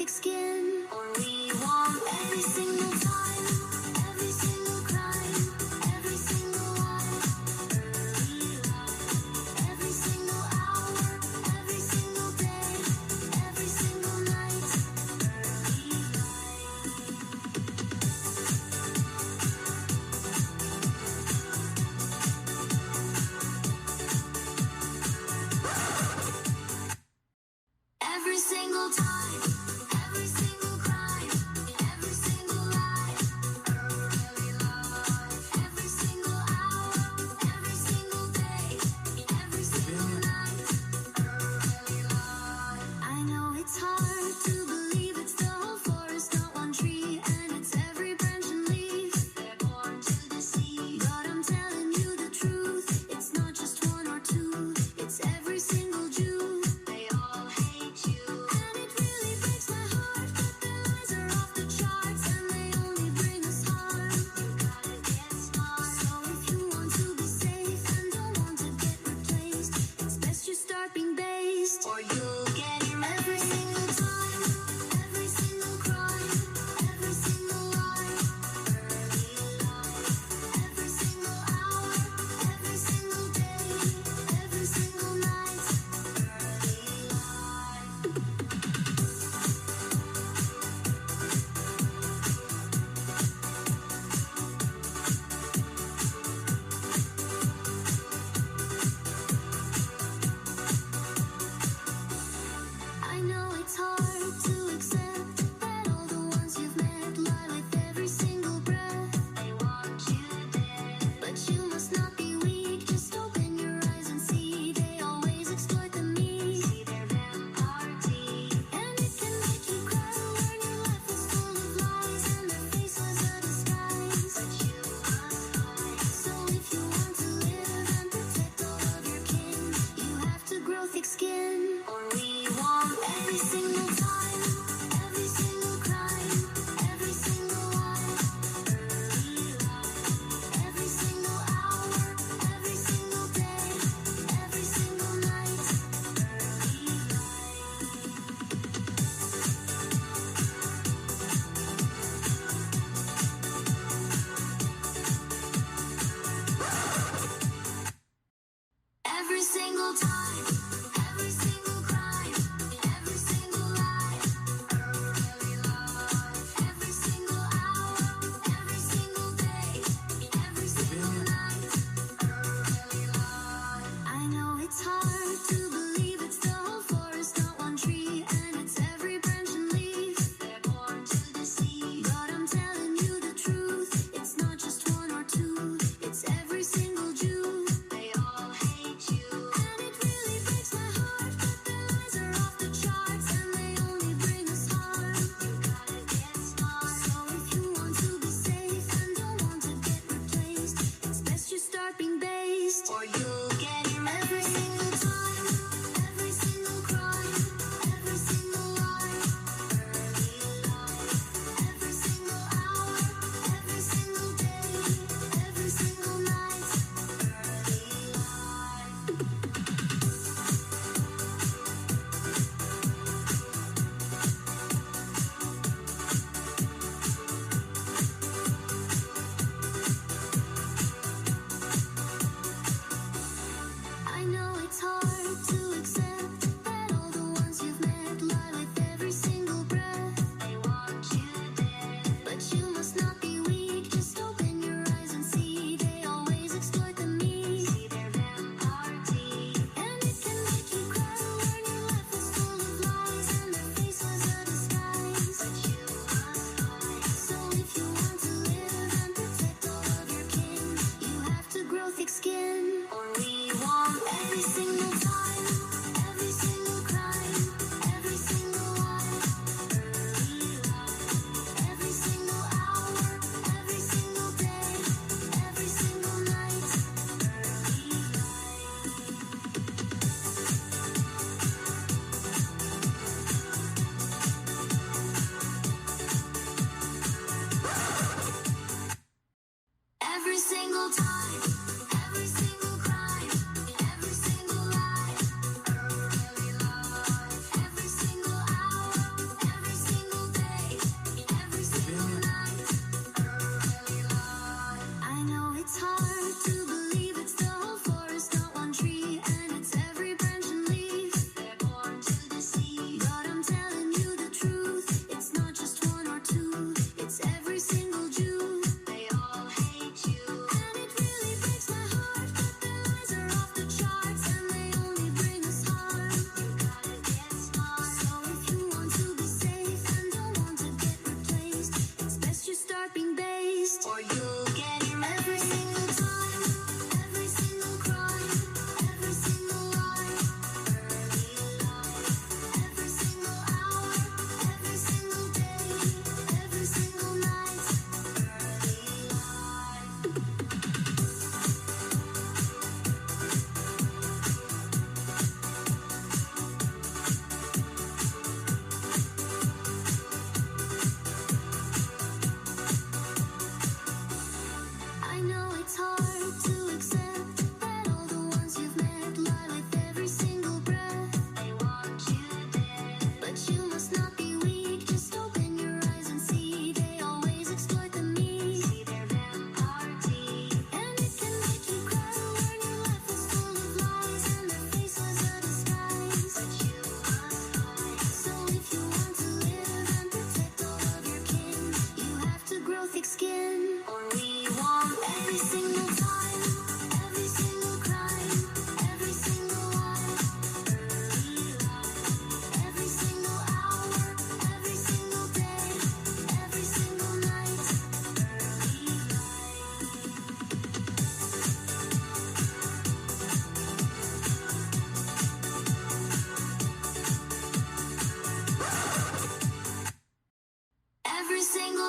thick skin. Or we want every single time, every single crime, every single life. Early life. Every single hour, every single day, every single night. Early life. Every single time, every single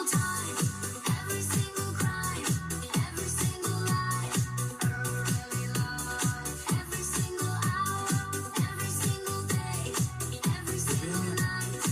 single time, every single crime, every single lie, every single hour, every single day, every single night.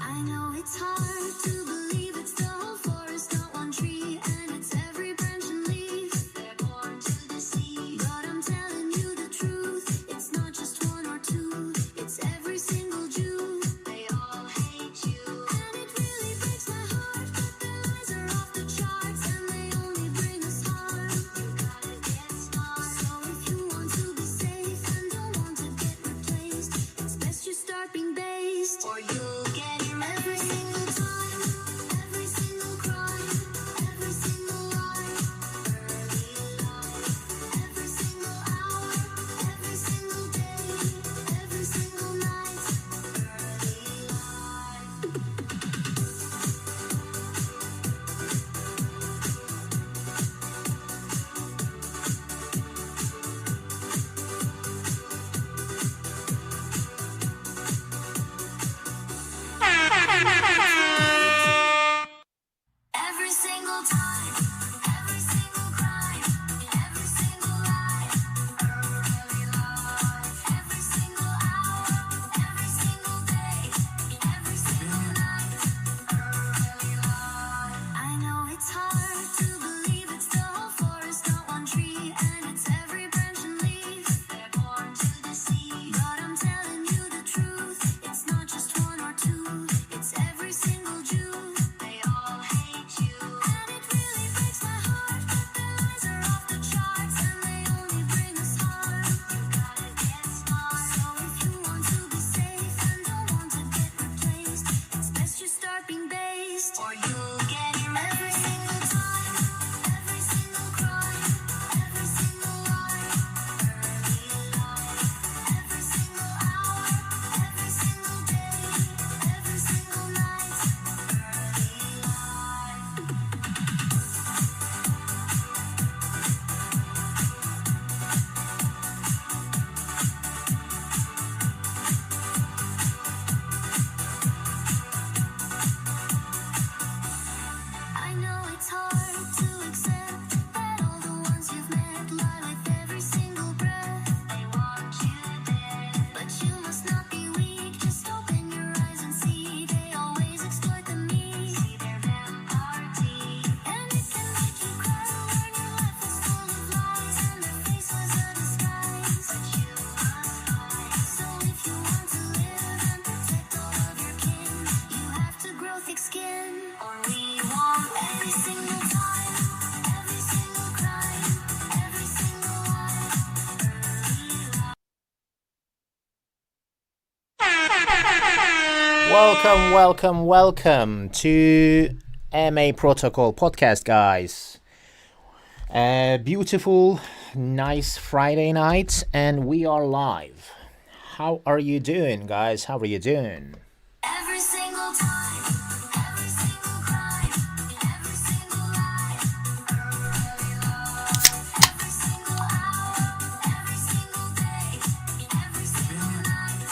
I know it's hard to believe it's the whole forest, not one tree, and it's every branch and leaf. They're born to deceive, but I'm telling you the truth. It's not just one or two, it's every single Jew. They all hate you, and it really breaks my heart. But their lies are off the charts, and they only bring us harm. You gotta get smart. So if you want to be safe and don't want to get replaced, it's best you start being based, or you'll get erased. Every single time, every single crime, every single lie, every single hour, every single day, every single night. Every single time, every single crime, every single lie, every single hour, every single day, every single night. I know it's hard to believe it's the whole forest, not one tree, and it's every branch and leaf. They're born to deceive, but I'm telling you the truth. It's not just one or two, it's every single Jew. They all hate you, and it really breaks my heart. But their lies are off the charts, and they only bring us harm. You gotta get smart. So if you want to be safe and don't want to get replaced, it's best you start being based, or you'll get erased. Every single time, every single crime, every single lie, every single hour, every single day, every single night. I know it's hard to accept that all the ones you've met lie with every single breath. They want you dead, but you must not be weak. Just open your eyes and see they always exploit the meek. See their vampire teeth, and it can make you cry to learn your life was full of lies and their face was a disguise. But you must hide. So if you want to live and protect all of your kin, you have to grow thick skin, or we won't. Every single time, every single crime, every single lie. Welcome to MA Protocol podcast, guys. Beautiful, nice Friday night, and we are live. How are you doing, guys? How are you doing? Every single time, every single crime, every single lie, every single hour, every single day, every single night.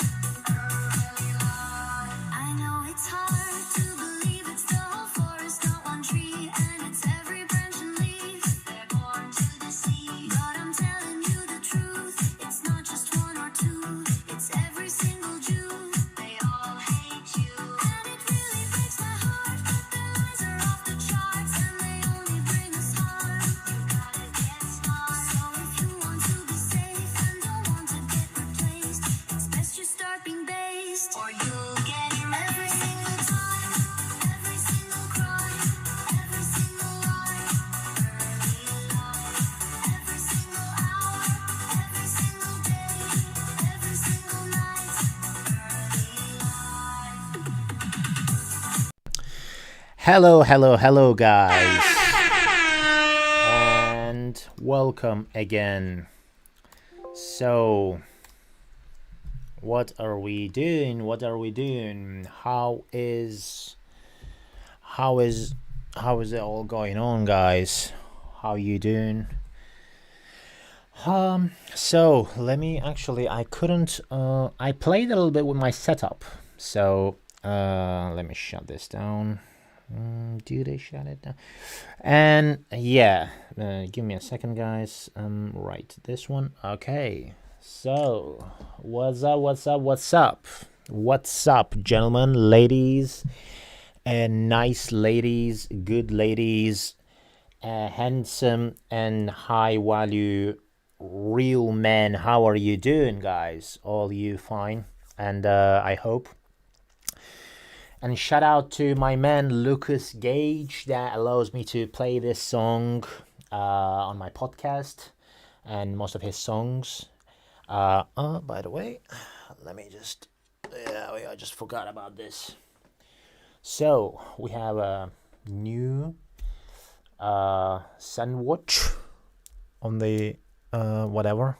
I know it's hard to believe it's the whole forest, not one tree, and it's every branch and leaf. They're born to deceive, but I'm telling you the truth. It's not just one or two, it's every single Jew. They all hate you, and it really breaks my heart. But their lies are off the charts, and they only bring us harm. You gotta get smart. So if you want to be safe and don't want to get replaced, it's best you start being based, or you'll get erased. Every single time, every single crime, every single lie, every single hour, every single day, every single night. Hello, guys. And welcome again. So, what are we doing? How is it all going on, guys? How you doing? So let me actually, I couldn't, I played a little bit with my setup. So Let me shut this down. Do they shut it down? And yeah, give me a second, guys. Right, this one. Okay. So, what's up? What's up? What's up? What's up, gentlemen, ladies, and nice ladies, good ladies, handsome and high value real men? How are you doing, guys? All you fine? And I hope. And shout out to my man Lucas Gage that allows me to play this song on my podcast and most of his songs. By the way, let me just. Yeah, I just forgot about this. So we have a new sandwich on the whatever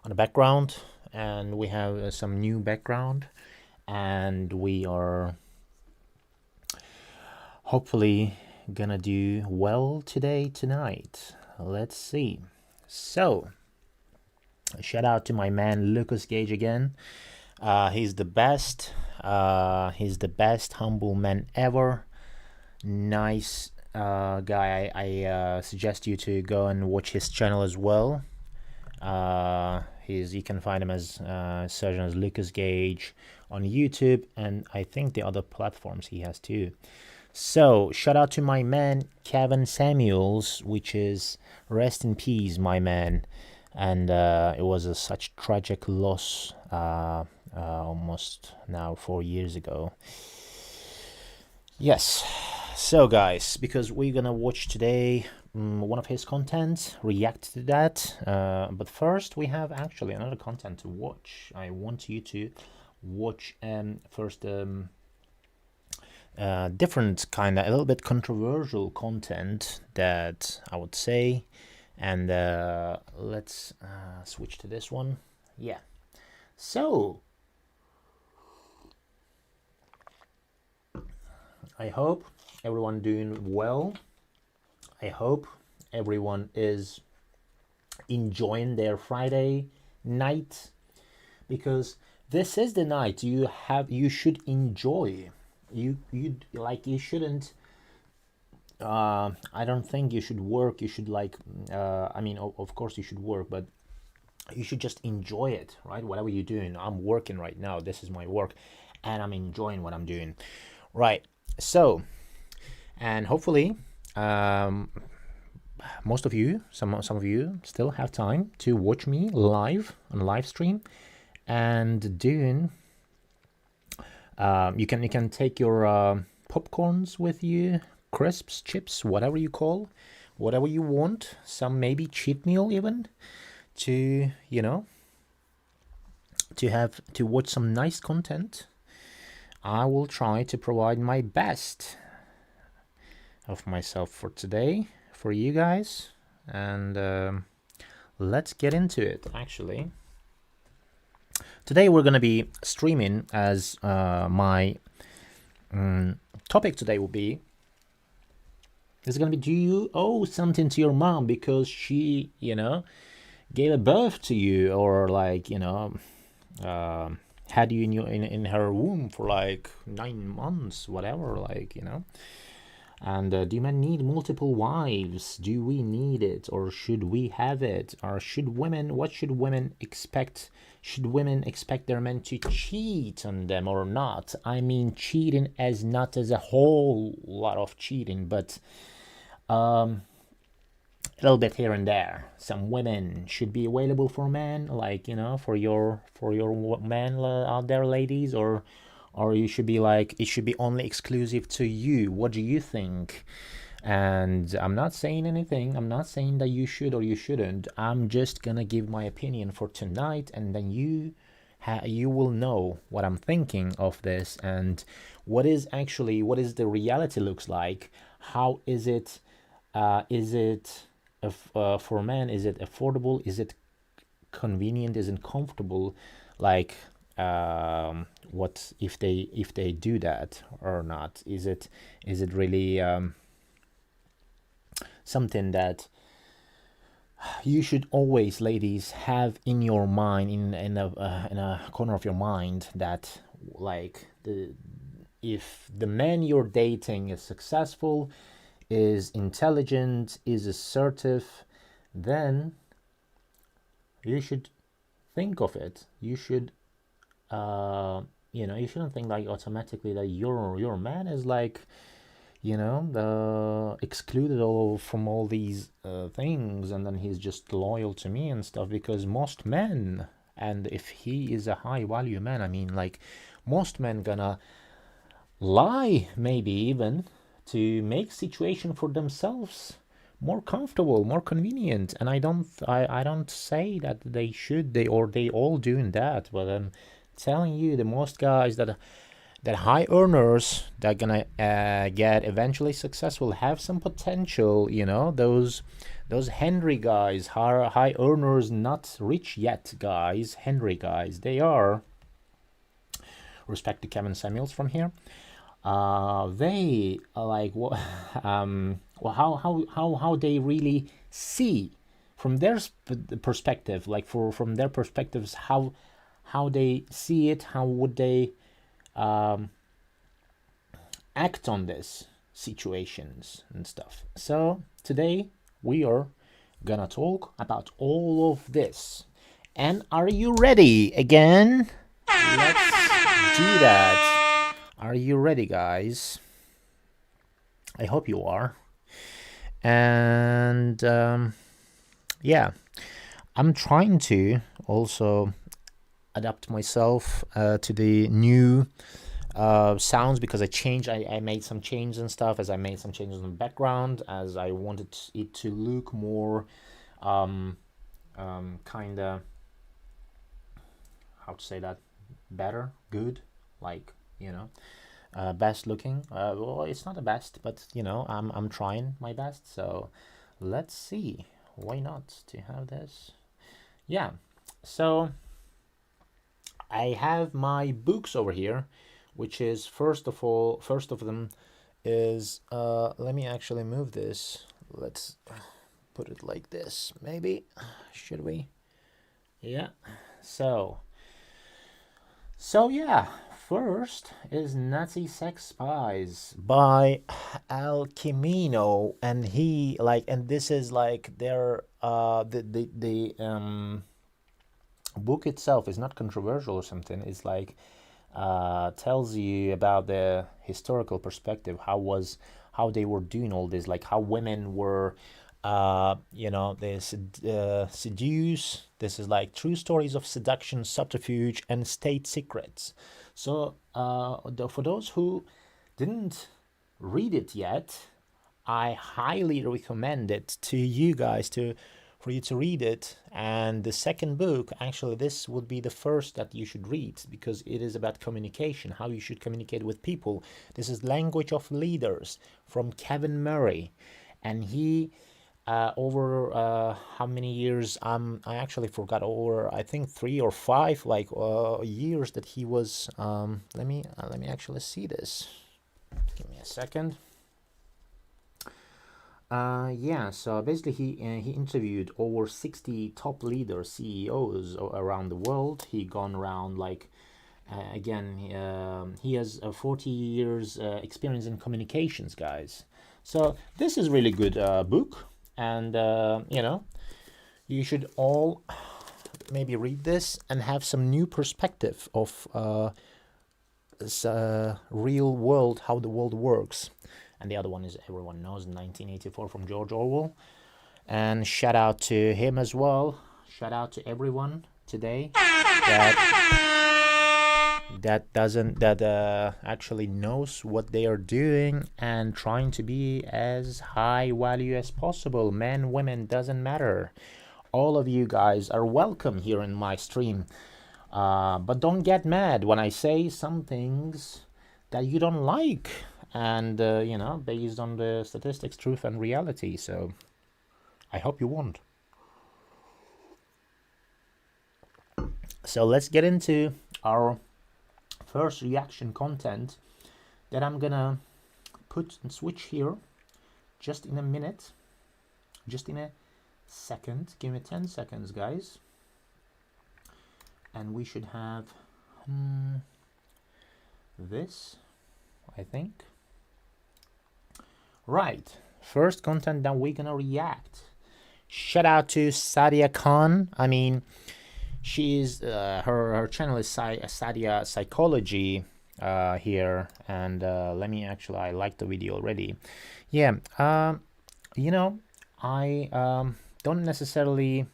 on the background, and we have some new background, and we are hopefully gonna do well tonight. Let's see. So shout out to my man Lucas Gage again. He's the best. He's the best humble man ever. Nice guy. I suggest you to go and watch his channel as well. You can find him as search as Lucas Gage on YouTube, and I think the other platforms he has too. So shout out to my man Kevin Samuels, which is rest in peace, my man. And it was such tragic loss almost now 4 years ago. Yes. So guys, because we're gonna watch today one of his content, react to that. But first, we have actually another content to watch. I want you to watch first different kind of a little bit controversial content that I would say, and let's switch to this one. Yeah. So I hope everyone doing well. I hope everyone is enjoying their Friday night, because this is the night you should enjoy. You shouldn't. I don't think you should work. You should I mean, of course you should work, but you should just enjoy it, right? Whatever you're doing. I'm working right now. This is my work, and I'm enjoying what I'm doing, right? So, and hopefully, most of you, some of you, still have time to watch me live on live stream, and doing. You can take your popcorns with you, crisps, chips, whatever you call, whatever you want. Some maybe cheat meal even, to to watch some nice content. I will try to provide my best of myself for today for you guys, and let's get into it. Actually, today we're gonna be streaming, as my topic today will be. It's gonna be, do you owe something to your mom because she, gave a birth to you, or had you in her womb for 9 months, whatever, And do men need multiple wives? Do we need it, or should we have it? Or what should women expect? Should women expect their men to cheat on them or not? I mean, cheating as not as a whole lot of cheating, but a little bit here and there. Some women should be available for men, for your men out there, ladies, or you should be it should be only exclusive to you. What do you think? And I'm not saying anything. I'm not saying that you should or you shouldn't. I'm just gonna give my opinion for tonight, and then you will know what I'm thinking of this, and what is the reality looks like. How is it? Is it for men? Is it affordable? Is it convenient? Is it comfortable? What if they do that or not? Is it really something that you should always, ladies, have in your mind, in a corner of your mind, that like if the man you're dating is successful, is intelligent, is assertive, then you should think of it. You should you shouldn't think like automatically that your man is like, excluded all from all these things, and then he's just loyal to me and stuff. Because most men, and if he is a high value man, I mean, like, most men gonna lie, maybe even, to make situation for themselves more comfortable, more convenient. And I don't say that they all doing that, but I'm telling you, the most guys that high earners that gonna get eventually successful, have some potential, those Henry guys, high earners, not rich yet guys, Henry guys, they are, respect to Kevin Samuels from here, they are like what how they really see from their perspective, like from their perspectives, how they see it, how would they act on this situations and stuff. So today we are gonna talk about all of this. And are you ready again? Let's do that. Are you ready, guys? I hope you are. And yeah, I'm trying to also adapt myself to the new sounds, because I made some changes and stuff, as I made some changes in the background, as I wanted it to look more kind of, how to say that, better, good, like, best looking. Well, it's not the best, but I'm trying my best. So let's see, why not to have this. Yeah, so I have my books over here, which is first of them is let me actually move this. Let's put it like this, maybe. Should we? Yeah. So yeah, first is Nazi Sex Spies by Al Camino, and this is like their the book itself is not controversial or something. It's like tells you about the historical perspective, how they were doing all this, like how women were they seduce. This is like true stories of seduction, subterfuge, and state secrets. So for those who didn't read it yet, I highly recommend it to you guys for you to read it. And the second book, actually, this would be the first that you should read, because it is about communication, how you should communicate with people. This is Language of Leaders from Kevin Murray, and he over how many years, I actually forgot, over I think 3 or 5 years that he was let me actually see this. Give me a second. Yeah, so basically he interviewed over 60 top leaders, CEOs around the world. He gone around he has 40 years experience in communications, guys. So this is really good book, and you should all maybe read this and have some new perspective of this real world, how the world works. And the other one is, everyone knows, 1984 from George Orwell. And shout out to him as well. Shout out to everyone today that actually knows what they are doing and trying to be as high value as possible. Men, women, doesn't matter. All of you guys are welcome here in my stream. But don't get mad when I say some things that you don't like, and based on the statistics, truth, and reality. So I hope you won't. So let's get into our first reaction content that I'm gonna put and switch here just in a minute, just in a second. Give me 10 seconds, guys, and we should have this, I think. Right, first content that we're gonna react. Shout out to Sadia Khan. I mean, she's her channel is Sadia Psychology here, and let me actually, I like the video already. Yeah, you know, I don't necessarily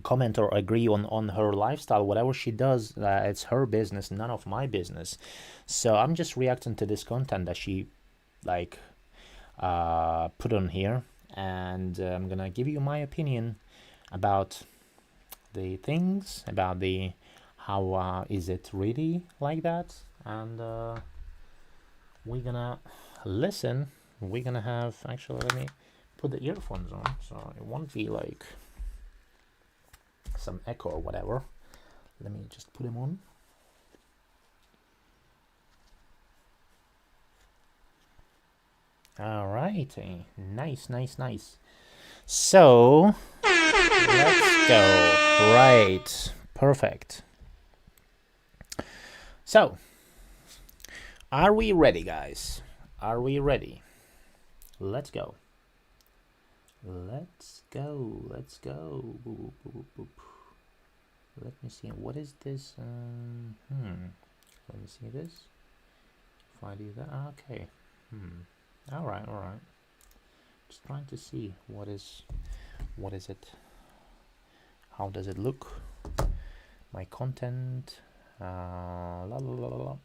comment or agree on her lifestyle. Whatever she does, it's her business, none of my business. So I'm just reacting to this content that she like put on here, and I'm gonna give you my opinion about the things, about the how is it really like that, and we're gonna listen. We're gonna have, actually, let me put the earphones on so it won't be like some echo or whatever. Let me just put them on. All right, nice. So let's go. Right, perfect. So, are we ready, guys? Are we ready? Let's go. Let's go. Boop, boop, boop, boop. Let me see. What is this? Let me see this. If I do that, okay. All right. Just trying to see what is it? How does it look? My content. La la la la.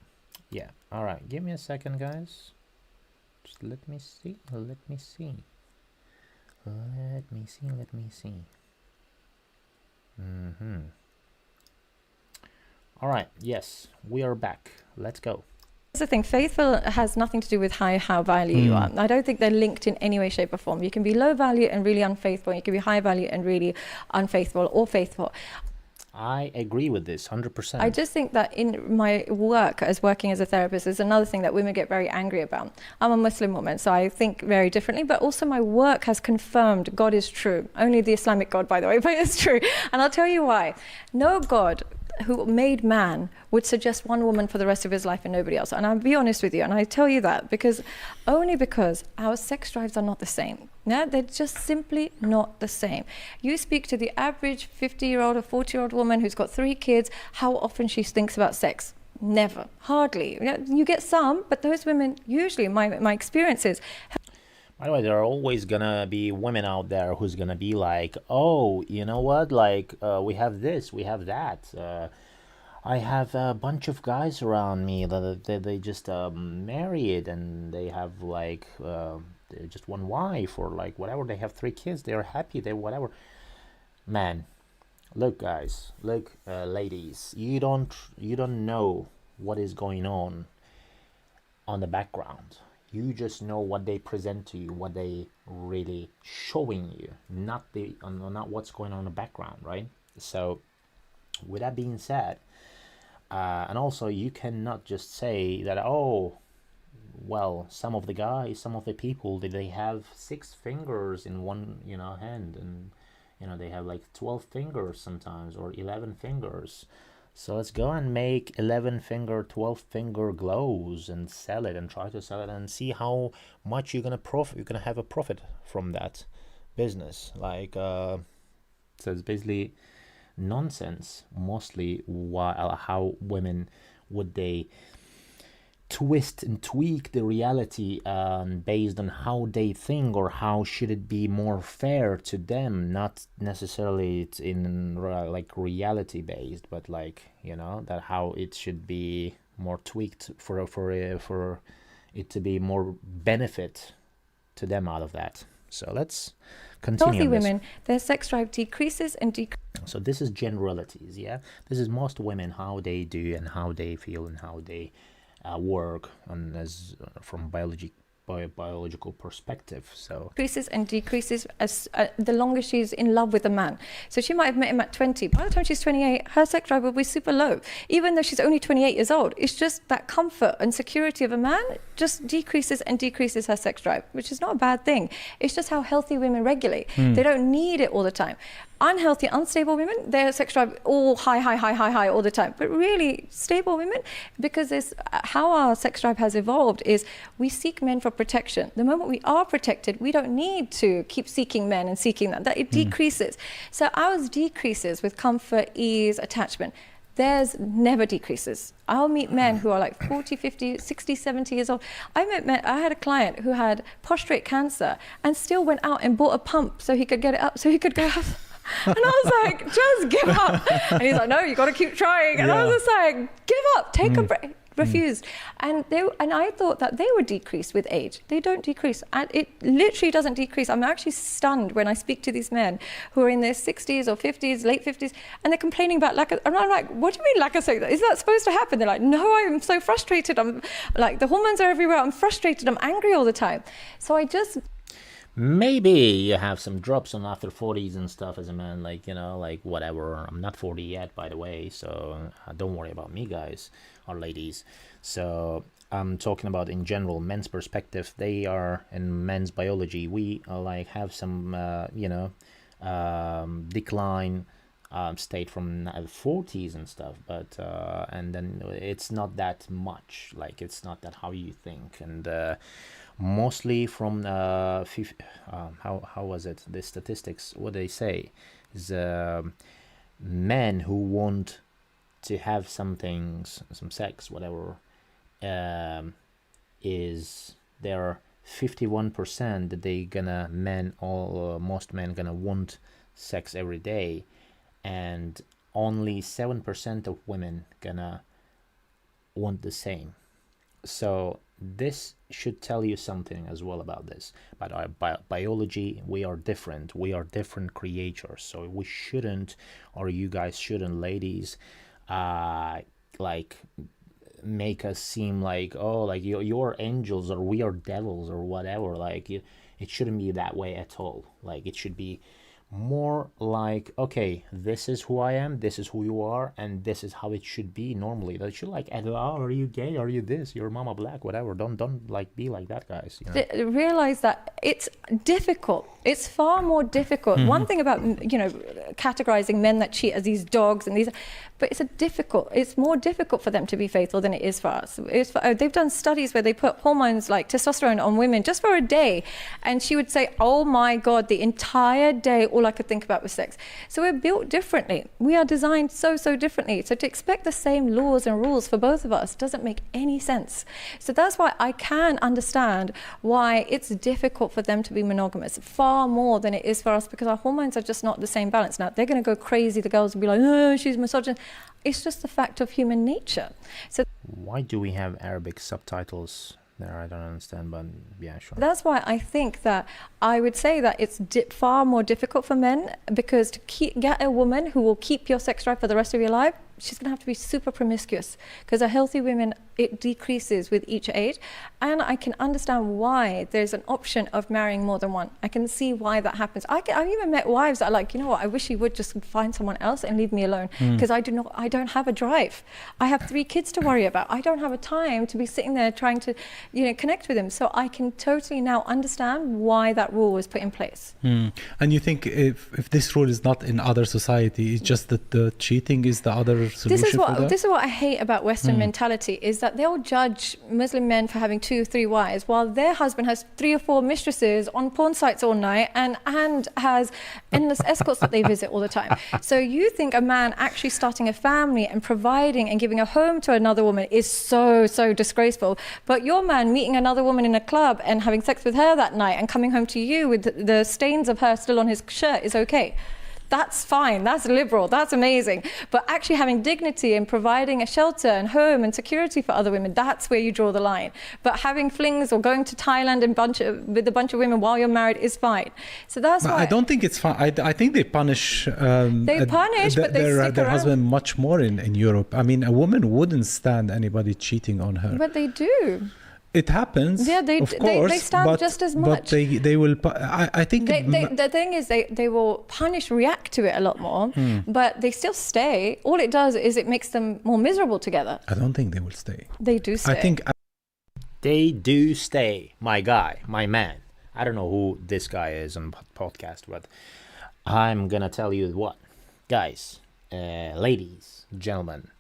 Yeah. All right. Give me a second, guys. Just let me see. All right. Yes, we are back. Let's go. That's the thing. Faithful has nothing to do with how value you are. I don't think they're linked in any way, shape, or form. You can be low value and really unfaithful. You can be high value and really unfaithful or faithful. I agree with this 100%. I just think that in my work as working as a therapist is another thing that women get very angry about. I'm a Muslim woman, so I think very differently, but also my work has confirmed God is true. Only the Islamic God, by the way, but it's true. And I'll tell you why. No God who made man would suggest one woman for the rest of his life and nobody else. And I'll be honest with you, and I tell you that because our sex drives are not the same. Yeah, they're just simply not the same. You speak to the average 50-year-old or 40-year-old woman who's got 3 kids, how often she thinks about sex? Never, hardly. Yeah, you get some, but those women, usually, my experience is. By the way, there are always gonna be women out there who's gonna be like, oh, you know what, like, we have this, we have that. I have a bunch of guys around me that they just married, and they have like just one wife, or like whatever, they have 3 kids, they're happy, they're whatever. Man, look, guys, look, ladies, you don't know what is going on the background. You just know what they present to you, what they really showing you, not what's going on in the background, right? So with that being said, and also you cannot just say that, oh, well, some of the people, they have 6 fingers in one, hand, and they have like 12 fingers sometimes, or 11 fingers. So let's go and make 11 finger, 12 finger gloves and sell it, and try to sell it and see how much you're gonna have a profit from that business. Like, so it's basically nonsense mostly. How women would they twist and tweak the reality based on how they think, or how should it be more fair to them, not necessarily in like reality based, but like, that how it should be more tweaked for it to be more benefit to them out of that. So let's continue. Healthy women, their sex drive decreases and so this is generalities, yeah. This is most women, how they do and how they feel and how they work on as from biological perspective. So increases and decreases as the longer she's in love with a man. So she might have met him at 20. By the time she's 28, her sex drive will be super low, even though she's only 28 years old. It's just that comfort and security of a man just decreases and decreases her sex drive, which is not a bad thing. It's just how healthy women regulate. They don't need it all the time. unhealthy, unstable women, their sex drive all high all the time. But really, stable women, because how our sex drive has evolved is we seek men for protection. The moment we are protected, we don't need to keep seeking men and seeking that it decreases. So ours decreases with comfort, ease, attachment. Theirs never decreases. I'll meet men who are like 40, 50, 60, 70 years old. I had a client who had prostate cancer and still went out and bought a pump so he could get it up, so he could go out. And I was like, just give up. And he's like, no, you got to keep trying. And I was just like, give up, take a break. Refused. And I thought that they would decrease with age. They don't decrease. And it literally doesn't decrease. I'm actually stunned when I speak to these men who are in their 60s or 50s, late 50s, and they're complaining about lack of, and I'm like, what do you mean lack of sex? Is that supposed to happen? They're like, no, I'm so frustrated. I'm like, the hormones are everywhere. I'm frustrated. I'm angry all the time. So I just... Maybe you have some drops on after 40s and stuff as a man, like, you know, like whatever. I'm not 40 yet, by the way, so don't worry about me, guys or ladies. So I'm talking about in general men's perspective. They are in men's biology. We like have some decline state from 40s and stuff, but and then it's not that much, like it's not that how you think. And mostly from how was it, the statistics, what they say is men who want to have some things, some sex, whatever, is there 51% that they gonna most men gonna want sex every day, and only 7% of women gonna want the same. So this should tell you something as well about this. But our biology, we are different. We are different creatures. So we shouldn't, or you guys shouldn't, ladies, like make us seem like, oh, like you're angels or we are devils or whatever. Like it shouldn't be that way at all. Like it should be more like, okay, this is who I am, this is who you are, and this is how it should be normally. That should like, oh, are you gay, are you this, you're mama black, whatever. Don't like be like that, guys, you know? Realize that it's difficult. It's far more difficult. One thing about, categorizing men that cheat as these dogs and these, but it's more difficult for them to be faithful than it is for us. They've done studies where they put hormones like testosterone on women just for a day, and she would say, oh my God, the entire day all I could think about was sex. So we're built differently. We are designed so differently. So to expect the same laws and rules for both of us doesn't make any sense. So that's why I can understand why it's difficult for them to be monogamous, far more than it is for us, because our hormones are just not the same balance. Now, they're going to go crazy. The girls will be like, oh, she's misogynist. It's just the fact of human nature. So why do we have Arabic subtitles there? I don't understand, but yeah, sure. That's why I think that I would say that it's far more difficult for men, because to get a woman who will keep your sex drive for the rest of your life, she's going to have to be super promiscuous, because a healthy woman, it decreases with each age. And I can understand why there's an option of marrying more than one. I can see why that happens. I've even met wives that are like, you know what, I wish he would just find someone else and leave me alone, because I don't have a drive. I have 3 kids to worry about. I don't have a time to be sitting there trying to, connect with him. So I can totally now understand why that rule was put in place. And you think if this rule is not in other society, it's just that the cheating is the other solution for that? This is what I hate about Western mentality, is that they'll judge Muslim men for having 2 or 3 wives, while their husband has 3 or 4 mistresses on porn sites all night and has endless escorts that they visit all the time. So you think a man actually starting a family and providing and giving a home to another woman is so disgraceful, but your man meeting another woman in a club and having sex with her that night and coming home to you with the stains of her still on his shirt is okay. That's fine, that's liberal, that's amazing. But actually having dignity and providing a shelter and home and security for other women, that's where you draw the line. But having flings or going to Thailand with a bunch of women while you're married is fine. So that's why I don't think it's fine. I think they punish but they their husband much more in Europe. I mean, a woman wouldn't stand anybody cheating on her. But they do. It happens, yeah, of course, they stand just as much. But they will. I think the thing is they will react to it a lot more, but they still stay. All it does is it makes them more miserable together. I don't think they will stay. They do stay. I think they do stay. My guy, my man. I don't know who this guy is on podcast, but I'm gonna tell you what, guys, ladies, gentlemen,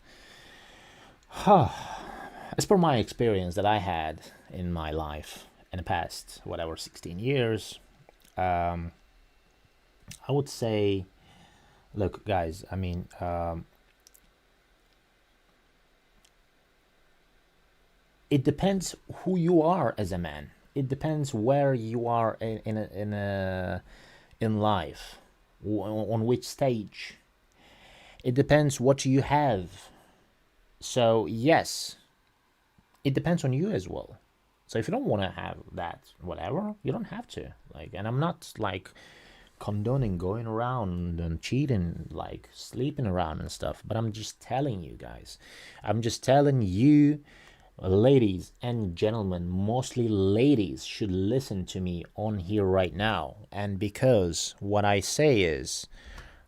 as per my experience that I had in my life in the past, whatever, 16 years, I would say, look, guys, I mean, it depends who you are as a man. It depends where you are in life, on which stage. It depends what you have. So yes, it depends on you as well. So if you don't want to have that, whatever, you don't have to. Like, and I'm not like condoning going around and cheating, like sleeping around and stuff. But I'm just telling you guys. I'm just telling you, ladies and gentlemen, mostly ladies should listen to me on here right now. And because what I say is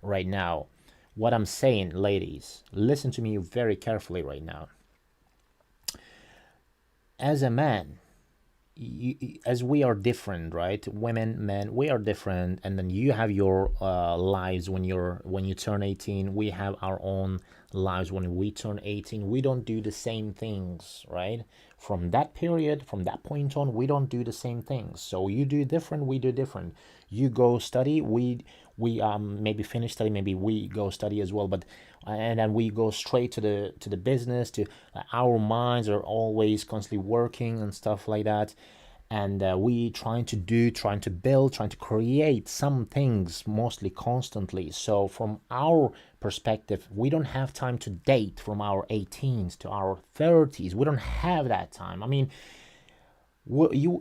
right now, what I'm saying, ladies, listen to me very carefully right now. As a man, as we are different, right? Women, men, we are different, and then you have your lives when you turn 18. We have our own lives when we turn 18. We don't do the same things, right? From that period, from that point on, we don't do the same things. So you do different, we do different. You go study, we maybe finish study, maybe we go study as well, but and then we go straight to the business. To our minds are always constantly working and stuff like that, and we trying to build, trying to create some things mostly constantly. So from our perspective, we don't have time to date from our 18s to our 30s. We don't have that time. I mean, you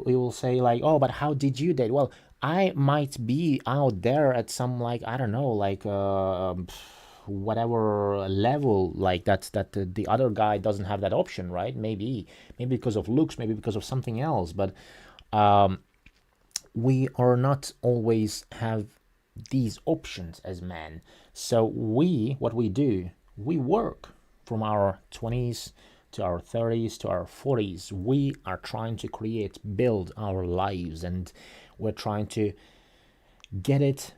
will say like, oh, but how did you date? Well, I might be out there at some, like, I don't know, like whatever level, like that the other guy doesn't have that option, right? Maybe because of looks, maybe because of something else, but we are not always have these options as men. So what we do, we work from our 20s to our 30s to our 40s. We are trying to build our lives, and we're trying to get it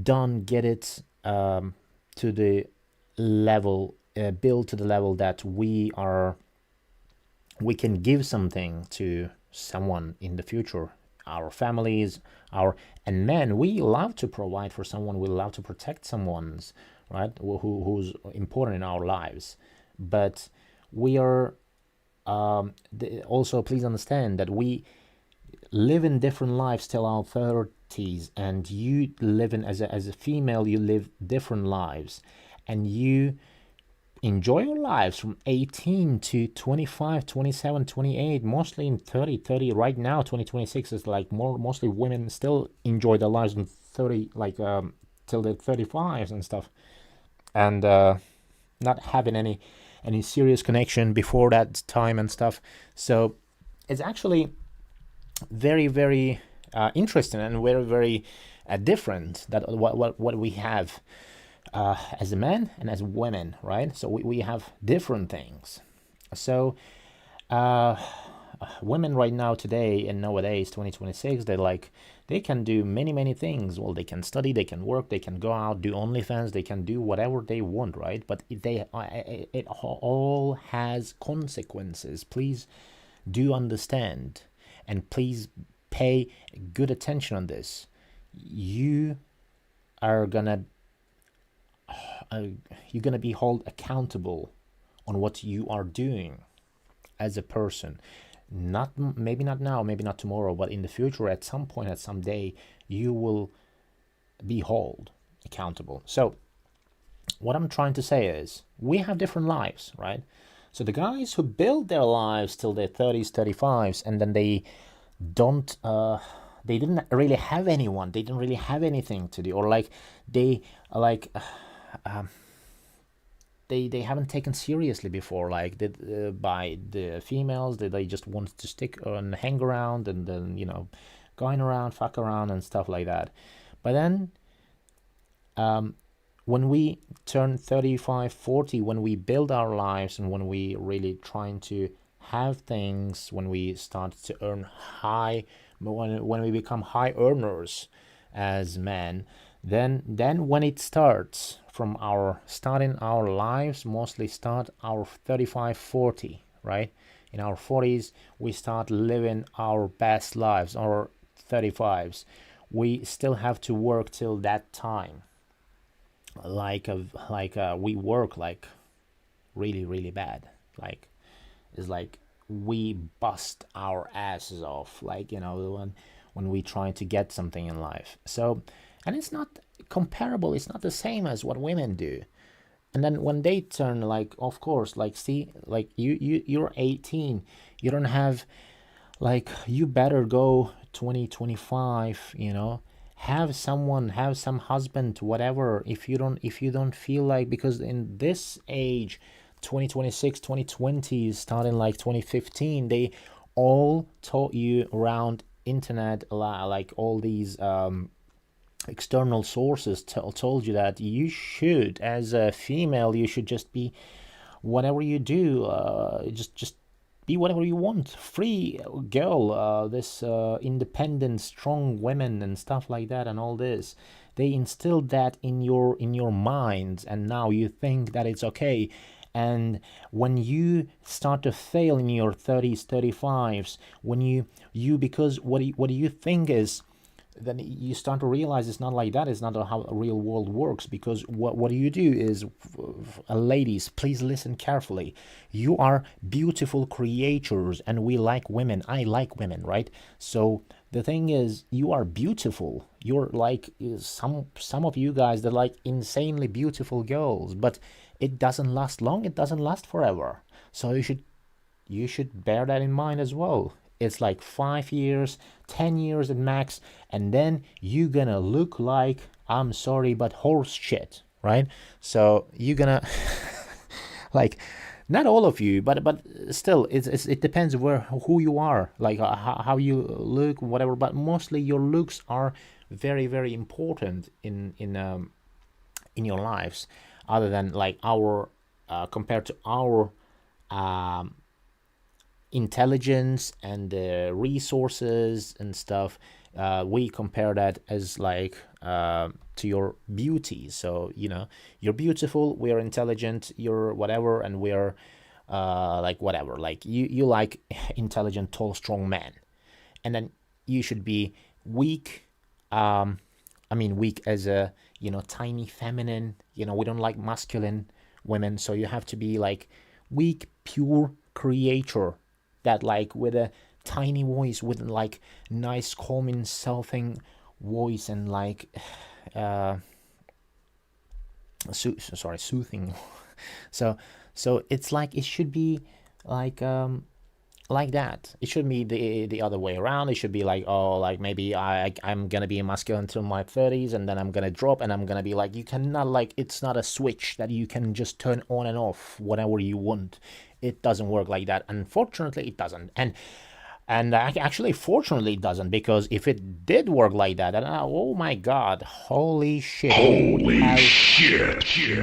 done, get it to the level, build to the level that we can give something to someone in the future, our families, and men, we love to provide for someone, we love to protect someone's, right, who's important in our lives. But we are also, please understand that we live in different lives till our 30s, and you live in, as a female, you live different lives, and you enjoy your lives from 18 to 25, 27, 28, mostly in 30 right now. 2026 is like mostly women still enjoy their lives in 30, like till they're 35s and stuff, and not having any serious connection before that time and stuff. So it's actually very, very interesting and very, very different that what we have as a man and as women, right? So we have different things. So women right now, today and nowadays, 2026, they can do many things. Well, they can study, they can work, they can go out, do OnlyFans, they can do whatever they want, right? But it all has consequences. Please do understand, and please pay good attention on this. You are gonna you're gonna be held accountable on what you are doing as a person. Maybe not now, maybe not tomorrow, but in the future, at some point, at some day, you will be held accountable. So what I'm trying to say is, we have different lives, right? So the guys who build their lives till their 30s, 35s, and then they didn't really have anyone, they didn't really have anything to do, or like they they haven't taken seriously before, like by the females, that they just wanted to stick and hang around, and then going around, fuck around and stuff like that. But then when we turn 35, 40, when we build our lives, and when we really trying to have things, when we start to earn high, when we become high earners, as men, then when it starts from our starting our lives, mostly start our 35, 40, right? In our 40s, we start living our best lives, our 35s. We still have to work till that time. We work like really, really bad. Like, it's like we bust our asses off, like, when we try to get something in life. So, and it's not comparable, it's not the same as what women do. And then when they turn, like, of course, like, see, like, you're 18, you don't have, like, you better go 20, 25, have someone, have some husband, whatever. If you don't feel like, because in this age, 2026, 2020, starting like 2015, they all taught you around internet a lot, like all these external sources told you that you should, as a female, you should just be whatever you do, just be whatever you want, free girl, this independent, strong women and stuff like that, and all this. They instilled that in your minds, and now you think that it's okay. And when you start to fail in your 30s, 35s, when you because what do you think is, then you start to realize it's not like that. It's not how a real world works. Because what do you do is, ladies, please listen carefully. You are beautiful creatures, and we like women. I like women, right? So the thing is, you are beautiful. You're like some of you guys, they're like insanely beautiful girls, but it doesn't last long. It doesn't last forever. So you should bear that in mind as well. It's like 5 years, 10 years at max, and then you're gonna look like, I'm sorry, but horse shit, right? So you're gonna like, not all of you, but still, it depends who you are, like, how you look, whatever. But mostly your looks are very, very important in your lives, other than like our compared to our intelligence and resources and stuff. We compare that as like to your beauty. So you're beautiful, we're intelligent, you're whatever, and we're like whatever. Like you like intelligent, tall, strong men, and then you should be weak. I mean, weak as a tiny, feminine. We don't like masculine women, so you have to be like weak, pure creature, that like with a tiny voice, with like nice, calming, soothing voice, and like soothing. So it's like, it should be like that. It should be the other way around. It should be like, oh, like maybe I'm gonna be masculine until my 30s, and then I'm gonna drop, and I'm gonna be like, you cannot, like, it's not a switch that you can just turn on and off whatever you want. It doesn't work like that. Unfortunately, it doesn't. And actually, fortunately, it doesn't, because if it did work like that, then oh my god, holy shit, we would have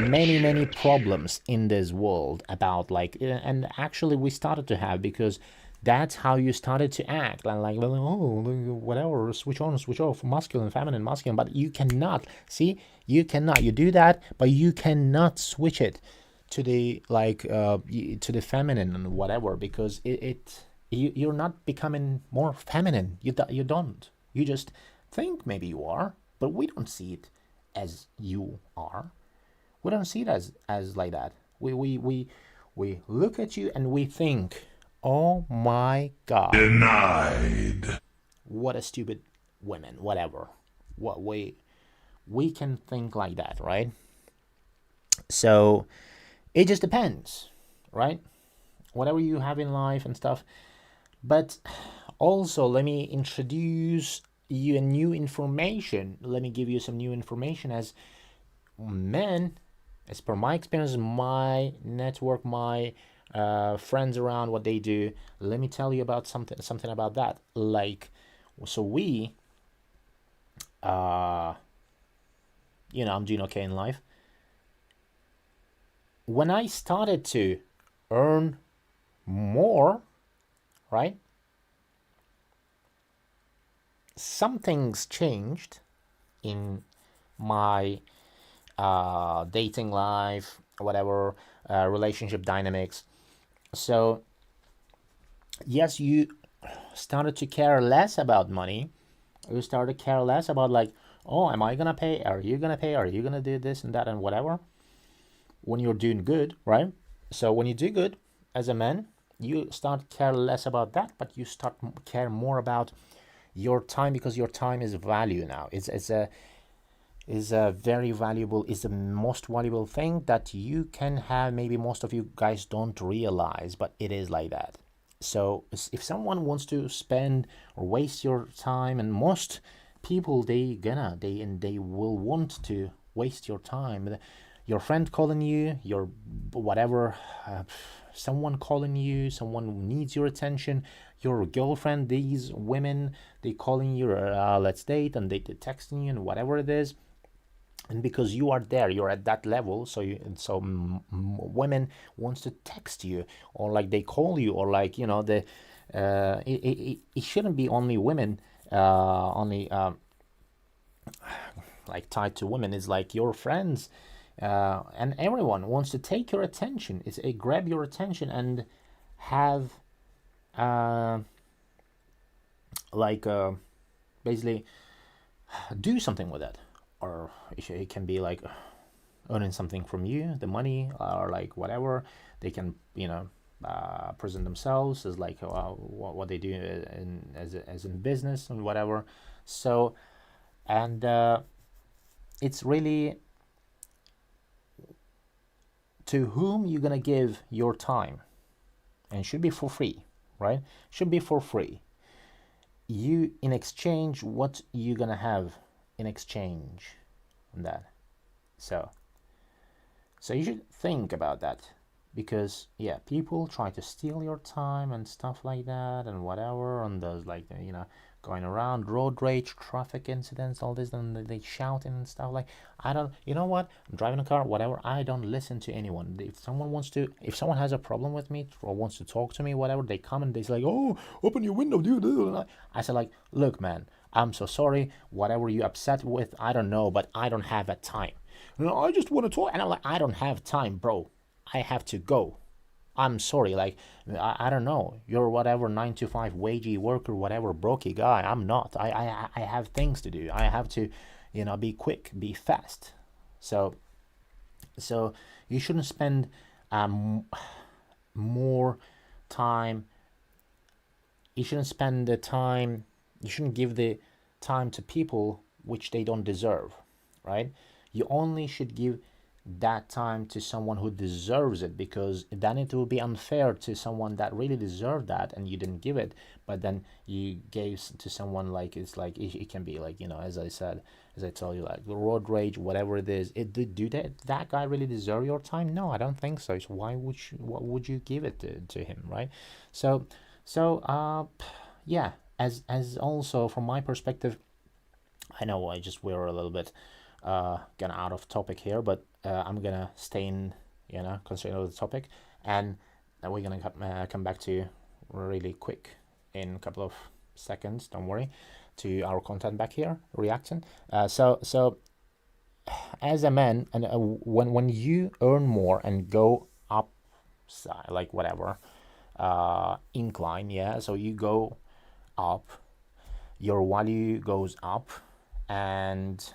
many problems in this world about, like, and actually we started to have, because that's how you started to act, and like, oh, whatever, switch on, switch off, masculine, feminine, masculine. But you cannot, see, you do that, but you cannot switch it to the like to the feminine and whatever, because you're not becoming more feminine. You don't. You just think maybe you are, but we don't see it as you are. We don't see it as like that. We look at you and we think, oh my god, Denied. what a stupid women, whatever. What we can think like that, right? So it just depends, right? Whatever you have in life and stuff. But also, let me introduce you a new information. Let me give you some new information. As men, as per my experience, my network, my friends around, what they do, let me tell you about something about that. Like, so we, I'm doing okay in life. When I started to earn more, right? Some things changed. in my dating life, whatever, relationship dynamics. So yes, you started to care less about money. You started to care less about like, oh, am I gonna pay? Are you gonna pay? Are you gonna do this and that and whatever? When you're doing good, right? So when you do good as a man, you start care less about that, but you start care more about your time, because your time is value now. It's a very valuable, is the most valuable thing that you can have. Maybe most of you guys don't realize, but it is like that. So if someone wants to spend or waste your time, and most people they will want to waste your time. Your friend calling you, your whatever, someone calling you, someone who needs your attention, your girlfriend, these women, they calling you, let's date, and they texting you and whatever it is. And because you are there, you're at that level, so women wants to text you, or like they call you, or like, you know, it shouldn't be only women, only like tied to women. It's like your friends, and everyone wants to take your attention. It's a grab your attention and have like basically do something with it. Or it can be like earning something from you, the money, or like whatever. They can, you know, present themselves as like what they do as in business and whatever. So, and it's really to whom you're gonna give your time, and it should be for free, right? Should be for free. You, in exchange, what you gonna have in exchange on that. So you should think about that, because yeah, people try to steal your time and stuff like that and whatever, and those like, you know, going around, road rage, traffic incidents, all this, and they shouting and stuff. Like, I don't, you know what, I'm driving a car, whatever, I don't listen to anyone. If someone has a problem with me or wants to talk to me, whatever, they come and they say like, oh, open your window, dude. I say like, look man, I'm so sorry, whatever you upset with, I don't know, but I don't have that time. You know, I just want to talk. And I'm like, I don't have time, bro, I have to go. I'm sorry, like, I don't know, you're whatever 9 to 5 wagey worker, whatever brokey guy. I'm not. I have things to do. I have to, you know, be quick, be fast. So you shouldn't spend more time. You shouldn't spend the time. You shouldn't give the time to people which they don't deserve, right? You only should give that time to someone who deserves it, because then it will be unfair to someone that really deserved that and you didn't give it, but then you gave to someone. Like, it's like it can be like, you know, as I told you, like the road rage, whatever it is. Do that guy really deserve your time? No, I don't think so. So what would you give it to him, right? So yeah, as also from my perspective, I know we're a little bit gonna out of topic here, but I'm gonna stay in, you know, considering the topic, and we're gonna come back to you really quick in a couple of seconds. Don't worry, to our content back here, reacting. So as a man, and when you earn more and go up, like whatever, incline, yeah. So you go up, your value goes up, and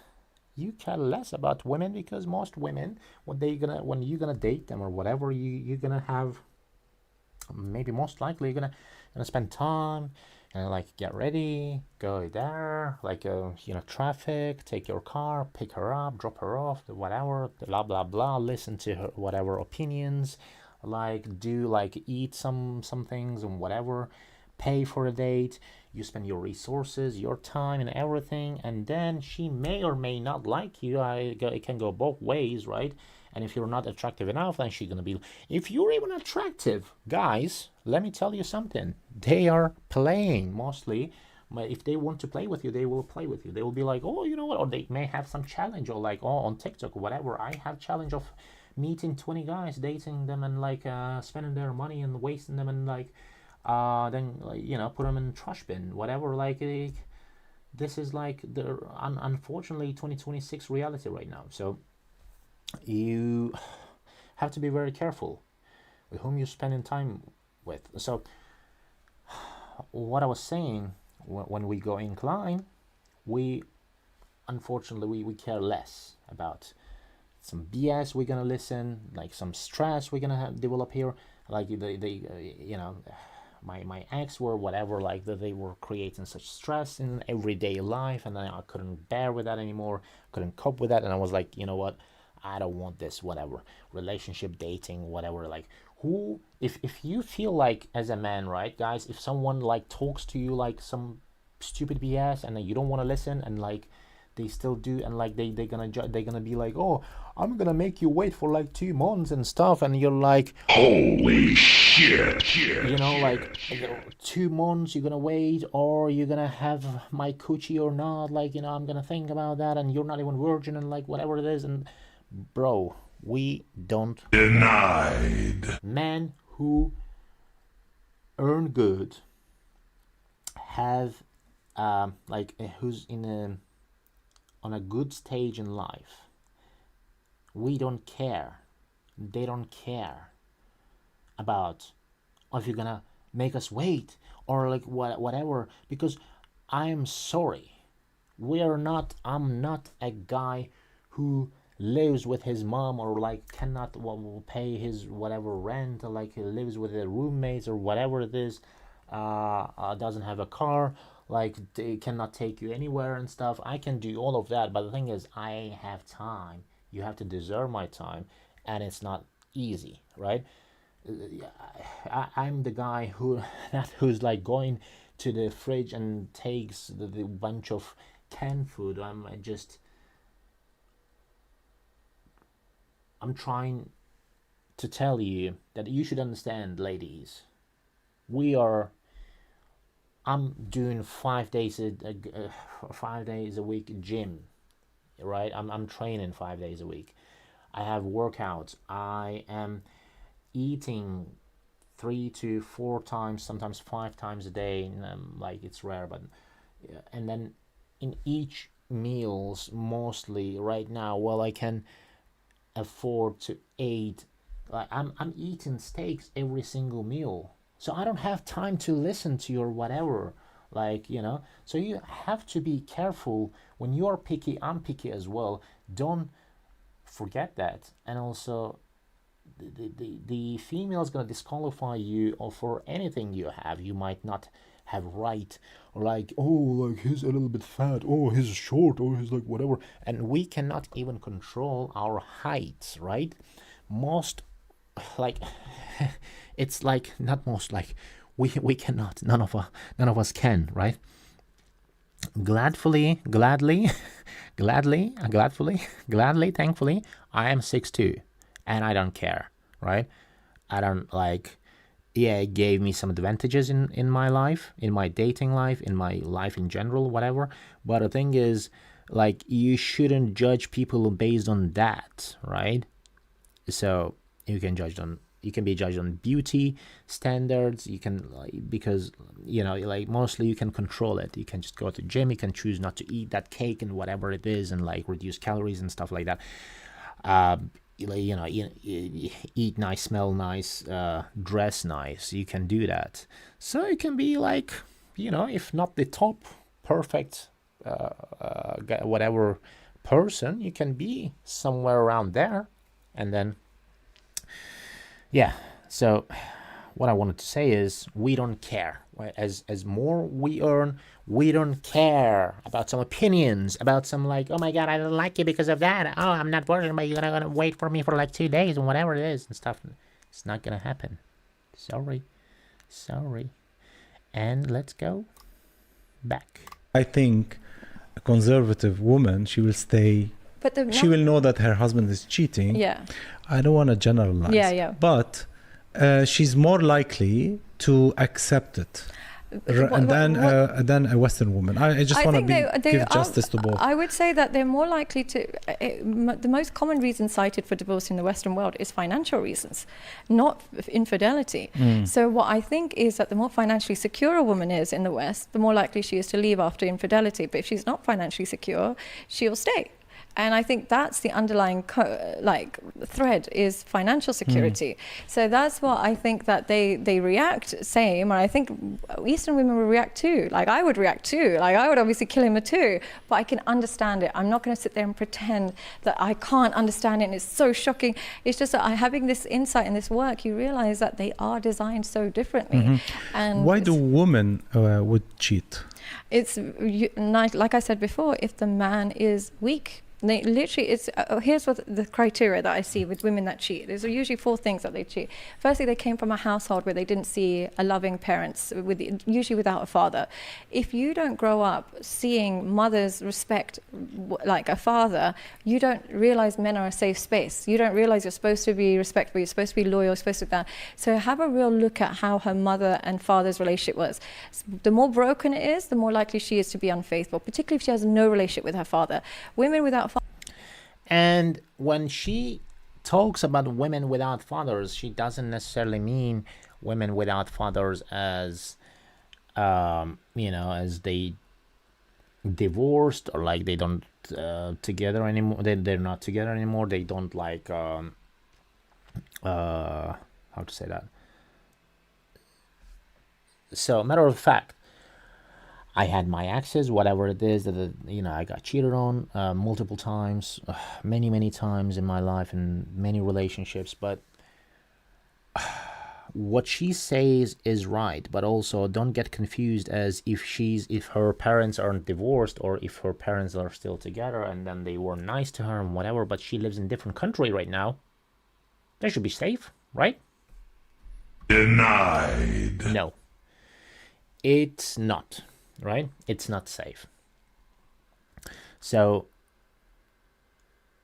you care less about women, because most women, when you're gonna date them or whatever, you're gonna have, maybe most likely you're gonna spend time and like get ready, go there, like you know, traffic, take your car, pick her up, drop her off, whatever, blah blah blah, listen to her whatever opinions, like do like eat some things and whatever, pay for a date. You spend your resources, your time, and everything, and then she may or may not like you. It can go both ways, right? And if you're not attractive enough, then she's gonna be. If you're even attractive, guys, let me tell you something. They are playing mostly. If they want to play with you, they will play with you. They will be like, oh, you know what? Or they may have some challenge, or like, oh, on TikTok or whatever, I have challenge of meeting 20 guys, dating them, and like spending their money and wasting them, and like then like, you know, put them in trash bin, whatever. Like this is like the unfortunately 2026 reality right now. So you have to be very careful with whom you're spending time with. So what I was saying, when we go incline, we unfortunately we care less about some BS we're gonna listen, like some stress we're gonna develop here, like my ex were whatever, like that they were creating such stress in everyday life, and I couldn't bear with that anymore, couldn't cope with that, and I was like, you know what, I don't want this, whatever, relationship, dating, whatever. Like, who, if you feel like, as a man, right, guys, if someone like talks to you like some stupid BS and you don't want to listen, and like they still do, and like they're gonna be like, oh, I'm gonna make you wait for like 2 months and stuff, and you're like, Holy shit. you know, like 2 months you're gonna wait, or you're gonna have my coochie or not, like, you know, I'm gonna think about that, and you're not even virgin, and like whatever it is. And bro, we don't. Denied. Men who earn good, have who's on a good stage in life, we don't care. They don't care about, or if you're gonna make us wait, or like whatever, because I am sorry, I'm not a guy who lives with his mom, or like cannot pay his whatever rent, or like he lives with their roommates or whatever it is, doesn't have a car, like they cannot take you anywhere and stuff. I can do all of that, but the thing is, I have time. You have to deserve my time, and it's not easy, right? I'm the guy who's like going to the fridge and takes the bunch of canned food. I'm trying to tell you that you should understand, ladies. I'm doing 5 days a week gym, right? I'm training 5 days a week. I have workouts. I am eating 3 to 4 times, sometimes 5 times a day. Like, it's rare, but and then in each meals, mostly right now, well, I can afford to eat. Like, I'm eating steaks every single meal, so I don't have time to listen to your whatever, like, you know. So you have to be careful when you are picky. I'm picky as well. Don't forget that. And also, the female is gonna disqualify you or for anything you have. You might not have right, or like, oh, like he's a little bit fat, oh, he's short, or he's like whatever, and we cannot even control our heights, right? Most, like, it's like, not most, like we cannot, none of us can, right? Gladly, thankfully, I am 6'2", and I don't care, right? I don't like, yeah, it gave me some advantages in my life, in my dating life, in my life in general, whatever. But the thing is, like, you shouldn't judge people based on that, right? So you can be judged on beauty standards. You can, like, because, you know, like, mostly you can control it. You can just go to gym. You can choose not to eat that cake and whatever it is, and like reduce calories and stuff like that. You know, eat nice, smell nice, dress nice. You can do that. So you can be like, you know, if not the top perfect whatever person, you can be somewhere around there. And then, yeah, so what I wanted to say is, we don't care. As more we earn, we don't care about some opinions, about some, like, oh my god, I don't like you because of that. Oh, I'm not working, but you're gonna wait for me for like 2 days and whatever it is and stuff. It's not gonna happen. Sorry. And let's go back. I think a conservative woman, she will stay. But she will know that her husband is cheating. Yeah. I don't want to generalize. Yeah. But she's more likely to accept it. And then a Western woman. I just want to give justice to both. I would say that they're more likely to. The most common reason cited for divorce in the Western world is financial reasons, not infidelity. So what I think is that the more financially secure a woman is in the West, the more likely she is to leave after infidelity. But if she's not financially secure, she'll stay. And I think that's the underlying thread is financial security. So that's what I think that they react same. And I think Eastern women will react too. Like I would react too. Like I would obviously kill him too. But I can understand it. I'm not going to sit there and pretend that I can't understand it and it's so shocking. It's just that having this insight in this work, you realize that they are designed so differently. And why do women would cheat? It's like I said before, if the man is weak. They literally, it's here's what the criteria that I see with women that cheat. There's usually 4 things that they cheat. Firstly, they came from a household where they didn't see a loving parents, usually without a father. If you don't grow up seeing mothers respect like a father, you don't realize men are a safe space. You don't realize you're supposed to be respectful, you're supposed to be loyal, you're supposed to that. So have a real look at how her mother and father's relationship was. The more broken it is, the more likely she is to be unfaithful, particularly if she has no relationship with her father. Women without And when she talks about women without fathers, she doesn't necessarily mean women without fathers as, as they divorced or like they don't together anymore. They're not together anymore. They don't like, how to say that? So, matter of fact, I had my exes, whatever it is that I got cheated on multiple times, many times in my life in many relationships. But what she says is right. But also don't get confused as if her parents aren't divorced or if her parents are still together and then they were nice to her and whatever. But she lives in a different country right now. They should be safe, right? Denied. No, it's not. Right? It's not safe. So,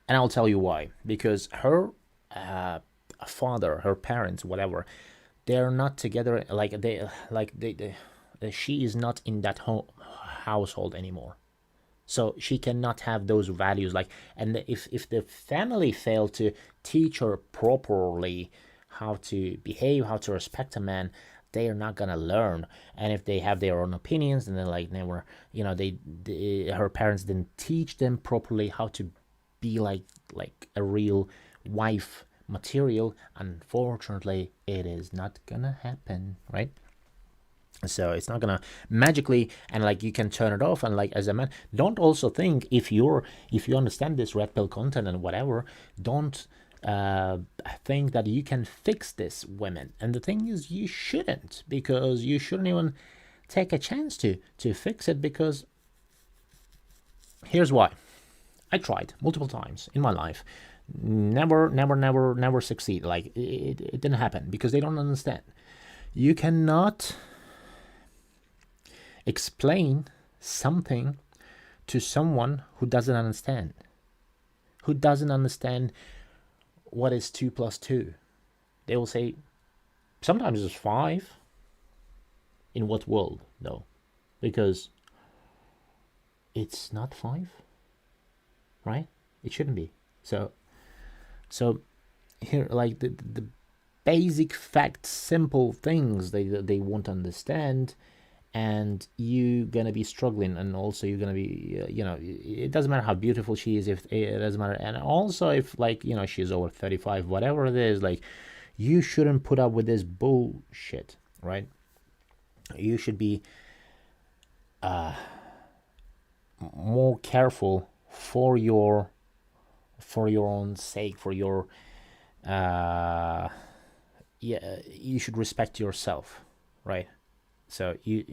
and I'll tell you why. Because her father, her parents, whatever, they're not together. She is not in that household anymore. So she cannot have those values. And if the family failed to teach her properly how to behave, how to respect a man, they are not gonna learn. And if they have their own opinions and they're never, her parents didn't teach them properly how to be like a real wife material, unfortunately it is not gonna happen, right? So it's not gonna magically and you can turn it off. And as a man, don't also think if you understand this red pill content and whatever, don't think that you can fix this women. And the thing is, you shouldn't, because you shouldn't even take a chance to fix it, because here's why. I tried multiple times in my life, never succeed. It didn't happen because they don't understand. You cannot explain something to someone who doesn't understand what is 2 + 2. They will say sometimes it's 5. In what world though? Because it's not 5, right? It shouldn't be. So here, the basic facts, simple things they won't understand, and you're gonna be struggling. And also you're gonna be it doesn't matter how beautiful she is, if it doesn't matter. And also if she's over 35, whatever it is, you shouldn't put up with this bullshit, right? You should be more careful for your own sake, for your you should respect yourself, right? So you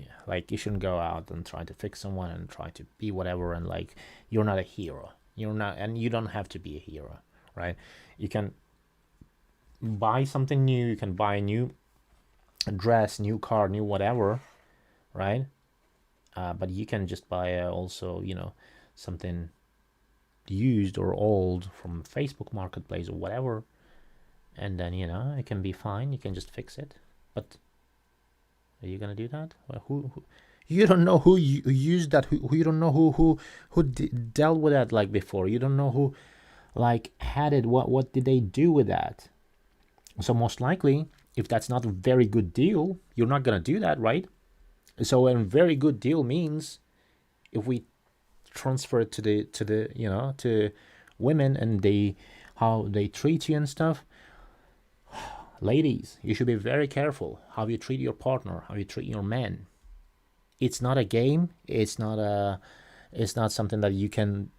shouldn't go out and try to fix someone and try to be whatever, and you're not a hero. You're not, and you don't have to be a hero, right? You can buy something new, you can buy a new dress, new car, new whatever, right? But you can just buy also something used or old from Facebook Marketplace or whatever, and then it can be fine. You can just fix it. But Are you gonna do that? Well, who you don't know who used that. Who you don't know who dealt with that like before. You don't know who like had it. What did they do with that? So most likely, if that's not a very good deal, you're not gonna do that, right? So a very good deal means if we transfer it to the to women and how they treat you and stuff. Ladies, you should be very careful how you treat your partner, how you treat your man. It's not a game. It's not something that you can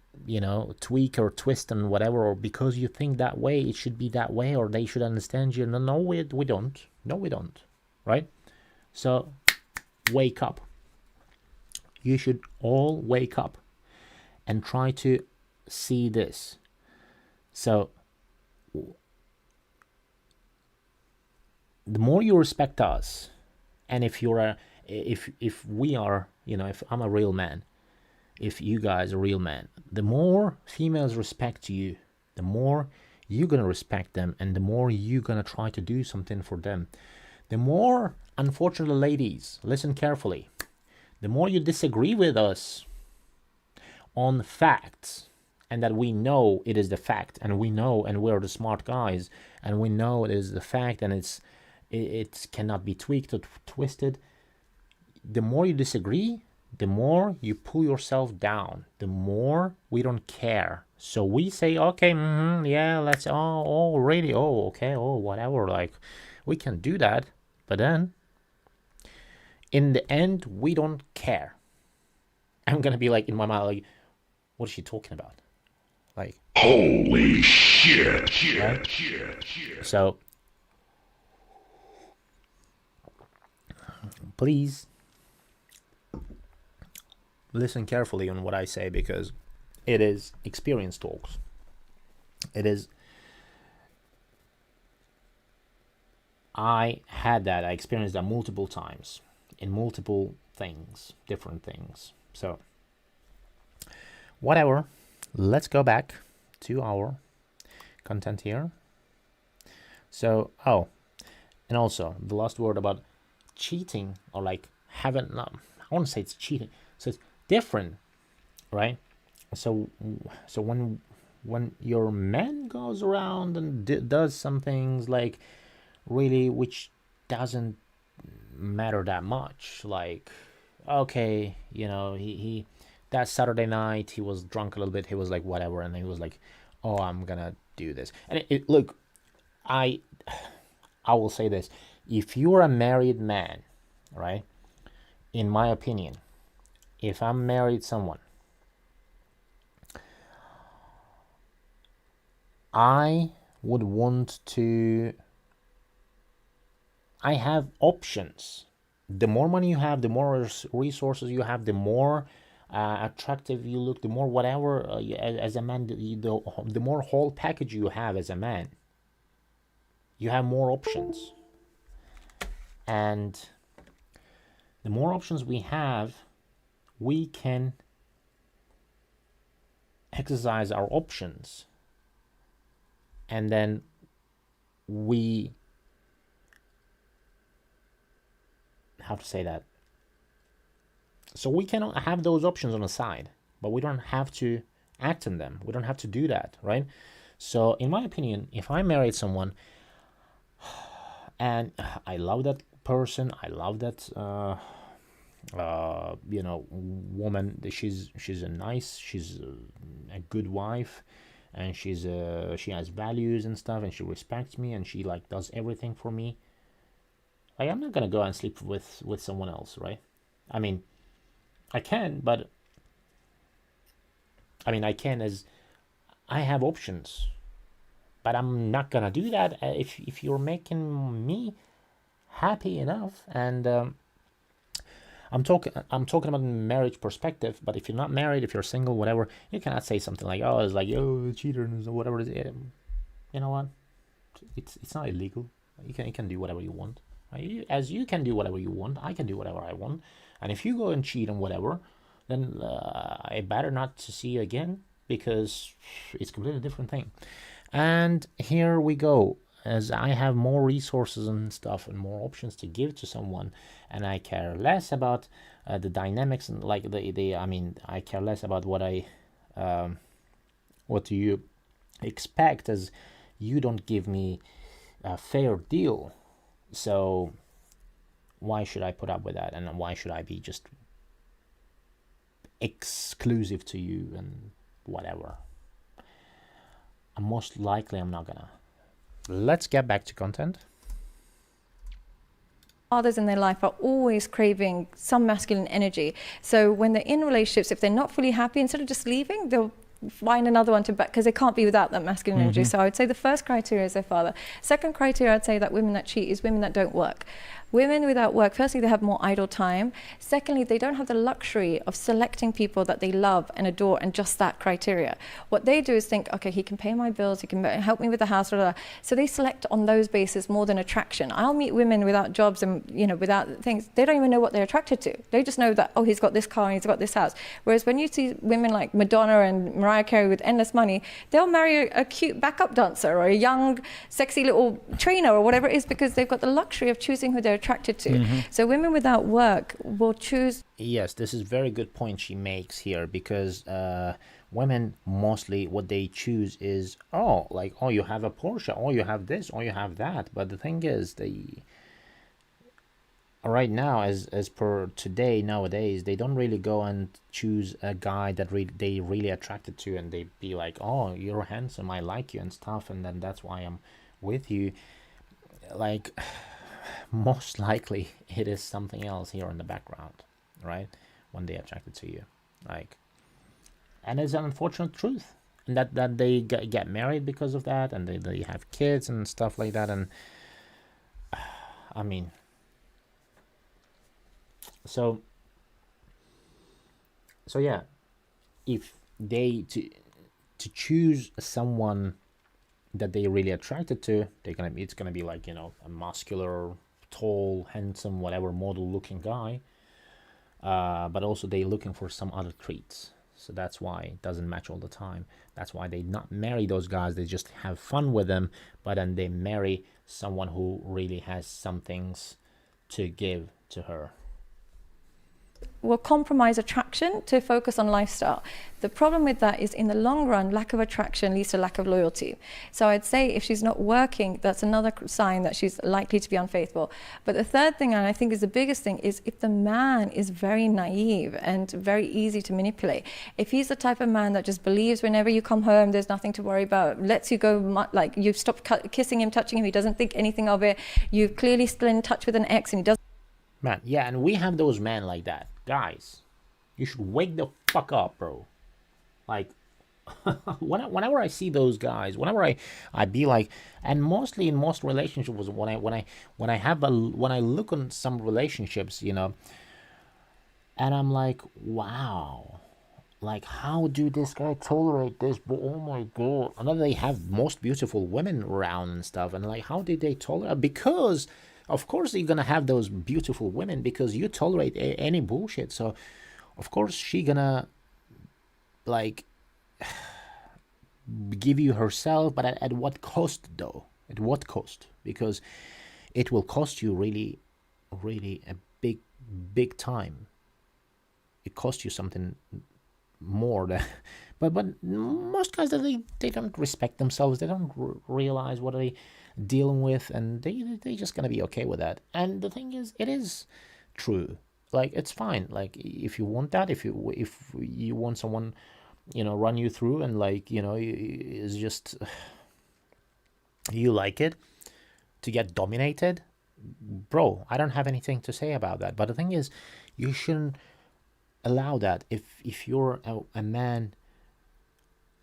tweak or twist and whatever, or because you think that way it should be that way, or they should understand you. No, we don't. No, we don't. Right? So wake up. You should all wake up and try to see this. So the more you respect us, and if we are, if I'm a real man, if you guys are real men, the more females respect you, the more you're gonna respect them, and the more you're gonna try to do something for them. The more, unfortunately, ladies, listen carefully, the more you disagree with us on facts, and that we know it is the fact, and we know, and we're the smart guys, and we know it is the fact, and it cannot be tweaked or twisted. The more you disagree, the more you pull yourself down, the more we don't care. So we say, okay, yeah, let's, really, okay, whatever, like, we can do that. But then, in the end, we don't care. I'm gonna be like, in my mind, like, what is she talking about? Like, Holy shit. right? So, please listen carefully on what I say, because it is experience talks. It is. I had that. I experienced that multiple times in multiple things, different things. So, whatever. Let's go back to our content here. So, and also the last word about cheating, or like having, I want to say it's cheating. So it's different, right? So when your man goes around and does some things like really which doesn't matter that much, like, okay, he that Saturday night he was drunk a little bit, he was like whatever, and he was like, oh, I'm gonna do this. And look, I will say this: if you're a married man, right, in my opinion, if I'm married someone, I would want to, I have options. The more money you have, the more resources you have, the more attractive you look, the more whatever, as a man, the more whole package you have as a man. You have more options. And the more options we have, we can exercise our options. And then how to say that? So we can have those options on the side, but we don't have to act on them. We don't have to do that, right? So in my opinion, if I married someone and I love that person, I love that woman, she's a good wife, and she has values and stuff, and she respects me, and she like does everything for me. Like, I'm not gonna go and sleep with someone else, right? I mean, I can, but I can, as I have options, but I'm not gonna do that if you're making me happy enough. And I'm talking about marriage perspective. But if you're not married, if you're single, whatever, you cannot say something like, oh, it's like, oh, cheater, or whatever it is. You know what? It's not illegal. You can do whatever you want. Right? As you can do whatever you want, I can do whatever I want. And if you go and cheat on whatever, then I better not to see you again, because it's a completely different thing. And here we go. as I have more resources and stuff and more options to give to someone, and I care less about the dynamics and like the I mean, I care less about what do you expect, as you don't give me a fair deal. So why should I put up with that, and why should I be just exclusive to you and whatever? Most likely I'm not gonna. Let's get back to content. Fathers in their life are always craving some masculine energy. So when they're in relationships, if they're not fully happy, instead of just leaving, they'll find another one to back, because they can't be without that masculine energy. So I would say the first criteria is their father. Second criteria, I'd say that women that cheat is women that don't work. Women without work, firstly, they have more idle time. Secondly, they don't have the luxury of selecting people that they love and adore and just that criteria. What they do is think, okay, he can pay my bills, he can help me with the house, blah, blah, blah. So they select on those bases more than attraction. I'll meet women without jobs and, you know, without things. They don't even know what they're attracted to. They just know that, oh, he's got this car and he's got this house. Whereas when you see women like Madonna and Mariah Carey with endless money, they'll marry a cute backup dancer or a young, sexy little trainer or whatever it is, because they've got the luxury of choosing who they're attracted to. So women without work will choose. Yes, this is very good point she makes here, because women mostly what they choose is, oh, like, oh, you have a Porsche, oh, you have this, oh, you have that. But the thing is, right now, as per today, nowadays, they don't really go and choose a guy that they really attracted to, and they be like, oh, you're handsome, I like you and stuff, and then that's why I'm with you. Like, most likely it is something else here in the background, right, when they attracted to you, like, and it's an unfortunate truth, and that they get married because of that, and they have kids and stuff like that. And I mean, so yeah, if they to choose someone that they really attracted to, it's gonna be like, you know, a muscular, tall, handsome, whatever, model looking guy, but also they looking for some other traits. So that's why it doesn't match all the time. That's why they not marry those guys. They just have fun with them, but then they marry someone who really has some things to give to her. Will compromise attraction to focus on lifestyle. The problem with that is, in the long run, lack of attraction leads to lack of loyalty. So I'd say if she's not working, that's another sign that she's likely to be unfaithful. But the third thing, and I think is the biggest thing, is if the man is very naive and very easy to manipulate. If he's the type of man that just believes whenever you come home, there's nothing to worry about, lets you go, like you've stopped kissing him, touching him, he doesn't think anything of it, you've clearly still in touch with an ex and he doesn't. Man, yeah, and we have those men like that. Guys, you should wake the fuck up, bro. Like, whenever I see those guys, whenever I be like, and mostly in most relationships, when I look on some relationships, you know, and I'm like, wow, like, how do this guy tolerate this? Oh my god! And then they have most beautiful women around and stuff, and like, how did they tolerate? Because of course you're gonna have those beautiful women, because you tolerate any bullshit. So of course she gonna like give you herself, but at what cost though? At what cost? Because it will cost you really a big time. It costs you something more than but most guys, they don't respect themselves. They don't realize what they dealing with, and they just gonna be okay with that. And the thing is, it is true, like, it's fine. Like, if you want that, if you want someone, you know, run you through, and like, you know, is just you like it to get dominated, bro, I don't have anything to say about that. But the thing is, you shouldn't allow that. If you're a man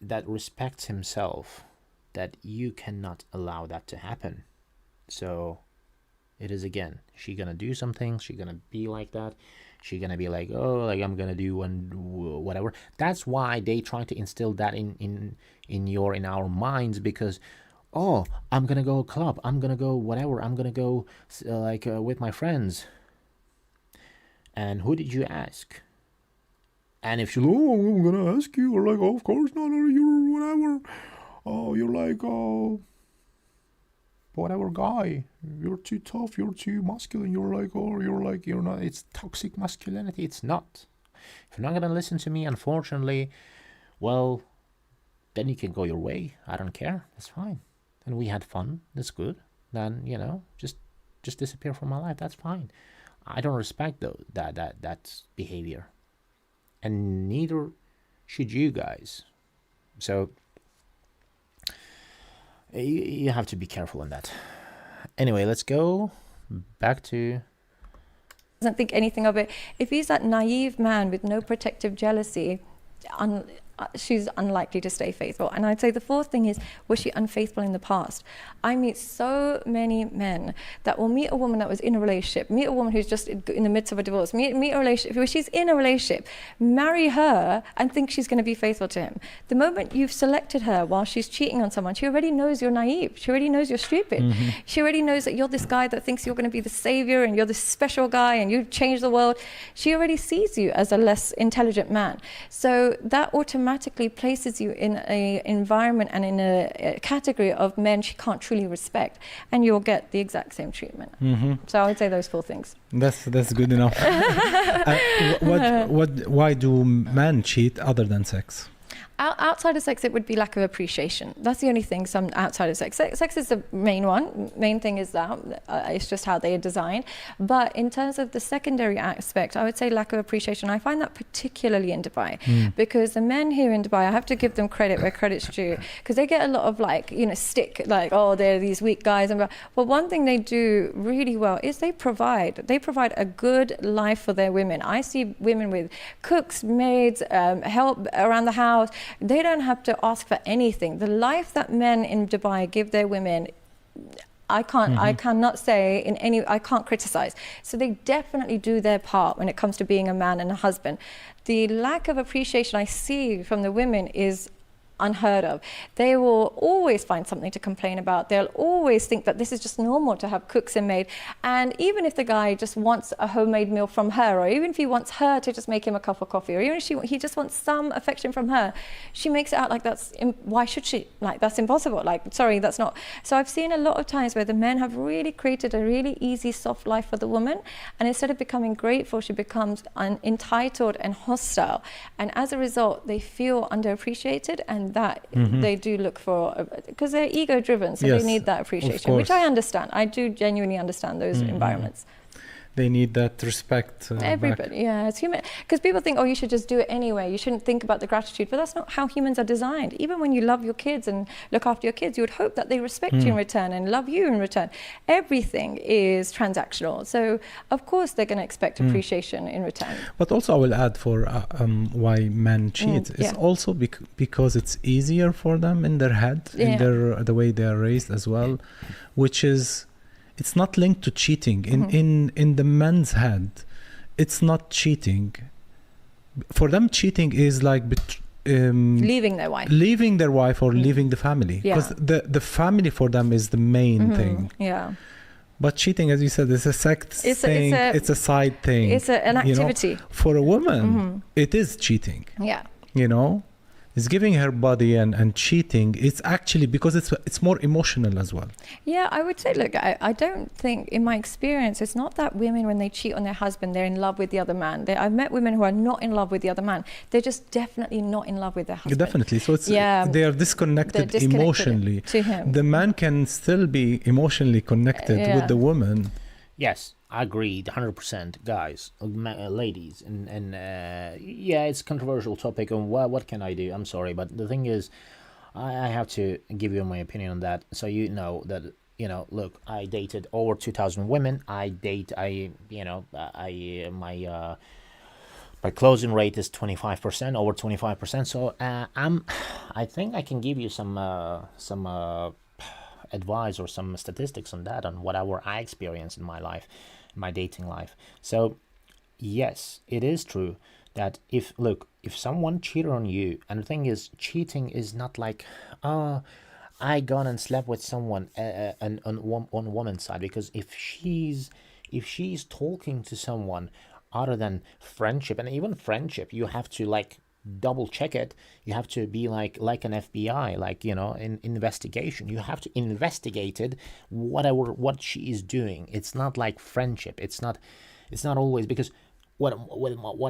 that respects himself, that you cannot allow that to happen. So it is, again, she gonna do something, she gonna be like that, she gonna be like, oh, like, I'm gonna do and whatever. That's why they try to instill that in our minds, because, oh, I'm gonna go club, I'm gonna go whatever, I'm gonna go with my friends. And who did you ask? And if you, oh, I'm gonna ask you, or like, oh, of course not, or you're whatever. Oh, you're like, oh, whatever guy, you're too tough, you're too masculine, you're not, it's toxic masculinity. It's not. If you're not gonna listen to me, unfortunately, well, then you can go your way. I don't care. It's fine. And we had fun. That's good. Then, just disappear from my life. That's fine. I don't respect that behavior. And neither should you guys. So you have to be careful in that. Anyway, let's go back to... Doesn't think anything of it. If he's that naive man with no protective jealousy, she's unlikely to stay faithful. And I'd say the fourth thing is, was she unfaithful in the past? I meet so many men that will meet a woman that was in a relationship, meet a woman who's just in the midst of a divorce, meet a relationship where she's in a relationship, marry her and think she's going to be faithful to him. The moment you've selected her while she's cheating on someone, she already knows you're naive. She already knows you're stupid. Mm-hmm. She already knows that you're this guy that thinks you're going to be the savior and you're this special guy and you've changed the world. She already sees you as a less intelligent man. So that automatically places you in an environment and in a category of men she can't truly respect, and you'll get the exact same treatment. Mm-hmm. So I would say those four things. That's good enough. Why do men cheat other than sex? Outside of sex, it would be lack of appreciation. That's the only thing. Some outside of sex. Sex is the main one. Main thing is that it's just how they are designed. But in terms of the secondary aspect, I would say lack of appreciation. I find that particularly in Dubai, because the men here in Dubai, I have to give them credit where credit's due, because they get a lot of stick, oh, they're these weak guys. But one thing they do really well is they provide a good life for their women. I see women with cooks, maids, help around the house. They don't have to ask for anything. The life that men in Dubai give their women, I cannot say I can't criticize. So they definitely do their part when it comes to being a man and a husband. The lack of appreciation I see from the women is unheard of. They will always find something to complain about. They'll always think that this is just normal to have cooks and maid. And even if the guy just wants a homemade meal from her, or even if he wants her to just make him a cup of coffee, or even if he just wants some affection from her, she makes it out like why should she? Like, that's impossible. Like, sorry, that's not. So I've seen a lot of times where the men have really created a really easy, soft life for the woman. And instead of becoming grateful, she becomes entitled and hostile. And as a result, they feel underappreciated, and that they do look for, because they're ego driven, so they need that appreciation, which I understand. I do genuinely understand those environments. They need that respect. Everybody, yeah, it's human. Because people think, oh, you should just do it anyway. You shouldn't think about the gratitude. But that's not how humans are designed. Even when you love your kids and look after your kids, you would hope that they respect you in return and love you in return. Everything is transactional. So, of course, they're going to expect appreciation in return. But also, I will add for why men cheat. It's also because it's easier for them in their head, in the way they are raised as well, which is... It's not linked to cheating. In the men's head, it's not cheating. For them, cheating is like leaving their wife. Leaving their wife or leaving the family. Because the family for them is the main thing. Yeah. But cheating, as you said, is a sex thing. It's a side thing. It's an activity. For a woman, it is cheating. Yeah. Is giving her body and cheating. It's actually because it's more emotional as well. Yeah, I would say, look, I don't think, in my experience, it's not that women, when they cheat on their husband, they're in love with the other man. I've met women who are not in love with the other man. They're just definitely not in love with their husband. Definitely. So they are disconnected emotionally. To him. The man can still be emotionally connected with the woman. Yes, I agree, 100%, guys, ladies, and it's a controversial topic, and what can I do? I'm sorry, but the thing is, I have to give you my opinion on that, so you know that, look, I dated over 2,000 women. My closing rate is 25%, over 25%. So I think I can give you some advice or some statistics on that, on whatever I experienced in my life, my dating life. So yes, it is true that if someone cheated on you, and the thing is, cheating is not like, I gone and slept with someone on woman's side, because if she's talking to someone other than friendship, and even friendship, you have to double check it. You have to be like an FBI, like, you know, in investigation. You have to investigate it, whatever what she is doing. It's not like friendship. It's not always, because what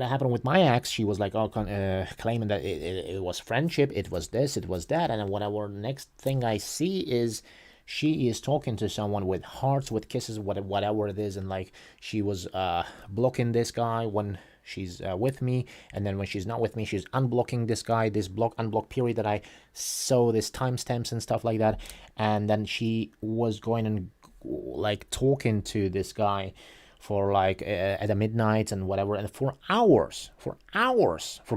happened with my ex, she was like, claiming that it was friendship, it was this, it was that, and then whatever next thing I see is she is talking to someone with hearts, with kisses, whatever it is, and like she was blocking this guy when she's with me, and then when she's not with me, she's unblocking this guy, this unblock period that I saw, this timestamps and stuff like that, and then she was going and like talking to this guy for like at a midnight and whatever, and for hours, for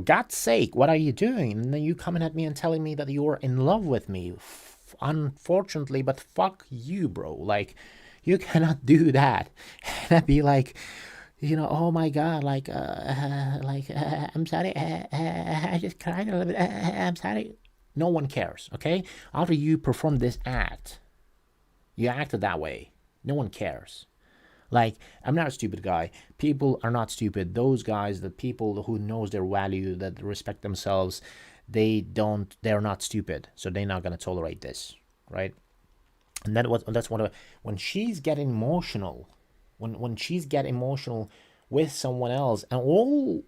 God's sake, what are you doing? And then you coming at me and telling me that you're in love with me. Unfortunately, but fuck you, bro. Like, you cannot do that. And I'd be like, you know, oh my God, like, I'm sorry, I just cried a little bit, I'm sorry. No one cares, okay? After you perform this act, you acted that way, no one cares. Like, I'm not a stupid guy. People are not stupid. Those guys, the people who knows their value, that respect themselves, they're not stupid. So they're not going to tolerate this, right? And when she's getting emotional, when she's getting emotional with someone else, and all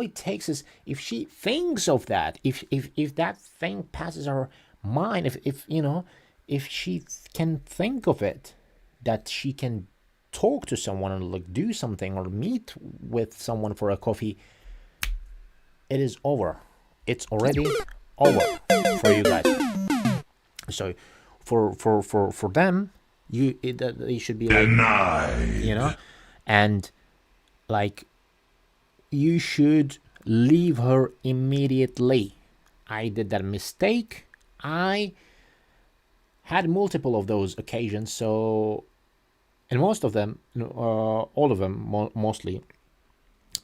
it takes is if she thinks of that, if that thing passes her mind, if you know, if she can think of it, that she can talk to someone and like do something or meet with someone for a coffee, it is over. It's already over for you guys. So for them, they should be like, denied. you know, and like, you should leave her immediately. I did that mistake. I had multiple of those occasions, so, and most of them, all of them, mostly,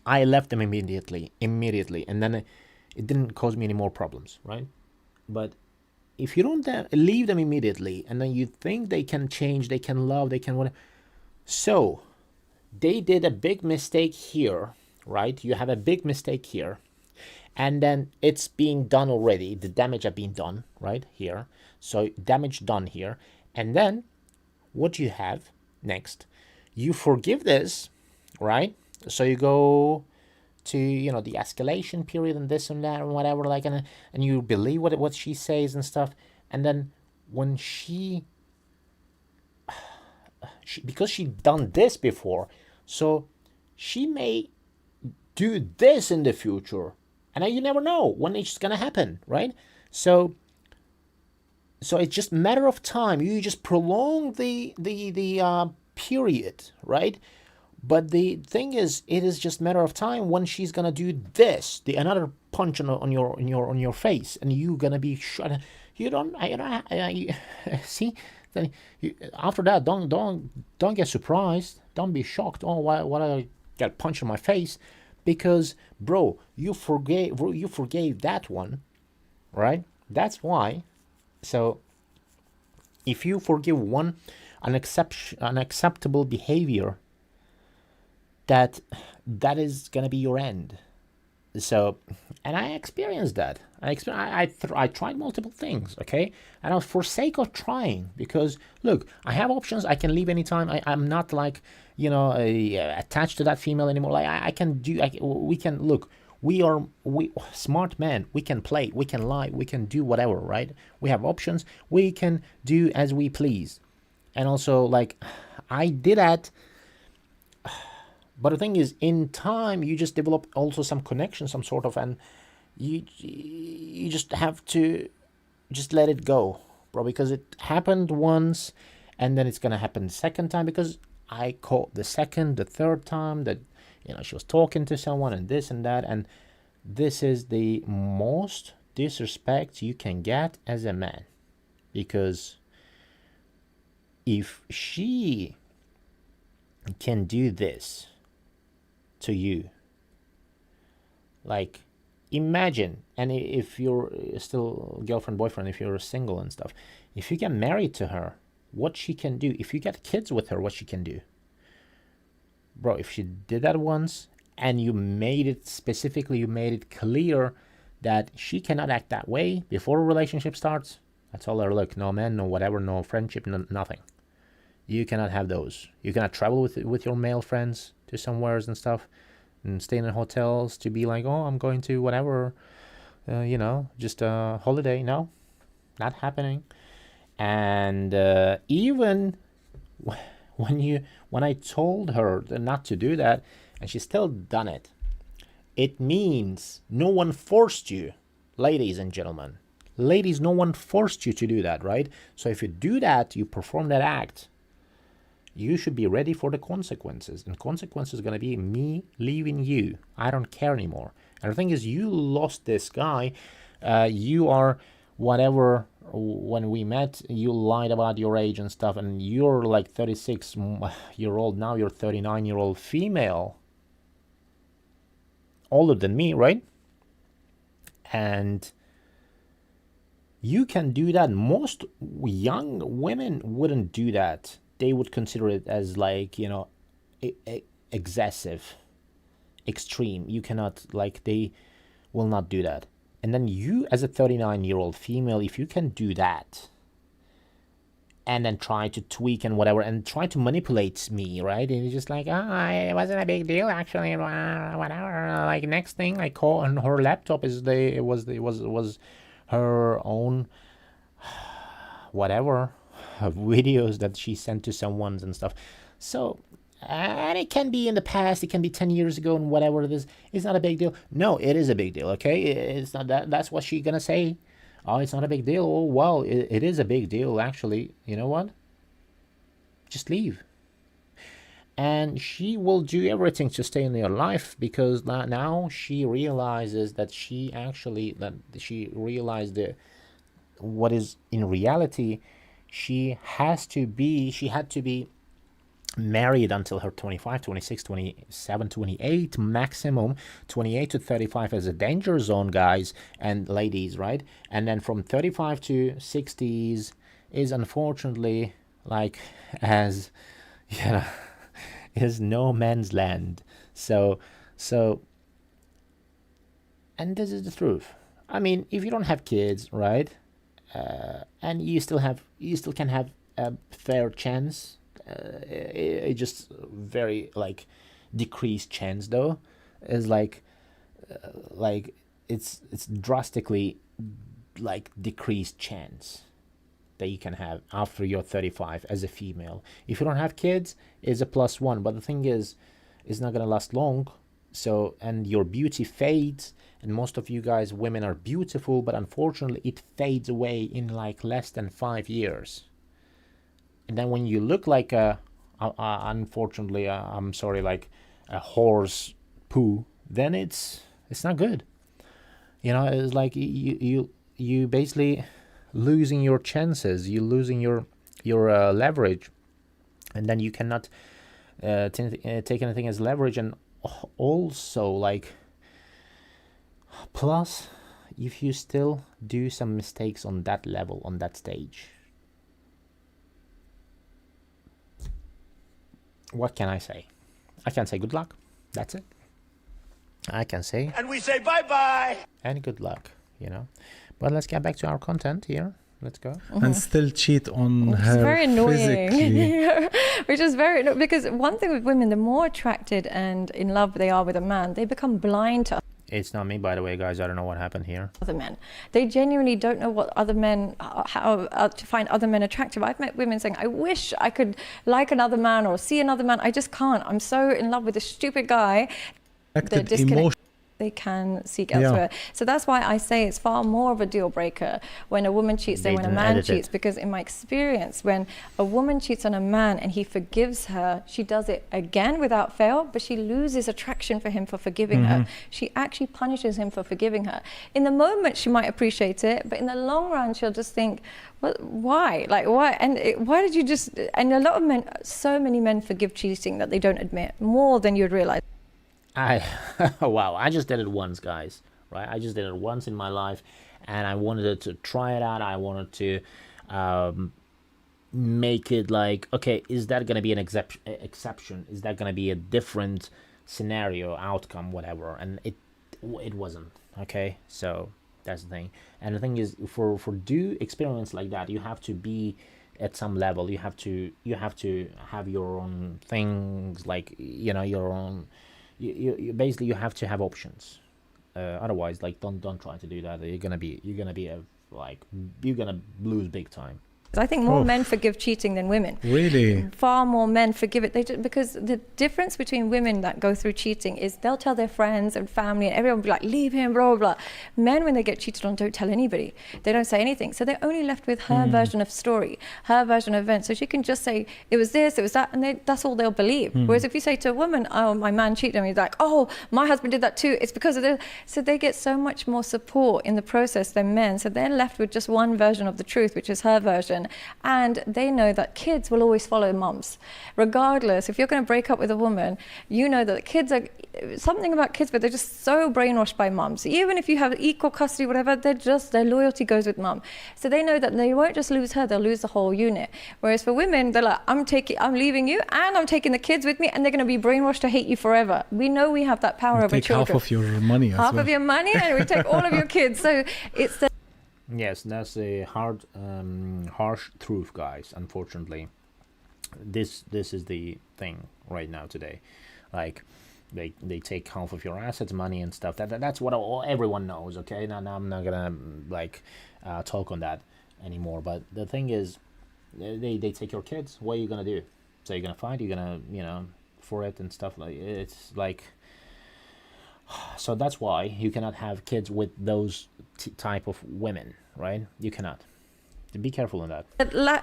I left them immediately, and then it didn't cause me any more problems, right? But if you don't leave them immediately, and then you think they can change, they can love, they can whatever, so they did a big mistake here, right? You have a big mistake here, and then it's being done already. The damage have been done, right here. So damage done here, and then what do you have next? You forgive this, right? So you go to, you know, the escalation period and this and that and whatever, like, and you believe what she says and stuff, and then when she because she done this before, so she may do this in the future, and you never know when it's gonna happen, right? So it's just a matter of time. You just prolong the period, right? But the thing is, it is just a matter of time when she's gonna do this, another punch on your face, and you gonna be shot. You don't, see. Then after that, don't get surprised. Don't be shocked. Oh, why I got punched in my face? Because, bro, you forgave that one, right? That's why. So if you forgive one unacceptable behavior, that is gonna be your end. So, and I experienced that. I tried multiple things, okay, and I was for sake of trying, because look, I have options. I can leave anytime. I'm not like, you know, attached to that female anymore. Like I can do. We can look. We smart men. We can play. We can lie. We can do whatever, right? We have options. We can do as we please, and also like I did that. But the thing is, in time, you just develop also some connection, some sort of, and you just have to just let it go, bro, because it happened once, and then it's gonna happen the second time, because I caught the second, the third time that, you know, she was talking to someone and this and that, and this is the most disrespect you can get as a man, because if she can do this to you, like, imagine, and if you're still girlfriend, boyfriend, if you're single and stuff, if you get married to her, what she can do, if you get kids with her, what she can do, bro. If she did that once and you made it clear that she cannot act that way before a relationship starts, I told her, look, no man, no whatever, no friendship, no, nothing. You cannot have those. You cannot travel with your male friends to somewheres and stuff, and stay in hotels to be like, oh, I'm going to whatever, just a holiday. No, not happening. And even when I told her not to do that, and she still done it, it means no one forced you, ladies and gentlemen. Ladies, no one forced you to do that, right? So if you do that, you perform that act, you should be ready for the consequences. And consequences is going to be me leaving you. I don't care anymore. And the thing is, you lost this guy. You are whatever. When we met, you lied about your age and stuff. And you're like 36-year-old. Now you're 39-year-old female. Older than me, right? And you can do that. Most young women wouldn't do that. They would consider it as like, excessive, extreme. You cannot, like, they will not do that. And then you, as a 39-year-old female, if you can do that and then try to tweak and whatever and try to manipulate me, right? And it's just like, it wasn't a big deal actually, whatever. Like, next thing I call on her laptop was her own whatever videos that she sent to someone and stuff. So, and it can be in the past, it can be 10 years ago and whatever it is. It's not a big deal. No, it is a big deal, okay? It's not that. That's what she's gonna say. Oh, it's not a big deal. Oh, well, it is a big deal, actually. You know what? Just leave. And she will do everything to stay in your life, because now she realizes that she realized what is in reality. She had to be married until her 25, 26, 27, 28, maximum 28 to 35 as a danger zone, guys and ladies, right? And then from 35 to 60s is unfortunately like is no man's land. So and this is the truth. I mean, if you don't have kids, right? And you still can have a fair chance. It just very like decreased chance though. Is like it's drastically like decreased chance that you can have after you're 35 as a female. If you don't have kids, it's a +1. But the thing is, it's not gonna last long. So, and your beauty fades, and most of you guys, women, are beautiful, but unfortunately it fades away in like less than 5 years. And then when you look like unfortunately, I'm sorry, like a horse poo, then it's not good. It's like you basically losing your chances, you losing your leverage, and then you cannot take anything as leverage. And also, like, plus, if you still do some mistakes on that level, on that stage, what can I say? I can say good luck. That's it. I can say, And we say bye-bye. and good luck, But let's get back to our content here. Let's go. And still cheat on It's her very annoying. physically. Which is very, because one thing with women, the more attracted and in love they are with a man, they become blind to It's not me, by the way, guys. I don't know what happened here. other men. They genuinely don't know what other men, how to find other men attractive. I've met women saying, I wish I could like another man or see another man. I just can't. I'm so in love with this stupid guy. The disconnect they can seek elsewhere. So that's why I say it's far more of a deal breaker when a woman cheats than when a man cheats, because in my experience, when a woman cheats on a man and he forgives her, she does it again without fail, but she loses attraction for him for forgiving her. She actually punishes him for forgiving her. In the moment, she might appreciate it, but in the long run, she'll just think, well, why? Like, why? And why did you just... And a lot of men, so many men forgive cheating that they don't admit, more than you'd realize. Wow, I just did it once, guys, right? I just did it once in my life, and I wanted to try it out. I wanted to make it like, okay, is that going to be an exception? Is that going to be a different scenario, outcome, whatever, and it wasn't. Okay, so that's the thing. And the thing is, for do experiments like that, you have to be at some level. You have to have your own things, like, you know, your own. You basically, you have to have options. Otherwise, like, don't try to do that. You're gonna be like, you're gonna lose big time. I think more men forgive cheating than women. Really? Far more men forgive it. Because the difference between women that go through cheating is they'll tell their friends and family, and everyone will be like, leave him, blah, blah, blah. Men, when they get cheated on, don't tell anybody. They don't say anything. So they're only left with her version of story, her version of events. So she can just say, it was this, it was that, and that's all they'll believe. Whereas if you say to a woman, oh, my man cheated on me, he's like, oh, my husband did that too. It's because of this. So they get so much more support in the process than men. So they're left with just one version of the truth, which is her version. And they know that kids will always follow mums. Regardless, if you're going to break up with a woman, you know that kids are, something about kids, but they're just so brainwashed by mums. Even if you have equal custody, whatever, their loyalty goes with mum. So they know that they won't just lose her, they'll lose the whole unit. Whereas for women, they're like, I'm leaving you, and I'm taking the kids with me, and they're going to be brainwashed to hate you forever. We know we have that power over children. Take half of your money as well. Half of your money, and we take all of your kids. So it's the Yes, that's a harsh truth, guys. Unfortunately, this is the thing right now today. Like, they take half of your assets, money, and stuff. That's what everyone knows. Okay, now I'm not gonna talk on that anymore. But the thing is, they take your kids. What are you gonna do? So you're gonna fight? You're gonna for it and stuff, like, it's like. So that's why you cannot have kids with those type of women, right? You cannot. Be careful in that.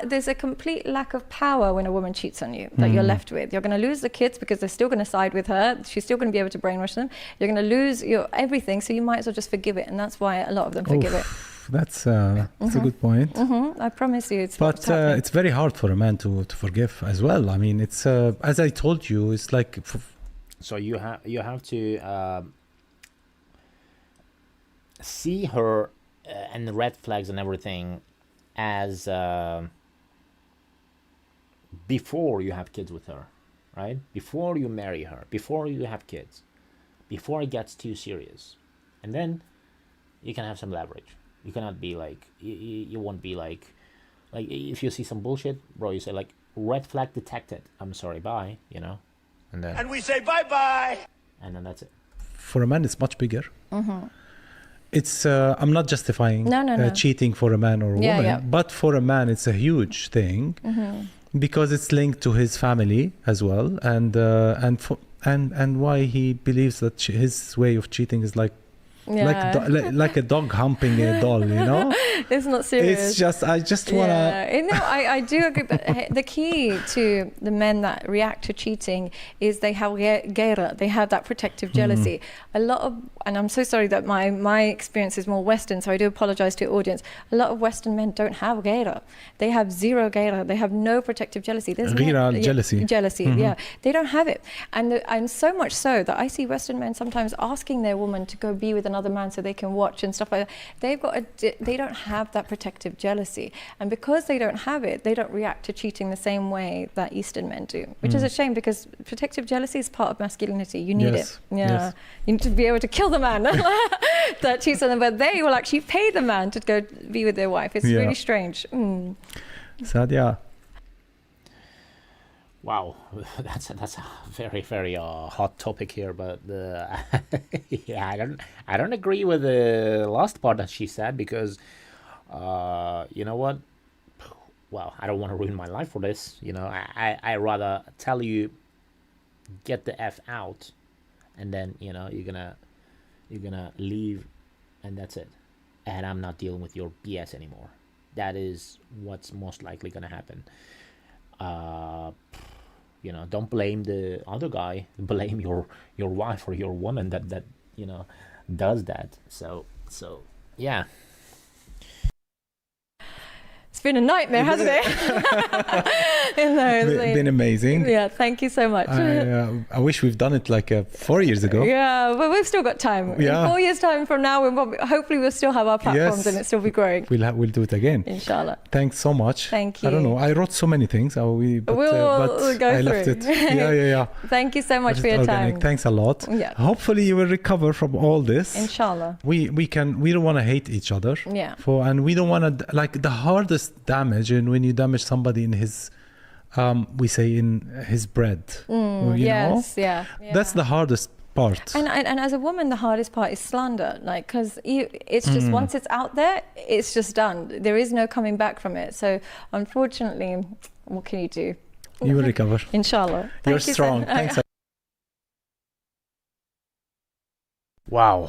There's a complete lack of power when a woman cheats on you that you're left with. You're going to lose the kids because they're still going to side with her. She's still going to be able to brainwash them. You're going to lose your everything, so you might as well just forgive it. And that's why a lot of them forgive it. That's a good point. I promise you, but it's very hard for a man to forgive as well. I mean, it's as I told you, it's like. So you have to see her and the red flags and everything as before you have kids with her, right? Before you marry her, before you have kids, before it gets too serious, and then you can have some leverage. You cannot be like you won't be like if you see some bullshit, bro, you say like, red flag detected, I'm sorry, bye, and we say bye and then that's it. For a man, it's much bigger. It's I'm not justifying no. cheating for a man or a woman, but for a man it's a huge thing because it's linked to his family as well, and why he believes that his way of cheating is like a dog humping a doll, It's not serious. It's just I wanna. I do agree. But the key to the men that react to cheating is they have ghaira. They have that protective jealousy. A lot of, and I'm so sorry that my experience is more Western, so I do apologize to your audience. A lot of Western men don't have ghaira. They have zero ghaira. They have no protective jealousy. There's jealousy. Jealousy. Yeah, they don't have it, and so much so that I see Western men sometimes asking their woman to go be with another man so they can watch and stuff like that. They don't have that protective jealousy, and because they don't have it, they don't react to cheating the same way that Eastern men do, which is a shame, because protective jealousy is part of masculinity. You need it. Yes. You need to be able to kill the man that cheats on them, but they will actually pay the man to go be with their wife. It's really strange. Sadia. Wow, that's a very, very hot topic here, but I don't agree with the last part that she said, because you know what? Well, I don't want to ruin my life for this. I rather tell you, get the F out, and then you're gonna leave, and that's it. And I'm not dealing with your BS anymore. That is what's most likely gonna happen. Don't blame the other guy. Blame your wife or your woman that does that. So yeah. been a nightmare, hasn't it? Been amazing. Yeah, thank you so much. I wish we've done it like 4 years ago. Yeah, but we've still got time. Yeah. In 4 years' time from now, hopefully we'll still have our platforms and it'll still be growing. We'll do it again. Inshallah. Thanks so much. Thank you. I don't know. I wrote so many things. We'll but go I through. left it. Yeah. Thank you so much for your Organic. time. Thanks a lot. Yeah. Hopefully you will recover from all this. Inshallah. We don't want to hate each other. Yeah. And we don't want to, like, the hardest damage, and when you damage somebody in his we say in his bread, Yes, know? yeah. That's the hardest part. And as a woman, the hardest part is slander, like, because it's just once it's out there, it's just done. There is no coming back from it. So unfortunately, what can you do? You will recover. Inshallah. You're Thank you strong. Thanks. Wow.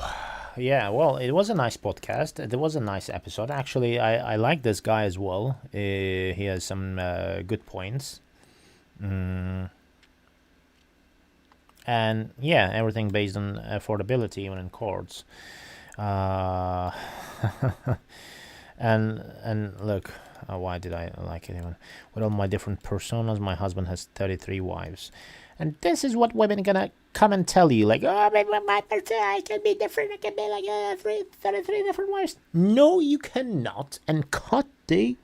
Yeah, well, it was a nice podcast. It was a nice episode. Actually, I like this guy as well. He has some good points. And yeah, everything based on affordability, even in courts. And look, why did I like it even? With all my different personas, my husband has 33 wives. And this is what women are gonna come and tell you, like, oh, my persona, I can be different, I can be like 33 different wives. No, you cannot. And cut the...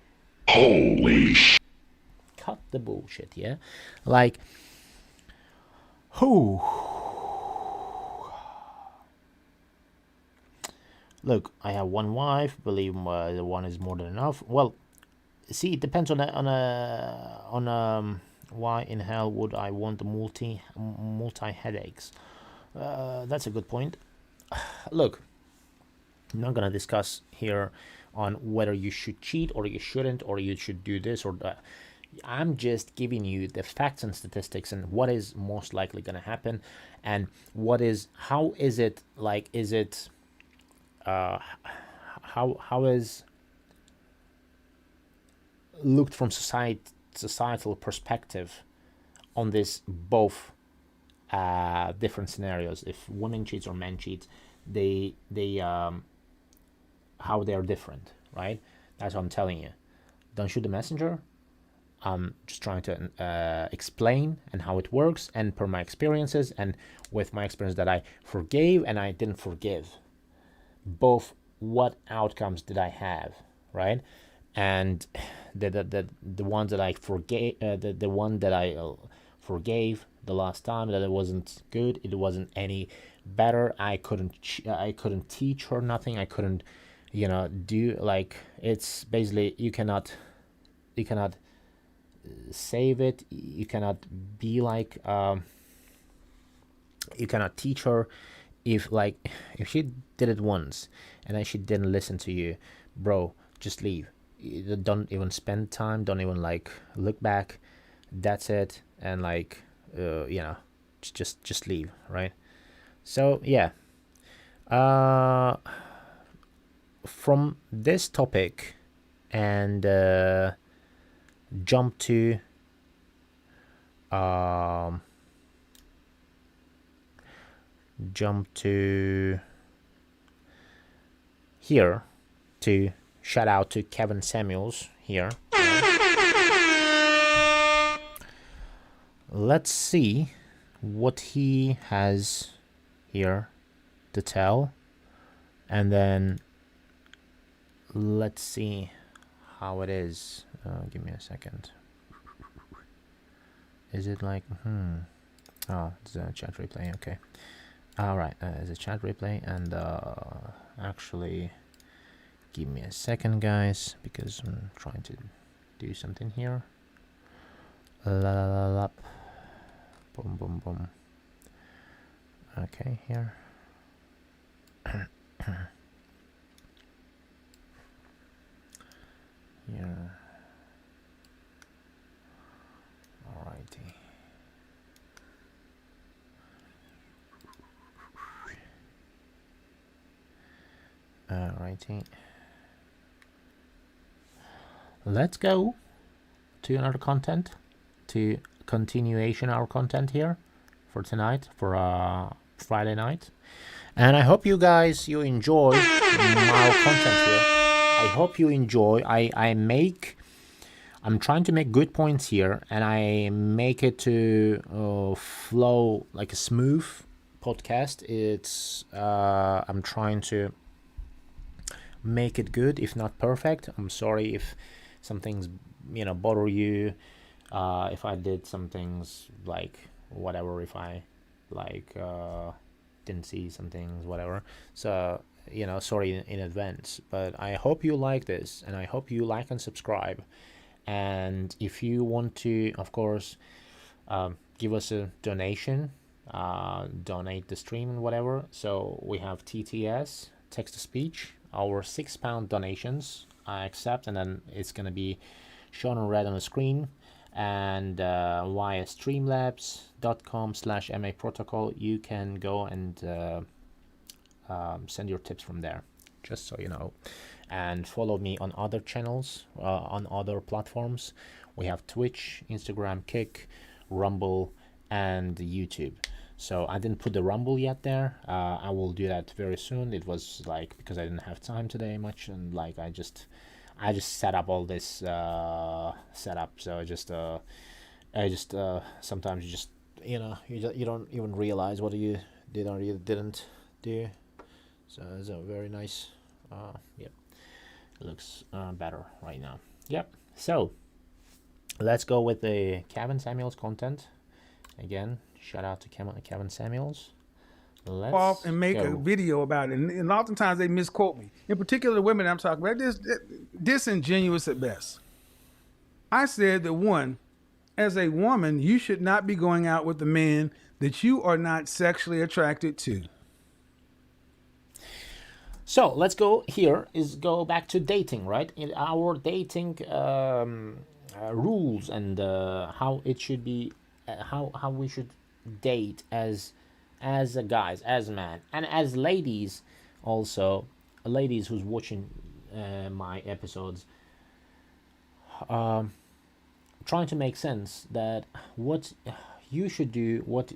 Holy shit. Cut the bullshit, yeah? Like, who? Look, I have one wife, believe the one is more than enough. Well, see, it depends on why in hell would I want the multi headaches? That's a good point. Look, I'm not gonna discuss here on whether you should cheat or you shouldn't, or you should do this or that. I'm just giving you the facts and statistics and what is most likely gonna happen, and how is it like? Is it how is looked from societal perspective on this both different scenarios? If women cheats or men cheats, they how they're different, right? That's what I'm telling you. Don't shoot the messenger. I'm just trying to explain and how it works, and per my experiences, and with my experience that I forgave and I didn't forgive, both what outcomes did I have, right? And the ones that I forgave, the one that I forgave the last time, that it wasn't good, it wasn't any better. I couldn't teach her nothing. I couldn't, do, like, it's basically you cannot save it. You cannot be like you cannot teach her. If she did it once and then she didn't listen to you, bro, just leave. Don't even spend time, don't even look back. That's it. And just leave, right? So yeah, from this topic and jump to here to shout out to Kevin Samuels here. Let's see what he has here to tell, and then let's see how it is. Give me a second. Is it like oh, it's a chat replay. Okay, all right. It's a chat replay, and actually, give me a second, guys, because I'm trying to do something here. Boom, boom, boom. Okay, here. Here. Alrighty. Alrighty. Let's go to another content, to continuation our content here for tonight, for Friday night. And I hope you guys enjoy our content here. I hope you enjoy. I make I'm trying to make good points here, and I make it to flow like a smooth podcast. It's I'm trying to make it good, if not perfect. I'm sorry if some things bother you. If I did some things like whatever, if I like didn't see some things, whatever. So sorry in advance. But I hope you like this, and I hope you like and subscribe. And if you want to, of course, give us a donation, donate the stream and whatever. So we have TTS, text to speech, our £6 donations I accept, and then it's going to be shown in red on the screen. And via streamlabs.com/MA protocol, you can go and send your tips from there, just so you know. And follow me on other channels, on other platforms. We have Twitch, Instagram, Kick, Rumble, and YouTube. So I didn't put the Rumble yet there. I will do that very soon. It was like because I didn't have time today much, and like I just set up all this setup. So I just sometimes you just you don't even realize what you did or you didn't do. So it's a very nice. Yep. Looks better right now. Yep. So let's go with the Kevin Samuels content again. Shout out to Kevin Samuels. Let's off and make go. a video about it, and oftentimes they misquote me. In particular, the women I'm talking about, disingenuous at best. I said that one, as a woman, you should not be going out with a man that you are not sexually attracted to. So let's go back to dating, right? In our dating rules and how it should be, how we should date as a guys, as man, and as ladies also, ladies who's watching my episodes, trying to make sense that what you should do, what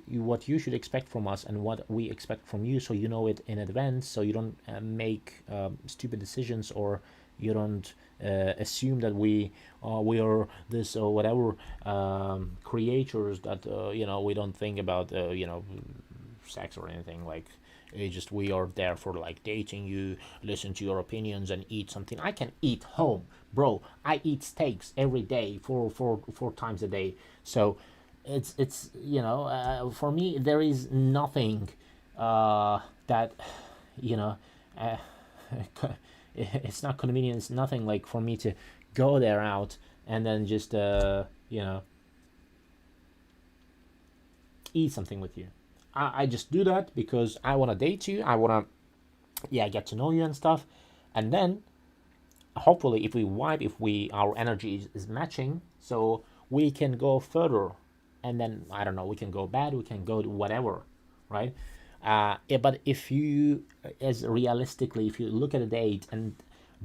you should expect from us, and what we expect from you, so you know it in advance, so you don't make stupid decisions, or you don't assume that we are this or whatever creatures that we don't think about sex or anything. Like it's just we are there for like dating you, listen to your opinions, and eat something. I can eat home, bro. I eat steaks every day, four times a day. So it's for me there is nothing that it's not convenient. It's nothing like for me to go there out and then just eat something with you. I just do that because I want to date you. I want to get to know you and stuff, and then hopefully if our energy is matching, so we can go further. And then I don't know, we can go bad, we can go to whatever, right? But if you, as realistically, if you look at a date and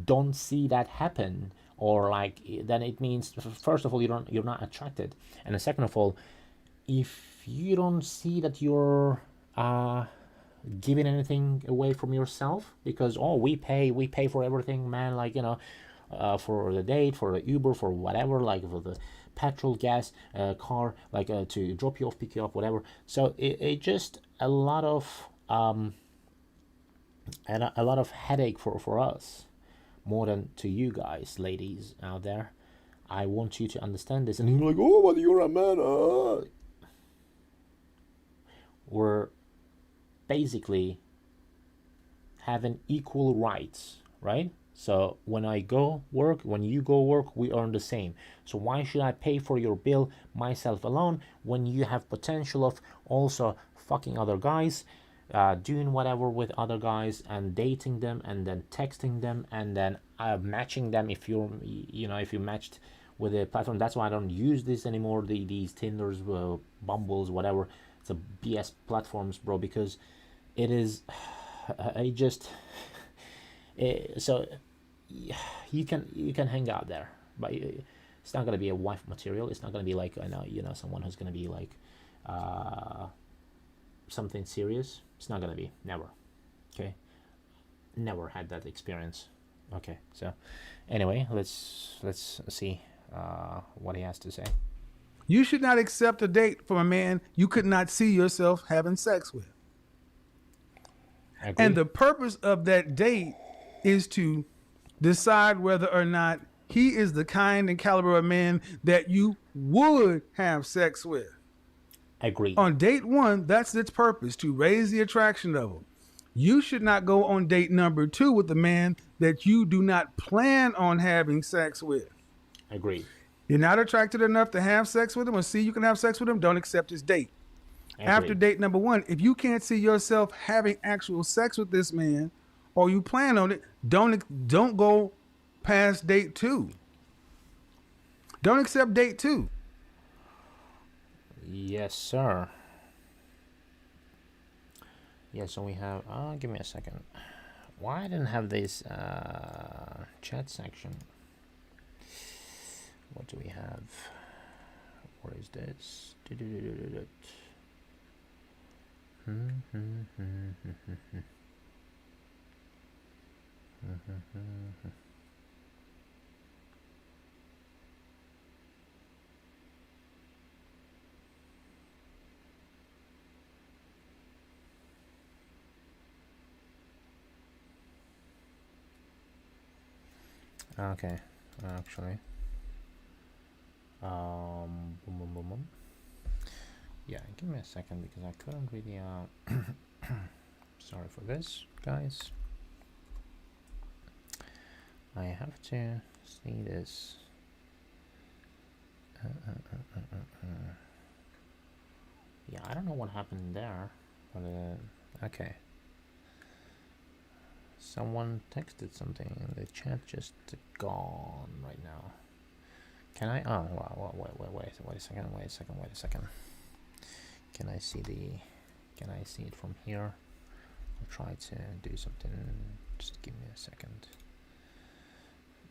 don't see that happen, or like, then it means first of all you're not attracted, and then second of all, if you don't see that you're giving anything away from yourself, because we pay for everything, man, like for the date, for the Uber, for whatever, like for the petrol, gas, car, like to drop you off, pick you up, whatever. So it just a lot of headache for us, more than to you guys, ladies out there. I want you to understand this. And you're like, oh, but you're a man. We're basically having equal rights, right? So when you go work, we earn the same. So why should I pay for your bill myself alone when you have potential of also fucking other guys, doing whatever with other guys, and dating them, and then texting them, and then matching them if if you matched with a platform. That's why I don't use this anymore. These Tinders, Bumbles, whatever. It's a BS platforms, bro, because it is. I just. So you can hang out there, but it's not gonna be a wife material. It's not gonna be like someone who's gonna be like something serious. It's not gonna be, never. Okay, never had that experience. Okay, so anyway, let's see what he has to say. You should not accept a date from a man you could not see yourself having sex with. Agree. And the purpose of that date is to decide whether or not he is the kind and caliber of man that you would have sex with. Agree. On date 1, that's its purpose, to raise the attraction level. You should not go on date number 2 with a man that you do not plan on having sex with. Agree. You're not attracted enough to have sex with him or see you can have sex with him, don't accept his date. Agree. After date number 1, if you can't see yourself having actual sex with this man or you plan on it, don't go past date 2. Don't accept date 2. Yes, sir. Yeah, so we have, give me a second. Why I didn't have this chat section? What do we have? Where is this? Okay, actually. Boom, boom, boom, boom. Yeah, give me a second because I couldn't really. Sorry for this, guys. I have to see this. Yeah, I don't know what happened there, but okay. Someone texted something and the chat just gone right now. Can I? Oh, wait a second. Can I see it from here? I'll try to do something. Just give me a second.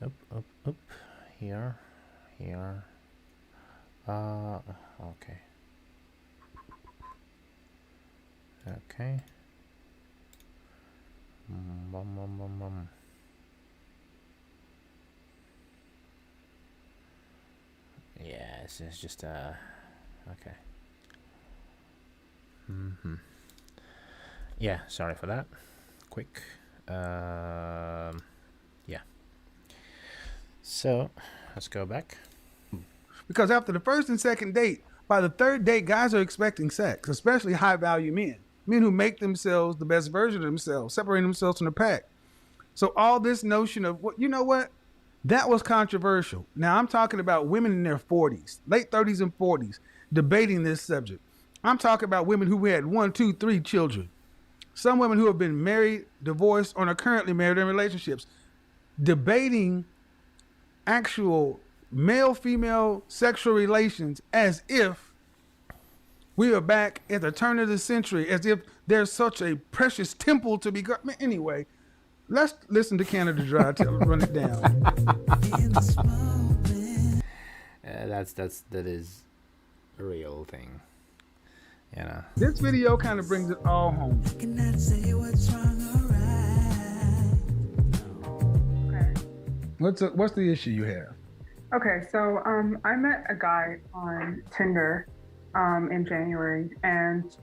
Up. Here. Okay. Yeah, it's just okay. Yeah, sorry for that. Quick. Yeah. So let's go back. Because after the first and second date, by the third date, guys are expecting sex, especially high value men. Men who make themselves the best version of themselves, separating themselves from the pack. So all this notion of, what? That was controversial. Now I'm talking about women in their 40s, late 30s and 40s, debating this subject. I'm talking about women who had 1, 2, 3 children. Some women who have been married, divorced, or are currently married in relationships, debating actual male-female sexual relations as if we are back at the turn of the century, as if there's such a precious temple to be got. Anyway, let's listen to Canada Dry. Run it down. That is a real thing. You know. This video kind of brings it all home. Okay. What's the issue you have? Okay, so I met a guy on Tinder in January, and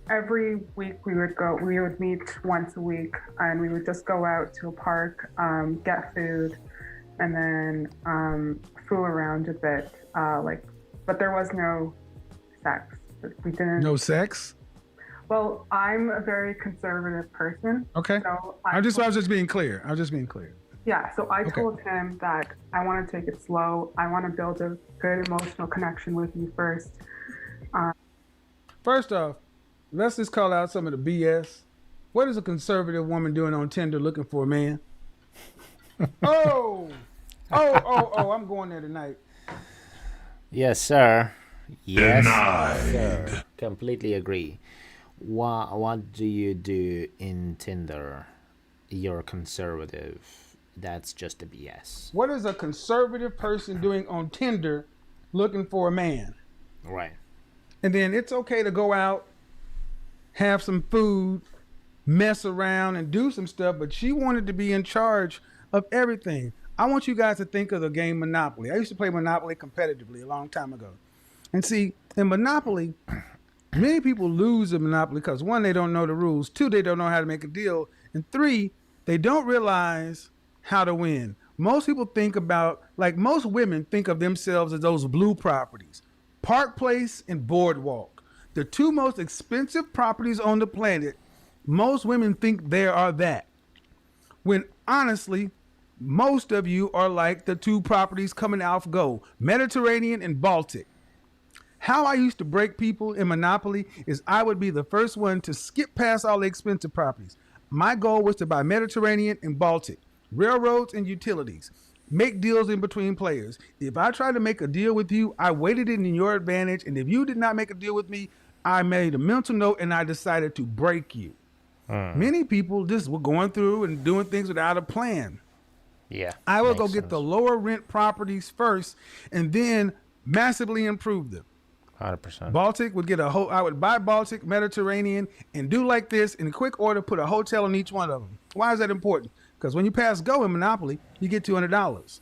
every week we would meet once a week, and we would just go out to a park, get food, and then fool around a bit, but there was no sex. We didn't. No sex? Well, I'm a very conservative person. Okay. So I was just being clear. Yeah, so I told him that I want to take it slow. I want to build a good emotional connection with you first. First off, let's just call out some of the BS. What is a conservative woman doing on Tinder looking for a man? Oh, I'm going there tonight. Yes, sir. Yes, Denied. sir. Completely agree. What do you do in Tinder? You're conservative. That's just a BS. What is a conservative person doing on Tinder looking for a man? Right. And then it's okay to go out, have some food, mess around and do some stuff, but she wanted to be in charge of everything. I want you guys to think of the game Monopoly. I used to play Monopoly competitively a long time ago. And see, in Monopoly, many people lose in Monopoly because, one, they don't know the rules. Two, they don't know how to make a deal. And three, they don't realize how to win. Most people think about, like most women think of themselves as those blue properties, Park Place and Boardwalk. The two most expensive properties on the planet. Most women think they are that. When honestly, most of you are like the two properties coming off Go, Mediterranean and Baltic. How I used to break people in Monopoly is I would be the first one to skip past all the expensive properties. My goal was to buy Mediterranean and Baltic, railroads and utilities, make deals in between players. If I tried to make a deal with you, I weighted it in your advantage. And if you did not make a deal with me, I made a mental note and I decided to break you. Many people just were going through and doing things without a plan. Yeah. I would go makes get sense. the lower rent properties first and then massively improve them. 100%. Baltic would get I would buy Baltic, Mediterranean, and do like this in quick order, put a hotel in each one of them. Why is that important? Because when you pass Go in Monopoly, you get $200.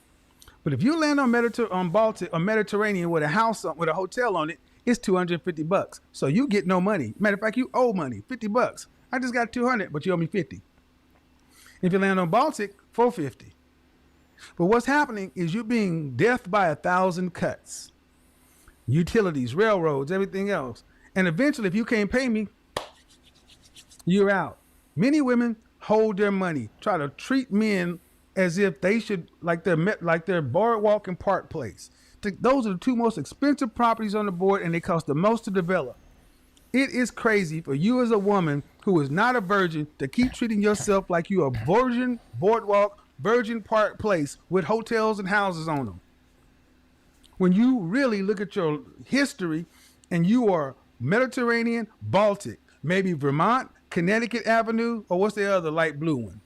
But if you land on Baltic or Mediterranean with a house with a hotel on it, it's $250. So you get no money. Matter of fact, you owe money, $50. I just got 200, but you owe me 50. If you land on Baltic, $450. But what's happening is you're being death by 1,000 cuts. Utilities, railroads, everything else. And eventually, if you can't pay me, you're out. Many women hold their money, try to treat men as if they should, like their Boardwalk and Park Place. Those are the two most expensive properties on the board, and they cost the most to develop. It is crazy for you as a woman who is not a virgin to keep treating yourself like you are Virgin Boardwalk, Virgin Park Place with hotels and houses on them. When you really look at your history and you are Mediterranean, Baltic, maybe Vermont, Connecticut Avenue, or what's the other light blue one?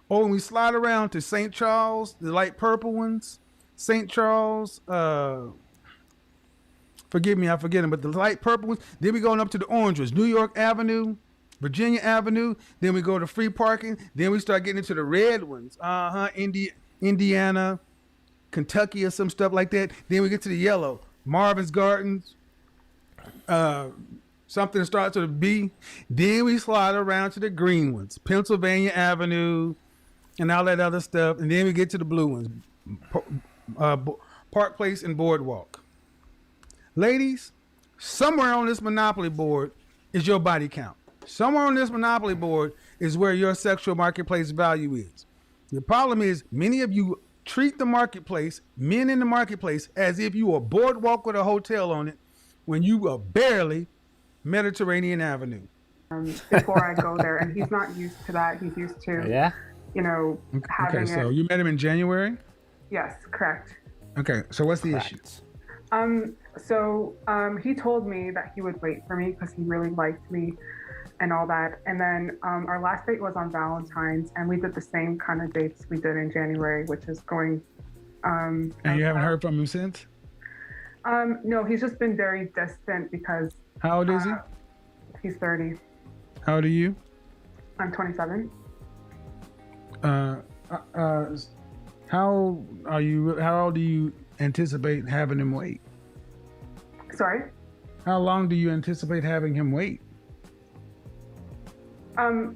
Or when we slide around to St. Charles, the light purple ones, St. Charles, forgive me, I forget them, but the light purple ones. Then we going up to the orange ones, New York Avenue, Virginia Avenue. Then we go to free parking. Then we start getting into the red ones. Indiana, Kentucky or some stuff like that. Then we get to the yellow, Marvin's Gardens, something that starts with a B. Then we slide around to the green ones, Pennsylvania Avenue, and all that other stuff. And then we get to the blue ones, Park Place and Boardwalk. Ladies, somewhere on this Monopoly board is your body count. Somewhere on this Monopoly board is where your sexual marketplace value is. The problem is many of you treat the marketplace, men in the marketplace, as if you are Boardwalk with a hotel on it when you are barely Mediterranean Avenue. Before I go there, and he's not used to that. He's used to, having Okay, so it. you met him in January? Yes, correct. Okay, so what's the issue? He told me that he would wait for me because he really liked me and all that. And then our last date was on Valentine's, and we did the same kind of dates we did in January, which is going. And you haven't heard from him since? No, he's just been very distant because. How old is he? He's 30. How old are you? I'm 27. How old do you anticipate having him wait? Sorry? How long do you anticipate having him wait?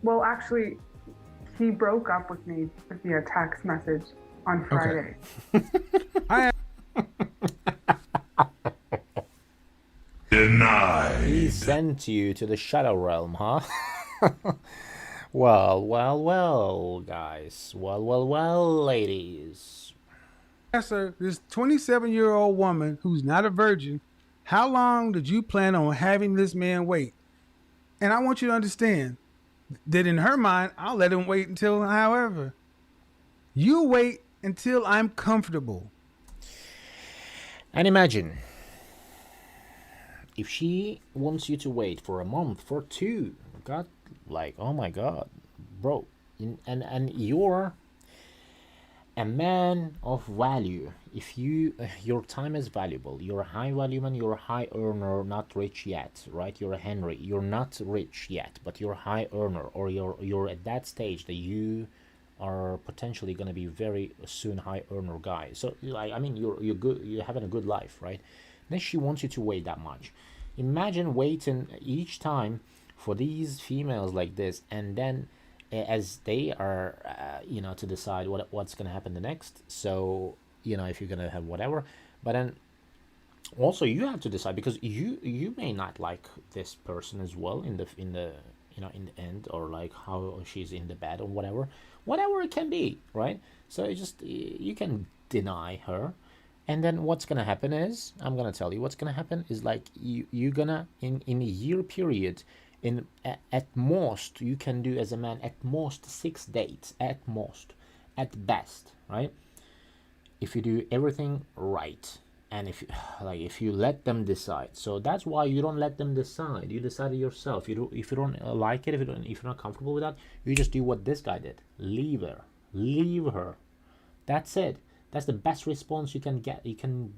Well, actually, he broke up with me via text message on Friday. Okay. Denied. He sent you to the shadow realm, huh? Well, guys. Well, ladies. Yes, sir. This 27-year-old woman who's not a virgin, how long did you plan on having this man wait? And I want you to understand that in her mind, I'll let him wait until however. You wait until I'm comfortable. And imagine if she wants you to wait for a month, for two. God, like, oh my God, bro. And you're a man of value. If your time is valuable, you're a high value man, you're a high earner, not rich yet, right? You're a Henry. You're not rich yet, but you're a high earner, or you're at that stage that you are potentially going to be very soon high earner guys. So like, I mean, you're good, you're having a good life, right? Then she wants you to wait that much. Imagine waiting each time for these females like this, and then as they are to decide what's going to happen the next. So if you're going to have whatever, but then also you have to decide, because you may not like this person as well in the in the end, or like how she's in the bed or whatever it can be, right? So you can deny her, and then what's gonna happen is, I'm gonna tell you what's gonna happen is, like, you're gonna in a year period, at most you can do as a man at most 6 dates, at most, at best, right? If you do everything right, and if you let them decide. So that's why you don't let them decide, you decide it yourself. If you don't like it, if you're not comfortable with that, you just do what this guy did. Leave her. That's it. That's the best response you can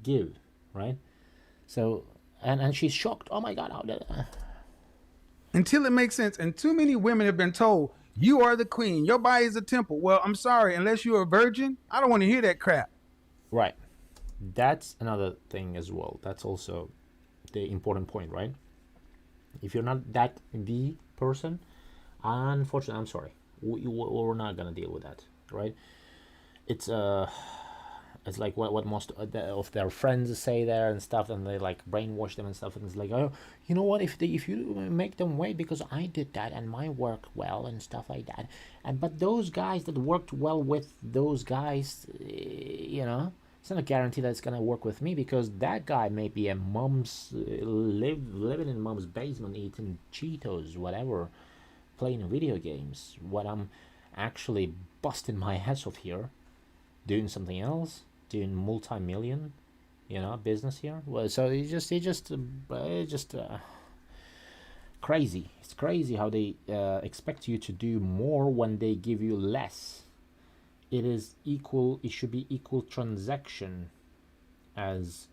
give, right? So and she's shocked. Oh my god, how did until it makes sense. And too many women have been told, you are the queen, your body is a temple. Well, I'm sorry, unless you're a virgin, I don't want to hear that crap. Right. That's another thing as well. That's also the important point, right? If you're not that the person, unfortunately, I'm sorry, we're not gonna deal with that, right? It's like what most of their friends say there and stuff, and they like brainwash them and stuff, and it's like, oh, you know what, if you make them wait because I did that and mine worked well and stuff like that, but those guys that worked well with those guys, it's not a guarantee that it's gonna work with me, because that guy may be a mom's living in mom's basement, eating Cheetos, whatever, playing video games, what I'm actually busting my ass off here, doing something else, doing multi-million, business here. Well, so it's just crazy. It's crazy how they expect you to do more when they give you less. It should be equal transaction. As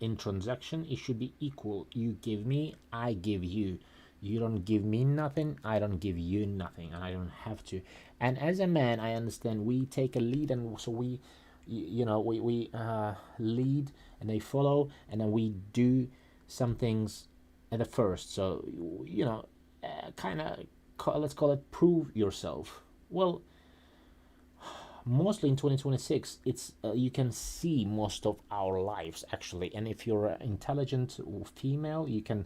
in transaction, it should be equal. You give me, I give you. You don't give me nothing, I don't give you nothing, and I don't have to. And as a man, I understand we take a lead, and so we lead, and they follow, and then we do some things at the first. So kind of, let's call it prove yourself. Well, mostly in 2026, it's you can see most of our lives actually, and if you're an intelligent female, you can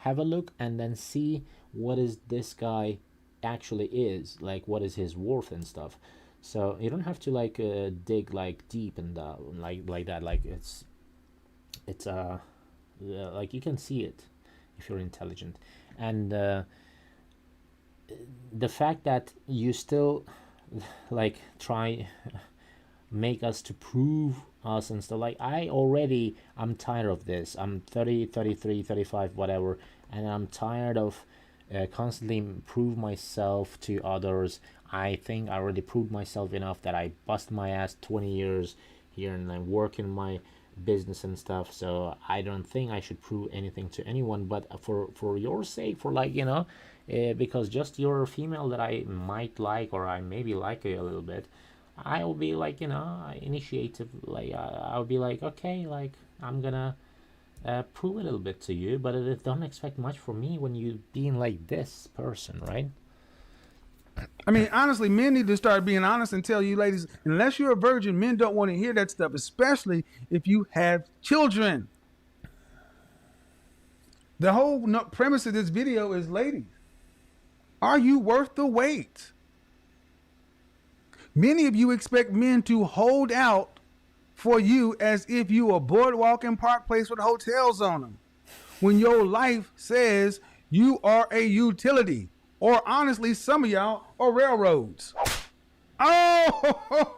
have a look, and then see what is this guy actually is, like what is his worth and stuff. So you don't have to dig deep and like that, like it's like you can see it if you're intelligent. And the fact that you still try make us to prove us and stuff, I'm tired of this. I'm 30, 33, 35, whatever, and I'm tired of constantly prove myself to others. I think I already proved myself enough that I bust my ass 20 years here, and I work in my business and stuff, so I don't think I should prove anything to anyone. But for your sake, because just you're a female that I might like, or I maybe like a little bit, I will be initiative, I'll be like, okay, I'm gonna prove a little bit to you, but don't expect much from me when you being like this person, right? I mean, honestly, men need to start being honest and tell you ladies, unless you're a virgin, men don't want to hear that stuff, especially if you have children. The whole premise of this video is, ladies, are you worth the wait? Many of you expect men to hold out for you as if you a boardwalk and park place with hotels on them, when your life says you are a utility, or honestly, some of y'all are railroads. Oh,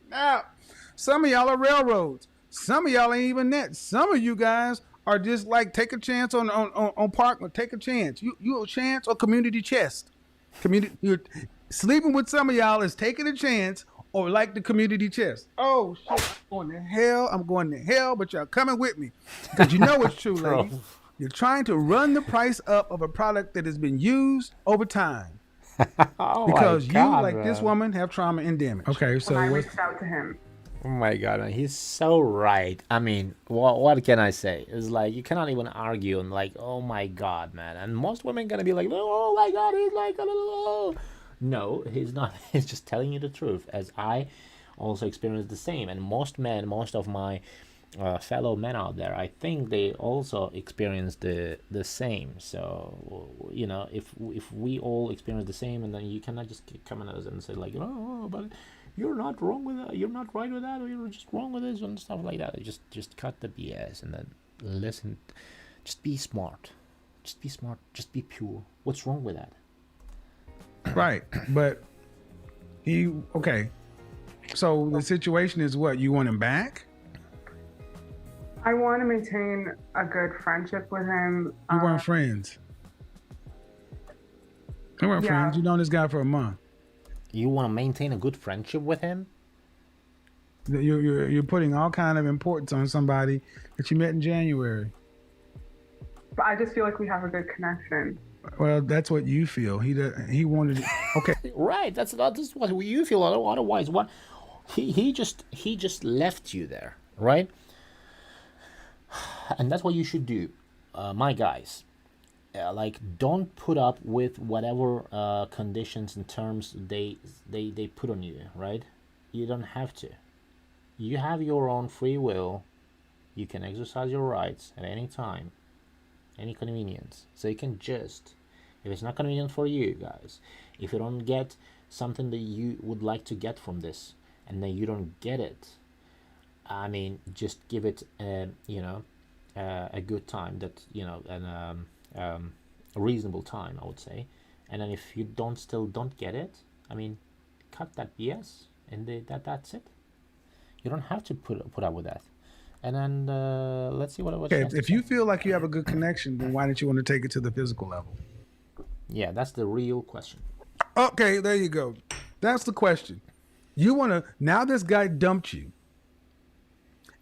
snap. Some of y'all are railroads. Some of y'all ain't even that. Some of you guys are just take a chance on park, or take a chance. You a chance or community chest. You're sleeping with some of y'all is taking a chance, or like the community chest. Oh shit, I'm going to hell, but y'all coming with me. Because you know it's true, ladies. You're trying to run the price up of a product that has been used over time. Oh my because you, God, like this man. woman, have trauma and damage. Okay, when so I what? reached out to him. Oh my God, man. He's so right. I mean, what can I say? It's like you cannot even argue and like, oh my God, man. And most women gonna be like, oh my God, he's like, oh. No, he's not. He's just telling you the truth, as I also experienced the same. And most men, most of my fellow men out there, I think they also experience the same. So if we all experience the same, and then you cannot just come at us and say like, oh, but you're not wrong with that, you're not right with that, or you're just wrong with this and stuff like that. Just cut the BS and then listen. Just be smart. Just be smart. Just be pure. What's wrong with that? Right. But okay. So the situation is what? You want him back? I want to maintain a good friendship with him. You weren't friends. You weren't Yeah. friends. You known this guy for a month. You want to maintain a good friendship with him? You're putting all kind of importance on somebody that you met in January. But I just feel like we have a good connection. Well, that's what you feel. He wanted. Okay. Right. That's what you feel. Otherwise, what? He just left you there, right? And that's what you should do, my guys. Like, don't put up with whatever conditions and terms they put on you, right? You don't have to. You have your own free will. You can exercise your rights at any time, any convenience. So you can just, if it's not convenient for you guys, if you don't get something that you would like to get from this, and then you don't get it, I mean, just give it a good time, that a reasonable time, I would say. And then if you don't get it, I mean, cut that BS, and that's it. You don't have to put up with that. And then let's see what Okay. If you feel like you have a good connection, then why don't you want to take it to the physical level? Yeah, that's the real question. Okay, there you go. That's the question. You want to, now this guy dumped you.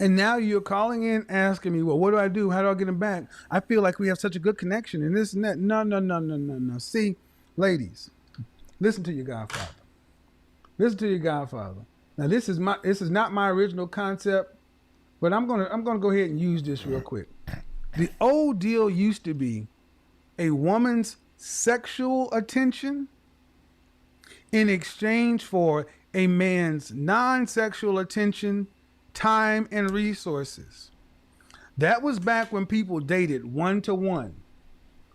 And now you're calling in asking me, well, what do I do? How do I get him back? I feel like we have such a good connection and this and that. No. See, ladies, listen to your godfather. Listen to your godfather. Now this is not my original concept, but I'm gonna go ahead and use this real quick. The old deal used to be a woman's sexual attention in exchange for a man's non-sexual attention, time, and resources. That was back when people dated 1-to-1.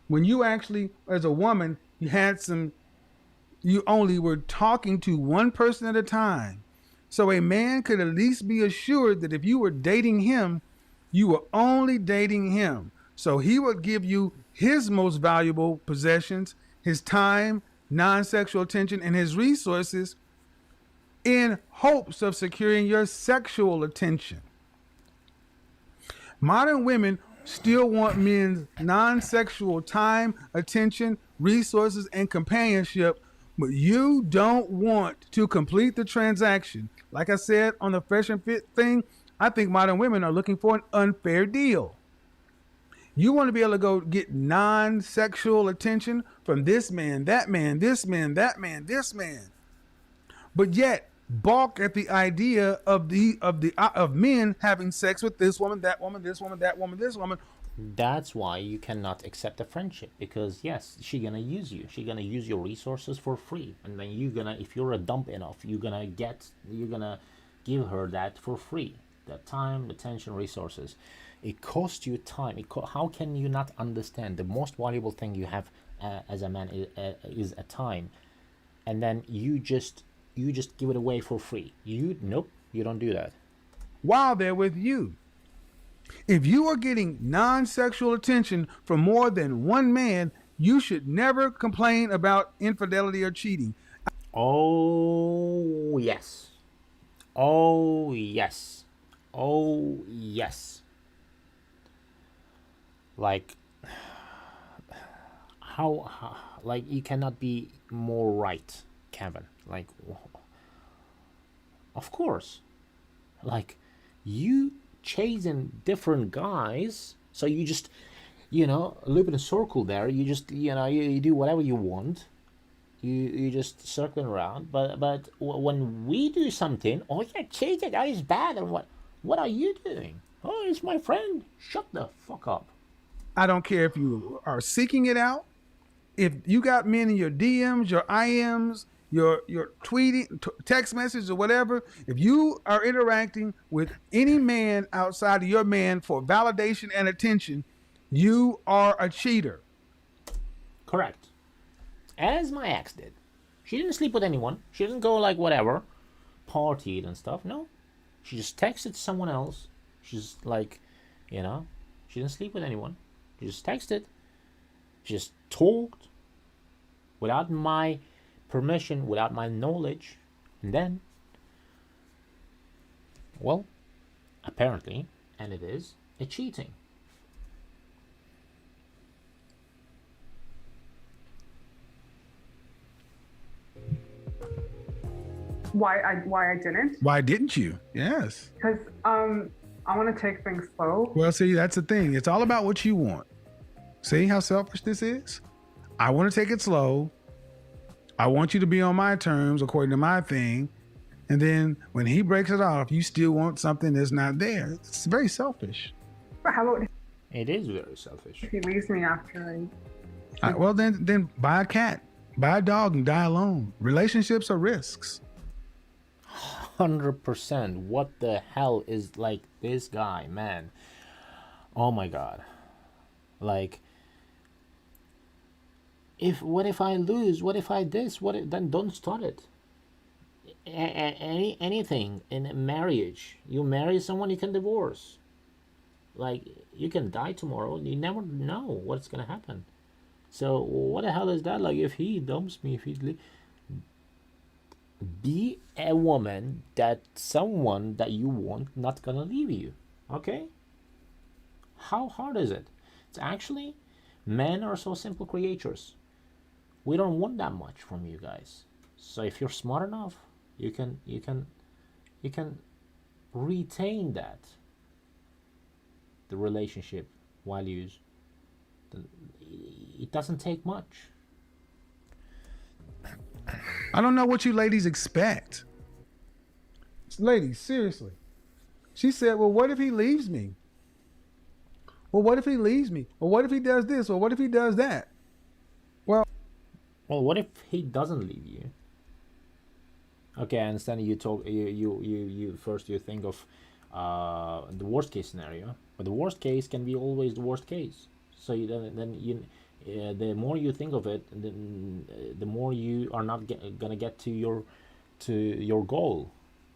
When you actually, as a woman, you only were talking to one person at a time. So a man could at least be assured that if you were dating him, you were only dating him. So he would give you his most valuable possessions, his time, non-sexual attention, and his resources in hopes of securing your sexual attention. Modern women still want men's non-sexual time, attention, resources, and companionship, but you don't want to complete the transaction. Like I said on the Fresh and Fit thing, I think modern women are looking for an unfair deal. You want to be able to go get non-sexual attention from this man, that man, this man, that man, this man, but yet balk at the idea of men having sex with this woman, that woman, this woman, that woman, this woman. That's why you cannot accept a friendship, because yes, she gonna use you. She gonna use your resources for free, and then if you're a dump enough, you're gonna give her that for free. That time, attention, resources. It costs you time. How can you not understand? The most valuable thing you have as a man is a time, and then you just give it away for free. Nope, you don't do that. While they're with you. If you are getting non-sexual attention from more than one man, you should never complain about infidelity or cheating. Oh, yes. Oh, yes. Oh, yes. Like, how like, you cannot be more right, Kevin. Like, of course. Like, you chasing different guys, so you just loop in a circle there. You just you do whatever you want, you just circling around. But when we do something, oh, you're cheated, that is bad. And what are you doing? Oh, it's my friend. Shut the fuck up. I don't care if you are seeking it out. If you got men in your DMs, your IMs, your tweeting, text messages, or whatever, if you are interacting with any man outside of your man for validation and attention, you are a cheater. Correct. As my ex did. She didn't sleep with anyone. She didn't go like whatever, partied and stuff. No. She just texted someone else. She's like, you know, she didn't sleep with anyone. She just texted. She just talked without my permission, without my knowledge. And then, well, apparently, and it is, a cheating. Why I didn't? Why didn't you? Yes. Because I want to take things slow. Well, see, that's the thing. It's all about what you want. See how selfish this is? I want to take it slow. I want you to be on my terms according to my thing. And then when he breaks it off, you still want something that's not there. It's very selfish. But how about It is very selfish. if he leaves me after Well, then buy a cat, buy a dog, and die alone. Relationships are risks. 100%. What the hell is like this guy, man? Oh my god. Like, what if I lose? What if I this? Then don't start it. Anything in a marriage, you marry someone, you can divorce. Like, you can die tomorrow. You never know what's gonna happen. So what the hell is that? Like, if he dumps me, if he be a woman that someone that you want not gonna leave you. Okay? How hard is it? It's actually, men are so simple creatures. We don't want that much from you guys. So if you're smart enough, you can retain that, the relationship values. It doesn't take much. I don't know what you ladies expect. Ladies, seriously. She said, well, what if he leaves me? Well, what if he leaves me? Well, what if he does this? Or what if he does that? Well, what if he doesn't leave you? Okay, I understand you talk. You first you think of the worst case scenario, but the worst case can be always the worst case. So the more you think of it, the more you are not gonna get to your goal.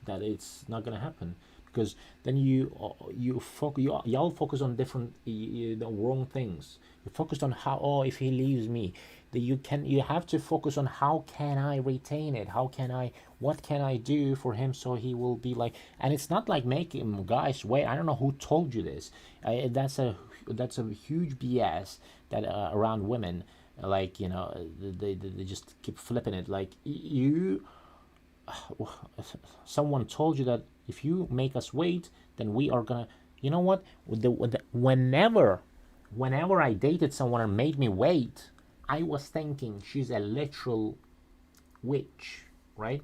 That it's not gonna happen, because then y'all focus on different the wrong things. You focused on how, if he leaves me, that you have to focus on how can I retain it, what can I do for him so he will be like. And it's not like making guys wait. I don't know who told you this. That's a huge BS that around women, like, they just keep flipping it. Like, someone told you that if you make us wait, then we are gonna, you know what, whenever I dated someone and made me wait, I was thinking she's a literal witch, right?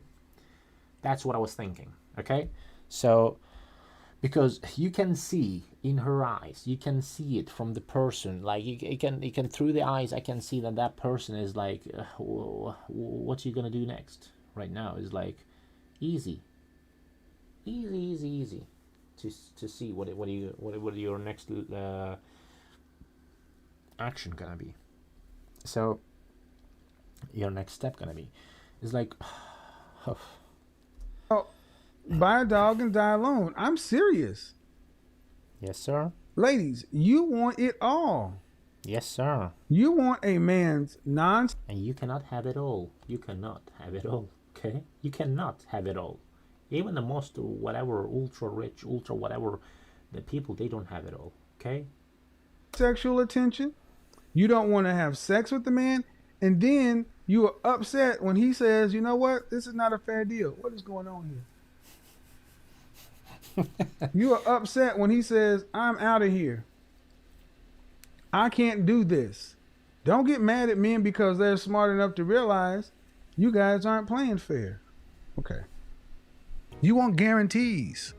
That's what I was thinking. Okay, so because you can see in her eyes, you can see it from the person, like you can through the eyes, I can see that person is like, what's you gonna do next? Right now is like easy to see what your next action gonna be. So your next step gonna be is like, oh, buy a dog and die alone. I'm serious. Yes, sir. Ladies, you want it all. Yes, sir. You want a man's and you cannot have it all. You cannot have it all. Okay? You cannot have it all. Even the most whatever ultra rich, ultra whatever, the people, they don't have it all. Okay? Sexual attention. You don't want to have sex with the man, and then you are upset when he says, you know what, this is not a fair deal. What is going on here? You are upset when he says, I'm out of here. I can't do this. Don't get mad at men because they're smart enough to realize You guys aren't playing fair. Okay. You want guarantees.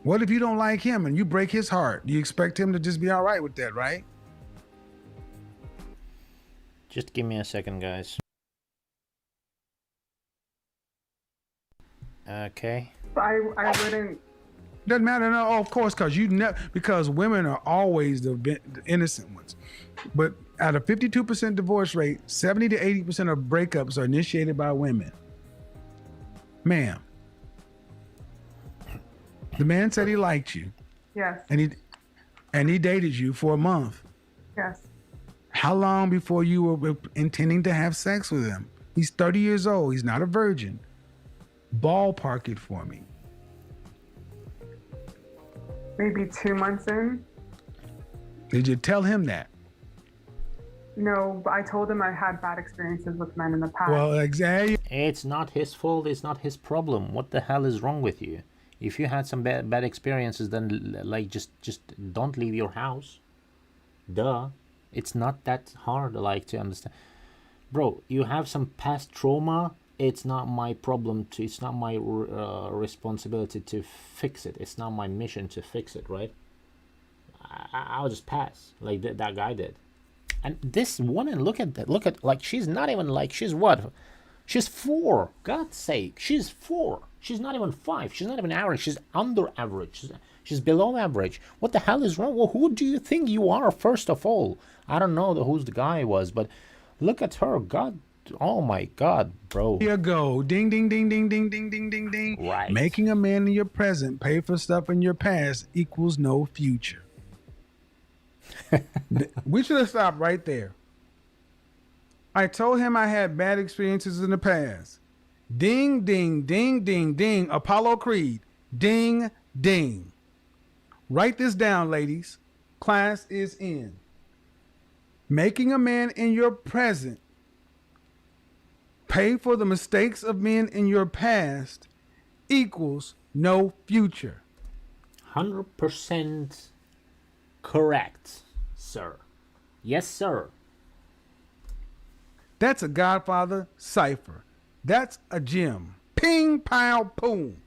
What if you don't like him and you break his heart? You expect him to just be all right with that, right? Just give me a second, guys. Okay. I wouldn't. Doesn't matter, no, of course, because women are always the innocent ones. But at a 52% divorce rate, 70 to 80% of breakups are initiated by women. Ma'am, the man said he liked you. Yes. And he dated you for a month. Yes. How long before you were intending to have sex with him? He's 30 years old. He's not a virgin. Ballpark it for me. Maybe 2 months in. Did you tell him that? No, but I told him I had bad experiences with men in the past. Well, exactly. It's not his fault. It's not his problem. What the hell is wrong with you? If you had some bad experiences, then like just don't leave your house. Duh. It's not that hard, like, to understand. Bro, you have some past trauma. It's not my problem to. It's not my responsibility to fix it. It's not my mission to fix it, right? I'll just pass, like that guy did. And this woman, look at, like, she's not even, like, she's what? She's 4. God's sake, she's 4. She's not even 5. She's not even average. She's under average. She's below average. What the hell is wrong? Well, who do you think you are, first of all? I don't know who's the guy was, but look at her. God, oh my God, bro. Here you go. Ding, ding, ding, ding, ding, ding, ding, ding, ding. Right. Making a man in your present pay for stuff in your past equals no future. We should have stopped right there. I told him I had bad experiences in the past. Ding, ding, ding, ding, ding. Apollo Creed. Ding, ding. Write this down, ladies. Class is in. Making a man in your present pay for the mistakes of men in your past equals no future. 100% correct, sir. Yes, sir. That's a Godfather cipher. That's a gem. Ping, pow, boom.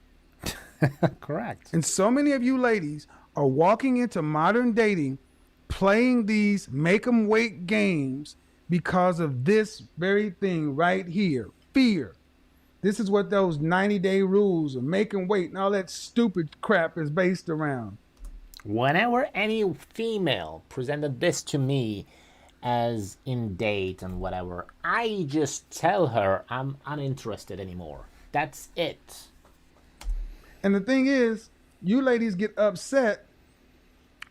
Correct. And so many of you ladies are walking into modern dating playing these make 'em wait games because of this very thing right here. Fear. This is what those 90-day rules of make 'em wait and all that stupid crap is based around. Whenever any female presented this to me as in date and whatever, I just tell her I'm uninterested anymore. That's it. And the thing is, you ladies get upset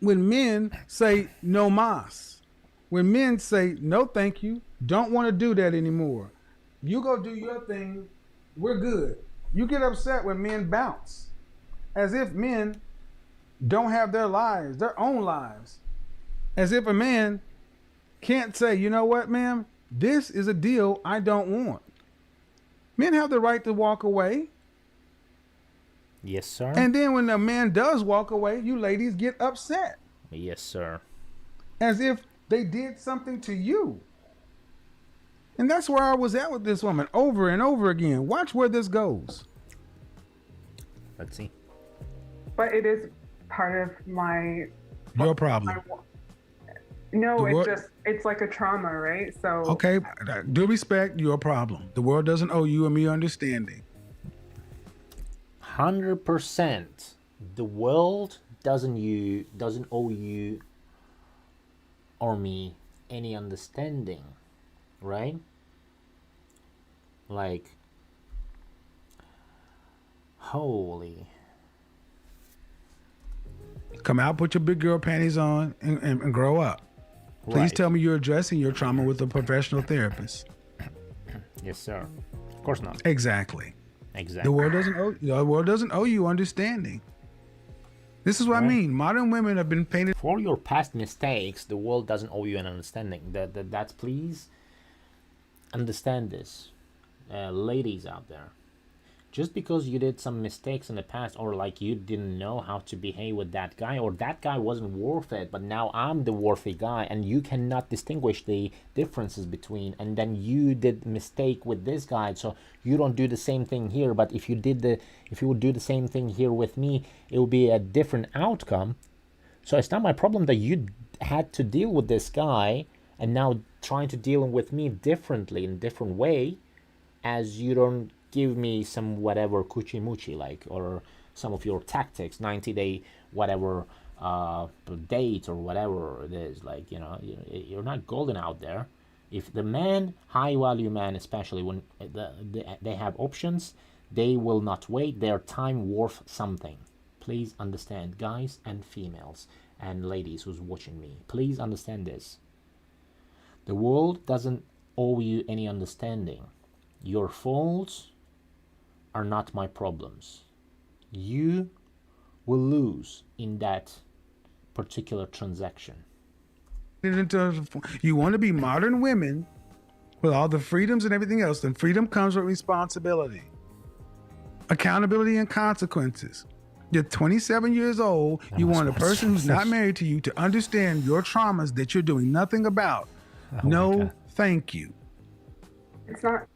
when men say no mas. When men say no thank you, don't want to do that anymore. You go do your thing, we're good. You get upset when men bounce. As if men don't have their lives, their own lives. As if a man can't say, you know what, ma'am, this is a deal I don't want. Men have the right to walk away. Yes, sir. And then when a man does walk away, you ladies get upset. Yes, sir. As if they did something to you. And that's where I was at with this woman over and over again. Watch where this goes. Let's see. But it is part of my. Your problem. No, The wor- it's like a trauma, right? So. Okay, due respect, your problem. The world doesn't owe you and me understanding. 100%. The world doesn't owe you or me any understanding, right? Like, holy. Come out, put your big girl panties on, and grow up. Please Right. tell me you're addressing your trauma with a professional therapist. Yes, sir. Of course not. Exactly. Exactly. The world doesn't owe you understanding. This is what I Right. mean. Modern women have been painted. For your past mistakes, the world doesn't owe you an understanding. That's please understand this, ladies out there. just because you did some mistakes in the past, or like you didn't know how to behave with that guy, or that guy wasn't worth it, but now I'm the worthy guy and you cannot distinguish the differences between, and then you did mistake with this guy, so you don't do the same thing here, but if you would do the same thing here with me, it would be a different outcome. So it's not my problem that you had to deal with this guy and now trying to deal with me differently in a different way, as you don't give me some whatever coochie moochie, like, or some of your tactics, 90-day whatever date or whatever it is, like, you know, you're not golden out there. If the man, high value man, especially when they have options, they will not wait. Their time worth something. Please understand, guys and females and ladies who's watching me, please understand this. The world doesn't owe you any understanding. Your faults are not my problems. You will lose in that particular transaction. You want to be modern women with all the freedoms and everything else, then freedom comes with responsibility, accountability, and consequences. You're 27 years old. You want a person who's not married to you to understand your traumas that you're doing nothing about. No, thank you. It's not.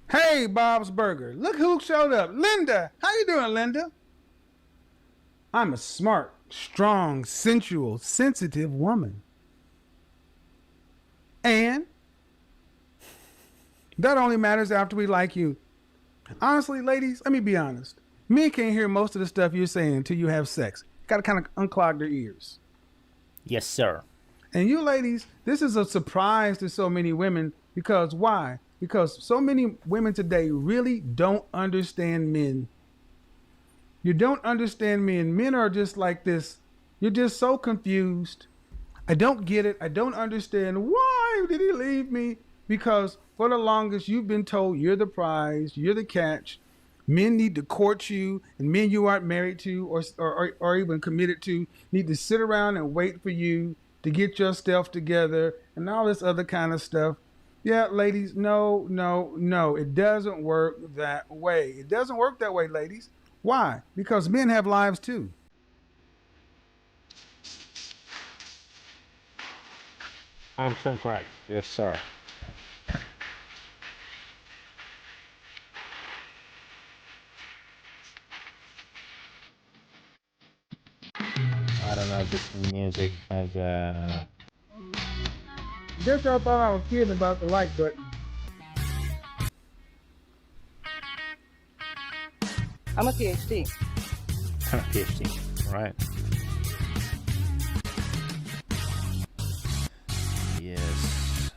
Hey, Bob's Burger. Look who showed up. Linda. How you doing, Linda? I'm a smart, strong, sensual, sensitive woman. And that only matters after we like you. Honestly, ladies, let me be honest. Men can't hear most of the stuff you're saying until you have sex. Got to kind of unclog their ears. Yes, sir. And you ladies, this is a surprise to so many women, because why? Because so many women today really don't understand men. You don't understand men. Men are just like this. You're just so confused. I don't get it. I don't understand. Why did he leave me? Because for the longest, you've been told you're the prize, you're the catch. Men need to court you, and men you aren't married to or even committed to need to sit around and wait for you to get your stuff together and all this other kind of stuff. Yeah, ladies, no. It doesn't work that way. It doesn't work that way, ladies. Why? Because men have lives too. I'm so correct. Yes, sir. I don't know if this music has Guess I thought I was kidding about the like button. I'm a PhD. PhD, right? Yes.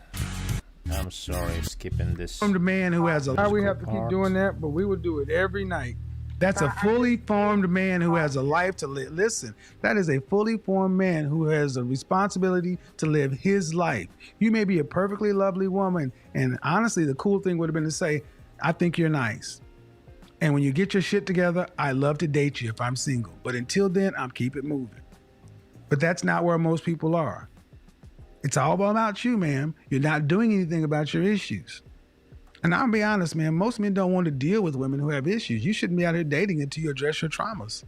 I'm sorry, skipping this. From the man who has a life. We have to keep doing that, but we would do it every night. That's a fully formed man who has a life to live. Listen, that is a fully formed man who has a responsibility to live his life. You may be a perfectly lovely woman, and honestly, the cool thing would have been to say, I think you're nice. And when you get your shit together, I love to date you if I'm single. But until then, I'm keep it moving. But that's not where most people are. It's all about you, ma'am. You're not doing anything about your issues. And I'll be honest, man, most men don't want to deal with women who have issues. You shouldn't be out here dating until you address your traumas.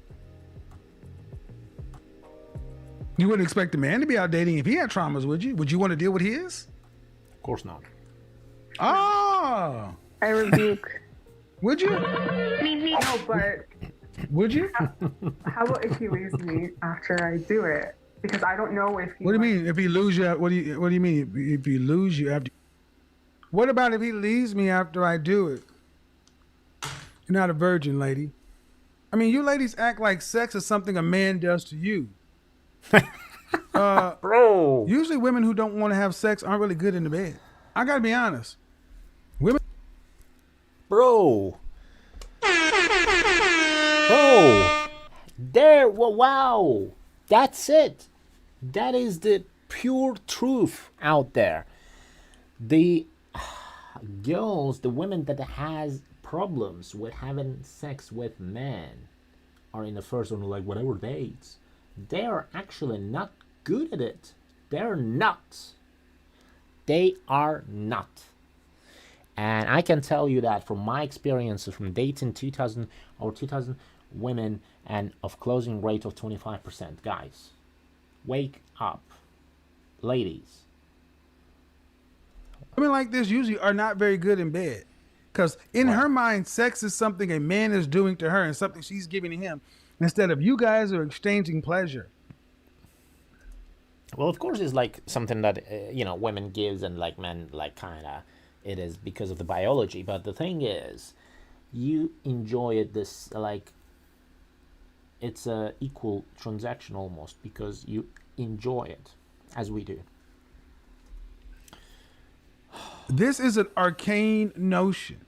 You wouldn't expect a man to be out dating if he had traumas, would you? Would you want to deal with his? Of course not. Oh. I rebuke. Would you? No, but would you? how about if he leaves me after I do it? Because I don't know if he. What do you mean? If he lose you, what do you mean? If he lose you after? What about if he leaves me after I do it? You're not a virgin, lady. I mean, you ladies act like sex is something a man does to you. Bro. Usually women who don't want to have sex aren't really good in the bed. I gotta be honest. Women. Bro. There. Wow. That's it. That is the pure truth out there. The girls, the women that has problems with having sex with men are in the first one, like whatever dates. They are actually not good at it. They're not. They are not. And I can tell you that from my experiences from dating 2000 women and of closing rate of 25%. Guys, wake up. Ladies. Women like this usually are not very good in bed. Because in her mind, sex is something a man is doing to her and something she's giving to him. Instead of you guys are exchanging pleasure. Well, of course, it's like something that, women gives and like men like kind of it is because of the biology. But the thing is, you enjoy it this like it's a equal transaction almost because you enjoy it as we do. This is an arcane notion.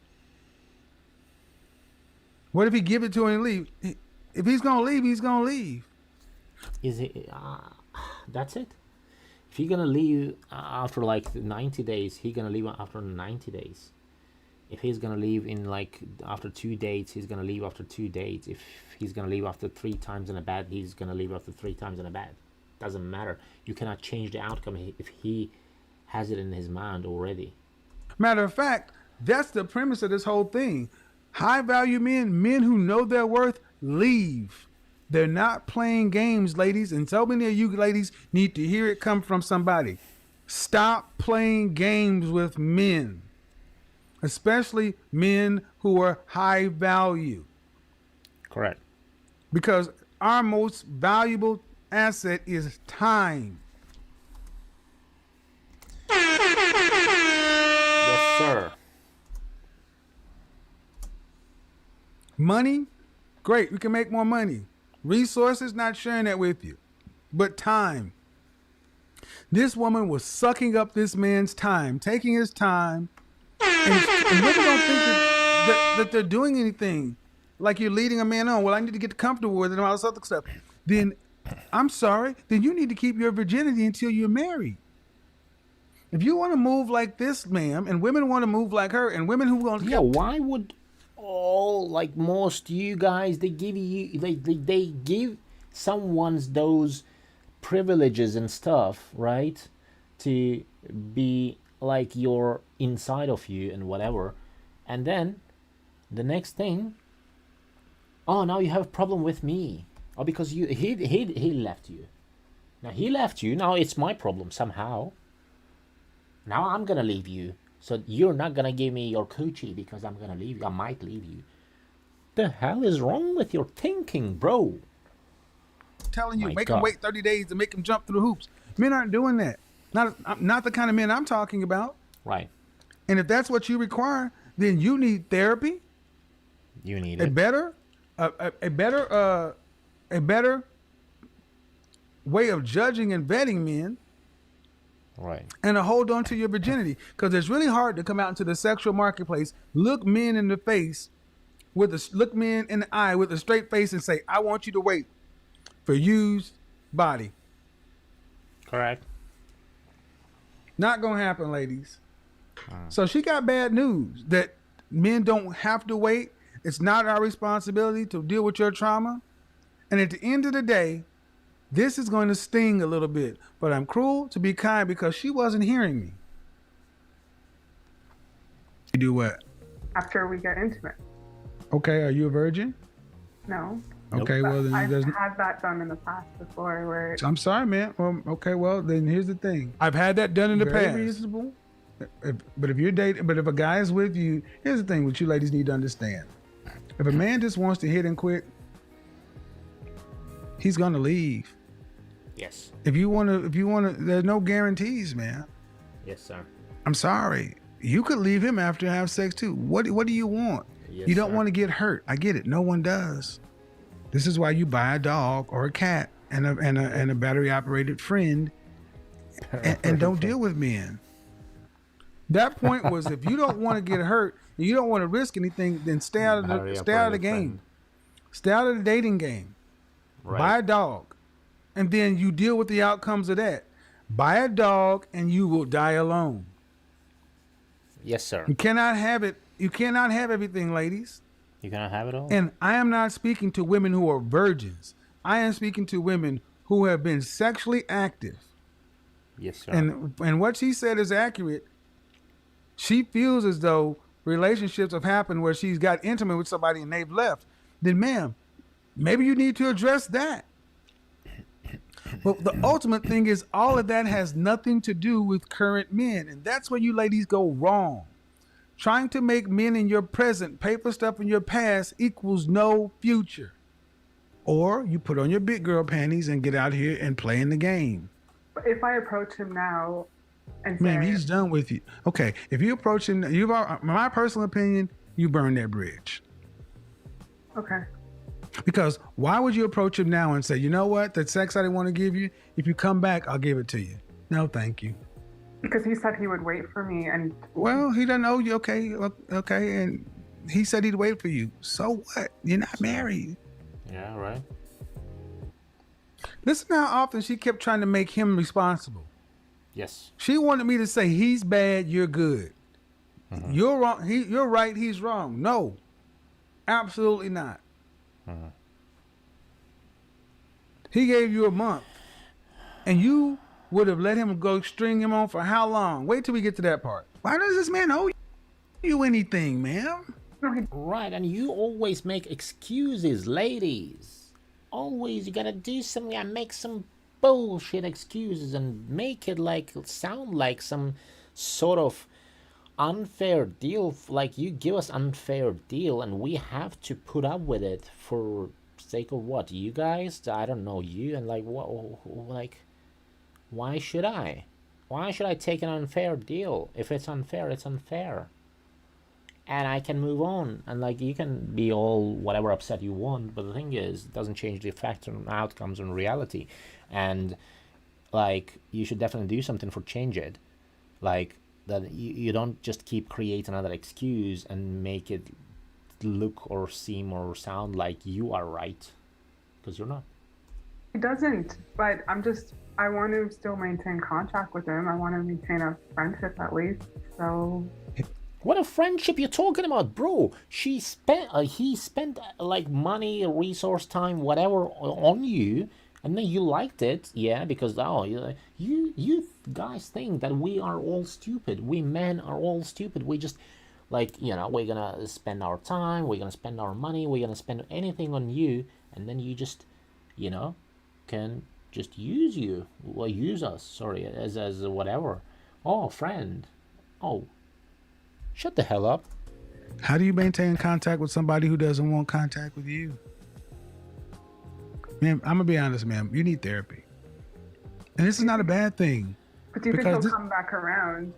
What if he give it to him and leave? If he's going to leave, he's going to leave. Is it? That's it. If he's gonna leave after like 90 days, he's gonna leave after 90 days. If he's gonna leave in like after 2 dates, he's gonna leave after 2 dates. If he's gonna leave after 3 times in a bed, he's gonna leave after 3 times in a bed. Doesn't matter. You cannot change the outcome if he has it in his mind already. Matter of fact, that's the premise of this whole thing. High value men who know their worth, leave. They're not playing games, ladies, and so many of you ladies need to hear it come from somebody. Stop playing games with men, especially men who are high value. Correct. Because our most valuable asset is time. Yes, sir. Money, great, we can make more money. Resources, not sharing that with you. But time. This woman was sucking up this man's time, taking his time, and women don't think that they're doing anything. Like you're leading a man on. Well, I need to get comfortable with it and all this other stuff. Then, I'm sorry, then you need to keep your virginity until you're married. If you want to move like this, ma'am, and women want to move like her, and women who want to... Yeah, why would... all like most you guys they give you they give someone's those privileges and stuff, right, to be like your inside of you and whatever, and then the next thing, oh, now you have a problem with me, oh, because he left you. Now he left you, now it's my problem somehow. Now I'm gonna leave you. So you're not gonna give me your coochie because I'm gonna leave you. I might leave you. The hell is wrong with your thinking, bro? Telling you, make them wait 30 days to make them jump through hoops. Men aren't doing that. Not the kind of men I'm talking about. Right. And if that's what you require, then you need therapy. You need a better way of judging and vetting men. Right. And to hold on to your virginity, because it's really hard to come out into the sexual marketplace, look men in the face, look men in the eye with a straight face and say, I want you to wait for used body. Correct. Not going to happen, ladies. So she got bad news that men don't have to wait. It's not our responsibility to deal with your trauma. And at the end of the day, this is going to sting a little bit, but I'm cruel to be kind because she wasn't hearing me. You do what? After we get intimate. Okay, are you a virgin? No. Okay, But well then I've doesn't. had that done in the past before where I'm sorry, man. Well, okay, well then here's the thing. I've had that done in the past. Reasonable. But if you're dating, but if a guy is with you, here's the thing: what you ladies need to understand. If a man just wants to hit and quit, he's gonna leave. Yes. If you wanna, there's no guarantees, man. Yes, sir. I'm sorry. You could leave him after have sex too. What do you want? Yes, you don't sir. want to get hurt. I get it. No one does. This is why you buy a dog or a cat and a battery operated friend, and don't deal with men. That point was, if you don't want to get hurt and you don't want to risk anything, then stay out of the game. Stay out of the dating game. Right. Buy a dog, and then you deal with the outcomes of that. Buy a dog, and you will die alone. Yes, sir. You cannot have it. You cannot have everything, ladies. You cannot have it all. And I am not speaking to women who are virgins. I am speaking to women who have been sexually active. Yes, sir. And what she said is accurate. She feels as though relationships have happened where she's got intimate with somebody and they've left, then ma'am, maybe you need to address that. But the ultimate thing is all of that has nothing to do with current men. And that's where you ladies go wrong. Trying to make men in your present pay for stuff in your past equals no future. Or you put on your big girl panties and get out here and play in the game. But if I approach him now and say, Ma'am, he's done with you. Okay, if you approach him, my personal opinion, you burn that bridge. okay, Because why would you approach him now and say, you know what, that sex I didn't want to give you, if you come back, I'll give it to you. No, thank you. because he said he would wait for me, and Well, he doesn't owe you. Okay, and he said he'd wait for you. So what? You're not married. Yeah, right. Listen how often she kept trying to make him responsible. Yes. She wanted me to say, he's bad, you're good. You're wrong. You're right, he's wrong. No, absolutely not. He gave you a month, and you would have let him go string him on for how long? Wait till we get to that part. Why does this man owe you anything, ma'am? Right, and you always make excuses, ladies. Always, you gotta do something and make some bullshit excuses and make it like sound like some sort of unfair deal. Like you give us unfair deal, and we have to put up with it for sake of what? You guys? I don't know you, and like what? Like, why should I? Why should I take an unfair deal? If it's unfair, it's unfair. And I can move on, and like you can be all whatever upset you want, but the thing is, it doesn't change the effect and outcomes in reality. And like you should definitely do something for change it. Like that you don't just keep create another excuse and make it look or seem or sound like you are right, because you're not. he doesn't. But I want to still maintain contact with him. I want to maintain a friendship at least. So. What a friendship you're talking about, bro? He spent like money, resource, time, whatever on you, and then you liked it, yeah, because you guys think that we are all stupid. We men are all stupid. We just like, we're gonna spend our time, we're gonna spend our money, we're gonna spend anything on you, and then you just, can just use us. Sorry, as whatever. Oh, friend. Oh. Shut the hell up. How do you maintain contact with somebody who doesn't want contact with you? Ma'am, I'm gonna be honest, ma'am. You need therapy, and this is not a bad thing. But do you think he'll come back around?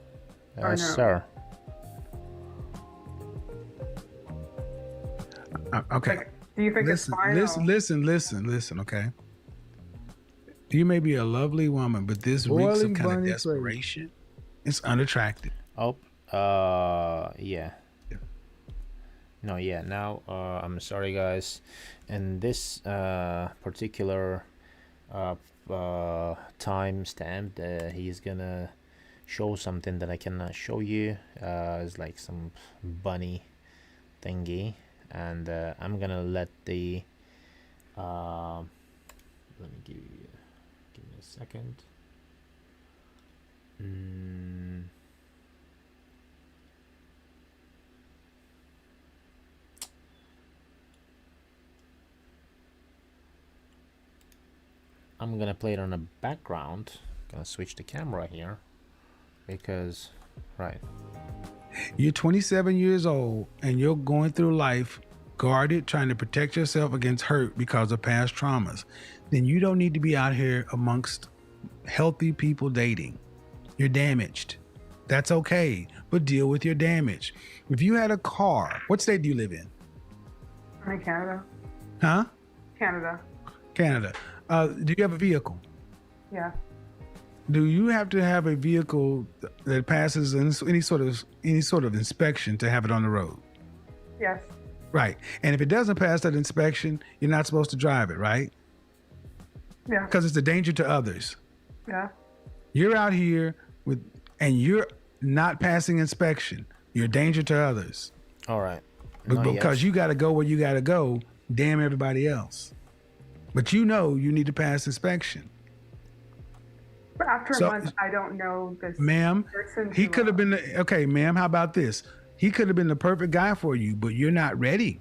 Yes, sir. Okay. Like, do you think it's final? Listen. Okay. You may be a lovely woman, but this reeks of kind of desperation. It's unattractive. Oh. Yeah. No, yeah. Now, I'm sorry, guys. In this particular time stamp, he's gonna show something that I cannot show you. It's like some bunny thingy, and I'm gonna let the. Let me give me a second. I'm gonna play it on a background. Gonna switch the camera here because, right. You're 27 years old and you're going through life guarded, trying to protect yourself against hurt because of past traumas. Then you don't need to be out here amongst healthy people dating. You're damaged. That's okay, but deal with your damage. If you had a car, what state do you live in? I'm in Canada. Huh? Canada. Do you have a vehicle? Yeah. Do you have to have a vehicle that passes any sort of inspection to have it on the road? Yes. Right. And if it doesn't pass that inspection, you're not supposed to drive it, right? Yeah. Because it's a danger to others. Yeah. You're out here and you're not passing inspection. You're a danger to others. All right. Because you got to go where you got to go, damn everybody else. But you need to pass inspection. But after a month, I don't know this ma'am, person. He could have been, okay, ma'am, how about this? He could have been the perfect guy for you, but you're not ready.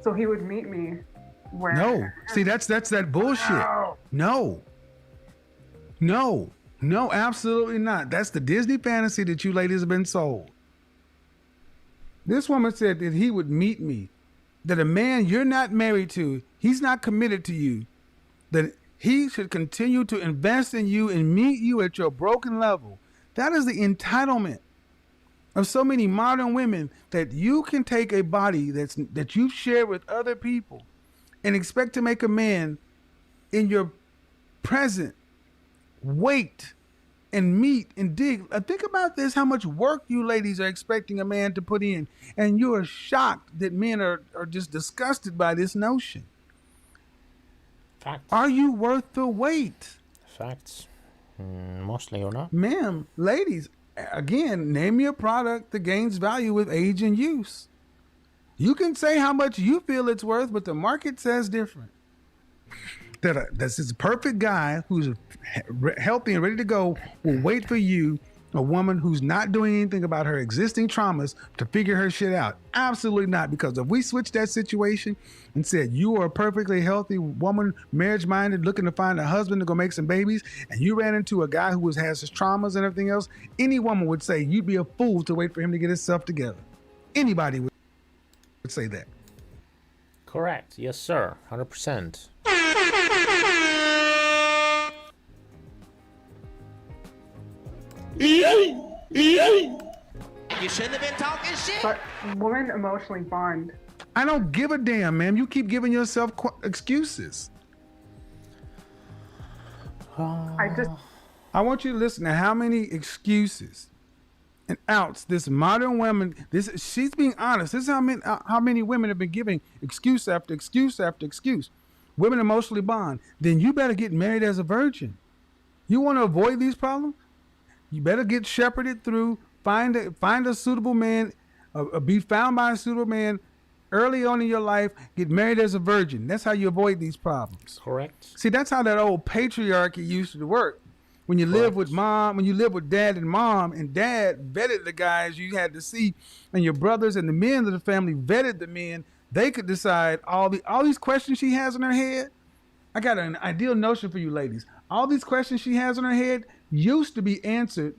So he would meet me where? No. See, that's that bullshit. No. No. No, absolutely not. That's the Disney fantasy that you ladies have been sold. This woman said that he would meet me, that a man you're not married to, he's not committed to you, that he should continue to invest in you and meet you at your broken level. That is the entitlement of so many modern women, that you can take a body that you've shared with other people and expect to make a man in your present wait and meet and dig. Think about this, how much work you ladies are expecting a man to put in, and you are shocked that men are just disgusted by this notion. Facts. Are you worth the wait? Facts. Mostly or not. Ma'am, ladies, again, name me a product that gains value with age and use. You can say how much you feel it's worth, but the market says different. That's this perfect guy who's healthy and ready to go will wait for you, a woman who's not doing anything about her existing traumas to figure her shit out. Absolutely not. Because if we switched that situation and said you are a perfectly healthy woman, marriage-minded, looking to find a husband to go make some babies, and you ran into a guy who has his traumas and everything else, any woman would say you'd be a fool to wait for him to get himself together. Anybody would say that. Correct. Yes, sir. 100%. You shouldn't have been talking shit. But women emotionally bond. I don't give a damn, ma'am. You keep giving yourself excuses. I want you to listen to how many excuses and outs this modern woman. She's being honest. This is how many women have been giving excuse after excuse after excuse. Women emotionally bond. Then you better get married as a virgin. You want to avoid these problems? You better get shepherded through. Find a suitable man. Be found by a suitable man early on in your life. Get married as a virgin. That's how you avoid these problems. Correct. See, that's how that old patriarchy used to work. When you live with mom, when you live with dad and mom, and dad vetted the guys you had to see, and your brothers and the men of the family vetted the men, they could decide all these questions she has in her head. I got an ideal notion for you ladies. All these questions she has in her head used to be answered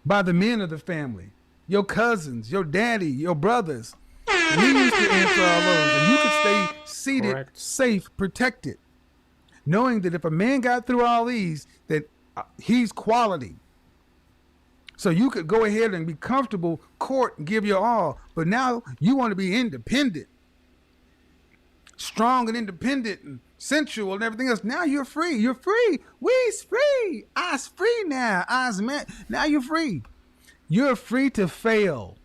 by the men of the family. Your cousins, your daddy, your brothers. We used to answer all those. And you could stay seated, Correct. safe, protected, knowing that if a man got through all these, that he's quality. So you could go ahead and be comfortable, court, and give your all. But now you want to be independent, strong and independent and sensual and everything else. Now you're free. You're free. We's free. I's free now. I's man. Now you're free. You're free to fail.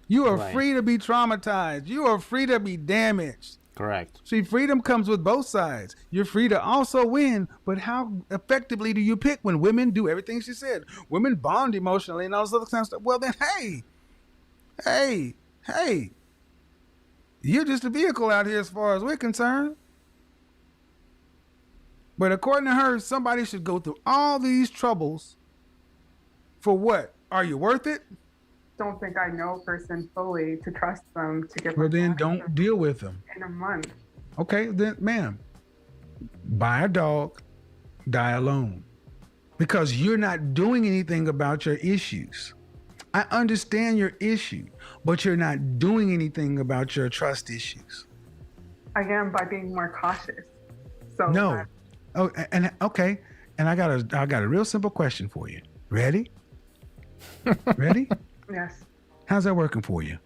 You are free to be traumatized. You are free to be damaged. Correct. See, freedom comes with both sides. You're free to also win, but how effectively do you pick when women do everything she said? Women bond emotionally and all this other kind of stuff. Well, then, hey, you're just a vehicle out here as far as we're concerned. But according to her, somebody should go through all these troubles for what? Are you worth it? Don't think I know a person fully to trust them to give. Well, then don't deal with them. In a month. Okay, then, ma'am, buy a dog, die alone. Because you're not doing anything about your issues. I understand your issue, but you're not doing anything about your trust issues. I am, by being more cautious. So No. Oh, and okay. And I got a real simple question for you. Ready? Ready? Yes. How's that working for you?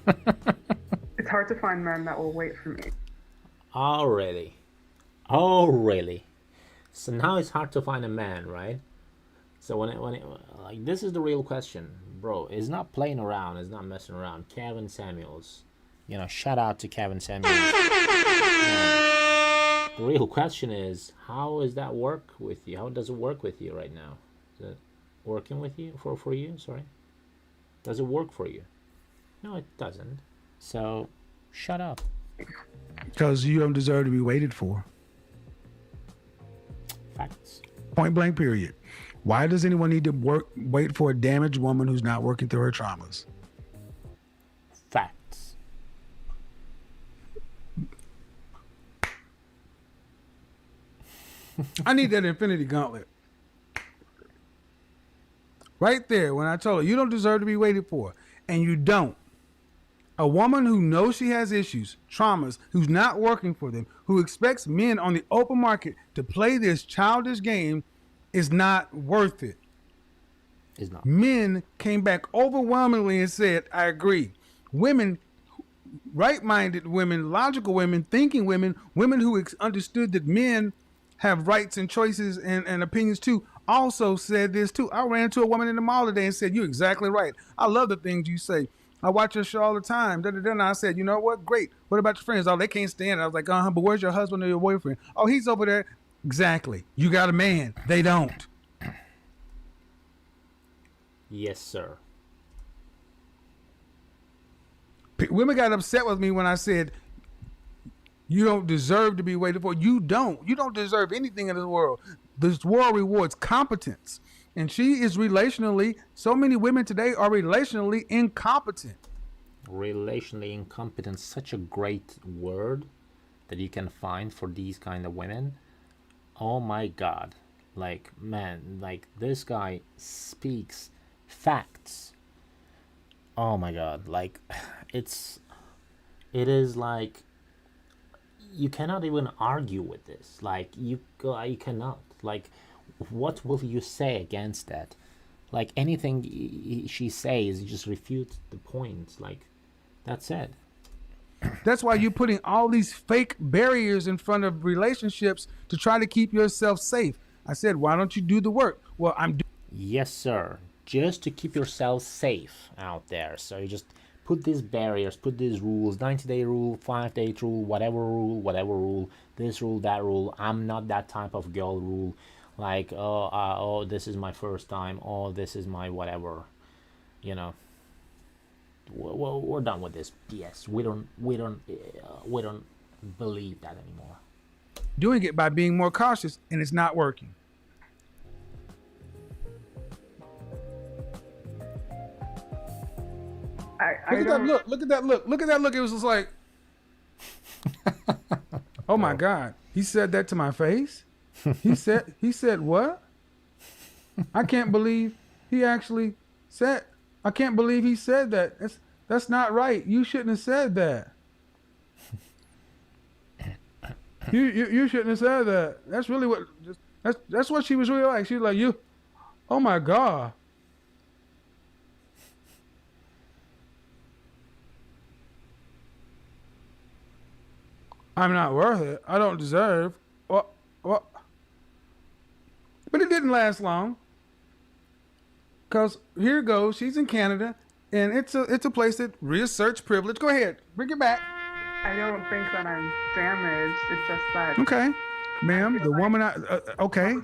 It's hard to find men that will wait for me. Already. So now it's hard to find a man, right? So when it like, this is the real question, bro. It's not playing around. It's not messing around. Kevin Samuels, shout out to Kevin Samuels. The real question is, how does that work with you? How does it work with you right now? Is it working with you for you? Sorry. Does it work for you? No, it doesn't. So, shut up. Because you don't deserve to be waited for. Facts. Point blank, period. Why does anyone need to wait for a damaged woman who's not working through her traumas? Facts. I need that infinity gauntlet. Right there, when I told her, you don't deserve to be waited for, and you don't. A woman who knows she has issues, traumas, who's not working for them, who expects men on the open market to play this childish game is not worth it. Is not. Men came back overwhelmingly and said, I agree. Women, right-minded women, logical women, thinking women, women who understood that men have rights and choices and opinions too, also said this too. I ran into a woman in the mall today and said, you're exactly right. I love the things you say. I watch your show all the time. And I said, you know what? Great. What about your friends? Oh, they can't stand it. I was like, but where's your husband or your boyfriend? Oh, he's over there. Exactly. You got a man. They don't. Yes, sir. Women got upset with me when I said, you don't deserve to be waited for. You don't. You don't deserve anything in this world. This world rewards competence. And she is relationally, so many women today are relationally incompetent. Relationally incompetent, such a great word that you can find for these kind of women. Oh my God. Like, man, like this guy speaks facts. Oh my God. Like, it is like, you cannot even argue with this. Like, you cannot. Like, what will you say against that? Like, anything she says, you just refute the point. Like, that's it. That's why you're putting all these fake barriers in front of relationships to try to keep yourself safe. I said, why don't you do the work? Well, Yes, sir. Just to keep yourself safe out there. So you just put these barriers, put these rules, 90-day rule, 5-day rule, whatever rule, this rule, that rule, I'm not that type of girl rule. Like, oh, this is my first time, oh, this is my whatever, you know. We're done with this BS. We don't believe that anymore. doing it by being more cautious, and it's not working. Look at that look. Look at that look. Look at that look. It was just like, oh my God. He said that to my face. He said what? I can't believe he actually said. I can't believe he said that. That's not right. You shouldn't have said that. You shouldn't have said that. That's really what. That's what she was really like. She was like, you. Oh my God. I'm not worth it. I don't deserve. What? But it didn't last long. Cause here it goes. She's in Canada, and it's a place that reasserts privilege. Go ahead, bring it back. I don't think that I'm damaged. It's just that. Okay, ma'am. The woman. Okay,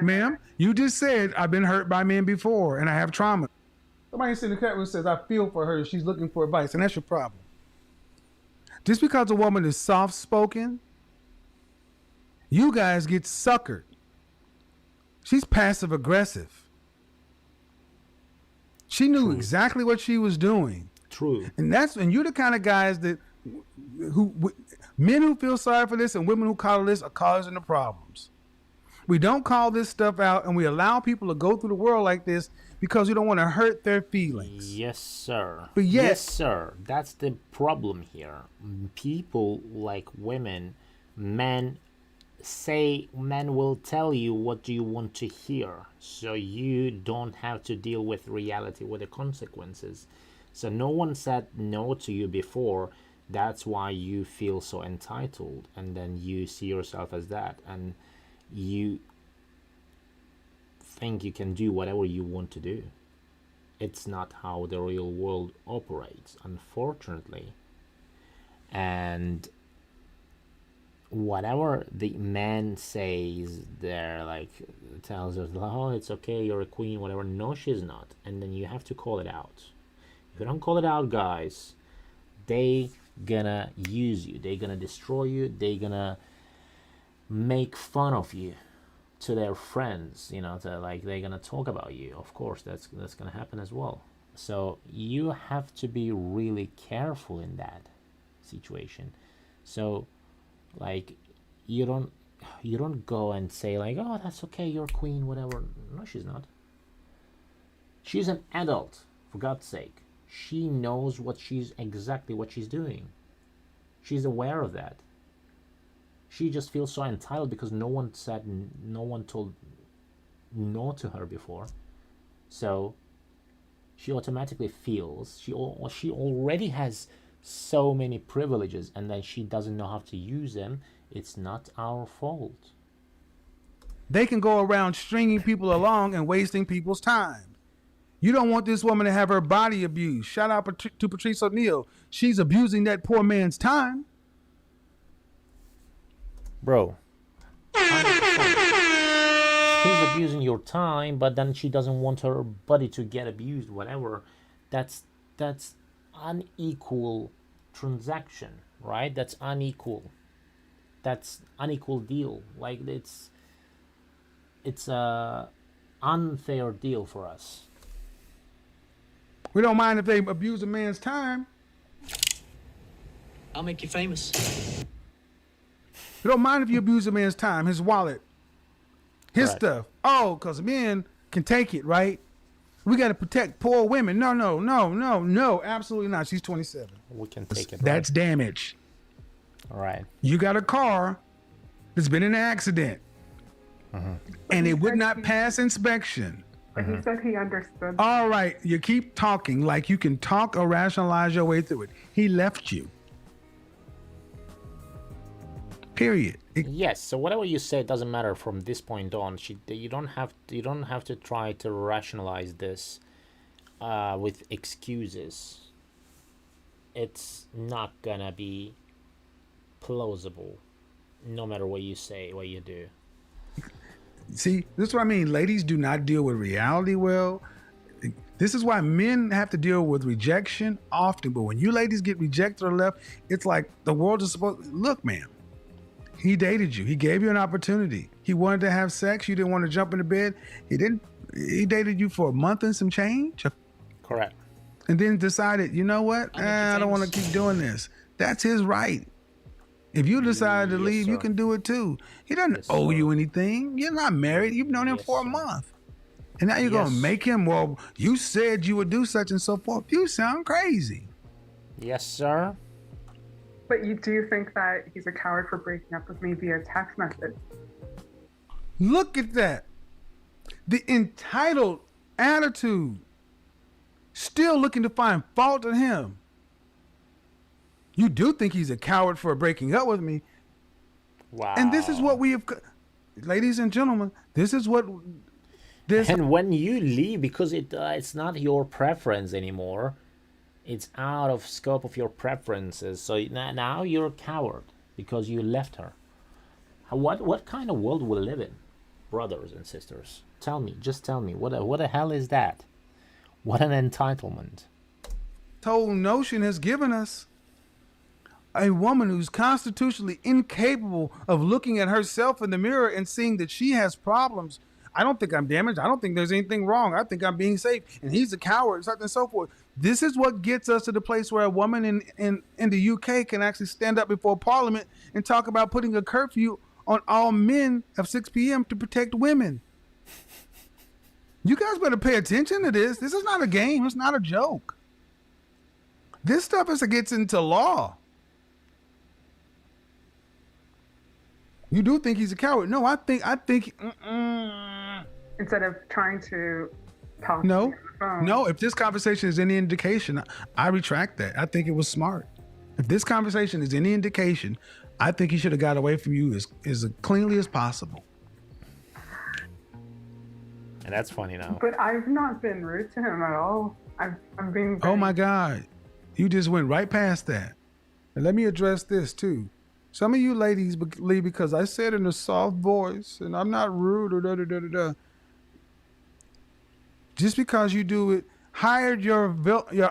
ma'am. You just said I've been hurt by men before, and I have trauma. Somebody in the chat room says I feel for her. She's looking for advice, and that's your problem. Just because a woman is soft-spoken, you guys get suckered. She's passive-aggressive. She knew exactly what she was doing. True. And you're the kind of guys that men who feel sorry for this and women who call this are causing the problems. We don't call this stuff out, and we allow people to go through the world like this because we don't want to hurt their feelings. Yes, sir. But yes, sir. That's the problem here. People like women, men will tell you what you want to hear, so you don't have to deal with reality, with the consequences. So no one said no to you before. That's why you feel so entitled, and then you see yourself as that, and you think you can do whatever you want to do. It's not how the real world operates, unfortunately. And whatever the man says there, like, tells us, oh, it's okay, you're a queen, whatever. No, she's not. And then you have to call it out. If you don't call it out, guys, they gonna use you, they gonna destroy you, they gonna make fun of you. to their friends, like they're gonna talk about you. Of course, that's gonna happen as well. So you have to be really careful in that situation. So, like, you don't go and say like, oh, that's okay, you're queen, whatever. No, she's not. She's an adult, for God's sake. She knows exactly what she's doing. She's aware of that. She just feels so entitled because no one told no to her before. So she automatically feels she already has so many privileges, and then she doesn't know how to use them. It's not our fault. They can go around stringing people along and wasting people's time. You don't want this woman to have her body abused. Shout out to Patrice O'Neal. She's abusing that poor man's time. Bro, 100%. She's abusing your time, but then she doesn't want her body to get abused, whatever. That's unequal transaction, right? That's unequal deal. Like, it's a unfair deal for us. We don't mind if they abuse a man's time. I'll make you famous. We don't mind if you abuse a man's time, his wallet, his Correct. stuff. Oh, because men can take it, right? We got to protect poor women. No, absolutely not. She's 27. We can take it. That's damage. All right. You got a car that's been in an accident, and it would not pass inspection. But he said he understood. All right, you keep talking like you can talk or rationalize your way through it. He left you. Period. Yes. So whatever you say doesn't matter from this point on. You don't have to try to rationalize this with excuses. It's not gonna be plausible, no matter what you say, what you do. See, this is what I mean. Ladies do not deal with reality well. This is why men have to deal with rejection often. But when you ladies get rejected or left, it's like the world is supposed. Look, ma'am, he dated you. He gave you an opportunity. He wanted to have sex. You didn't want to jump into bed. He didn't. He dated you for a month and some change. Correct. And then decided, you know what? I don't want to keep doing this. That's his right. If you decide to leave, you can do it too. He doesn't owe you anything. You're not married. You've known him for a month. And now you're going to make him, well, you said you would do such and so forth. You sound crazy. Yes, sir. But do you think that he's a coward for breaking up with me via text message? Look at that. The entitled attitude. Still looking to find fault in him. You do think he's a coward for breaking up with me. Wow. And this is what we have, ladies and gentlemen, this is what this. And when you leave, because it's not your preference anymore, it's out of scope of your preferences. So now you're a coward because you left her. What kind of world we live in, brothers and sisters? Just tell me, what the hell is that? What an entitlement. This whole notion has given us a woman who's constitutionally incapable of looking at herself in the mirror and seeing that she has problems. I don't think I'm damaged. I don't think there's anything wrong. I think I'm being safe. And he's a coward, such and so forth. This is what gets us to the place where a woman in the UK can actually stand up before Parliament and talk about putting a curfew on all men of 6 p.m. to protect women. You guys better pay attention to this. This is not a game. It's not a joke. This stuff gets into law. You do think he's a coward? No, I think. Instead of trying to talk. No. If this conversation is any indication, I retract that. I think it was smart. If this conversation is any indication, I think he should have got away from you as cleanly as possible. And that's funny now. But I've not been rude to him at all. I'm being. Oh my God, you just went right past that. And let me address this too. Some of you ladies believe because I said in a soft voice and I'm not rude or da-da-da-da-da. Just because you do it, hired your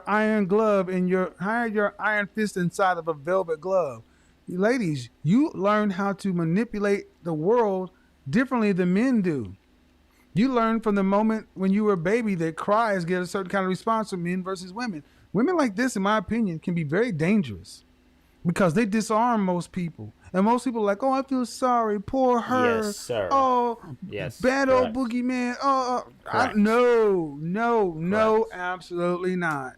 iron glove and hired your iron fist inside of a velvet glove. You ladies, you learn how to manipulate the world differently than men do. You learn from the moment when you were a baby that cries get a certain kind of response from men versus women. Women like this, in my opinion, can be very dangerous because they disarm most people. And most people are like, oh, I feel sorry, poor her. Yes, sir. Oh, Yes, bad correct. old boogeyman. Correct. No, Correct. absolutely not.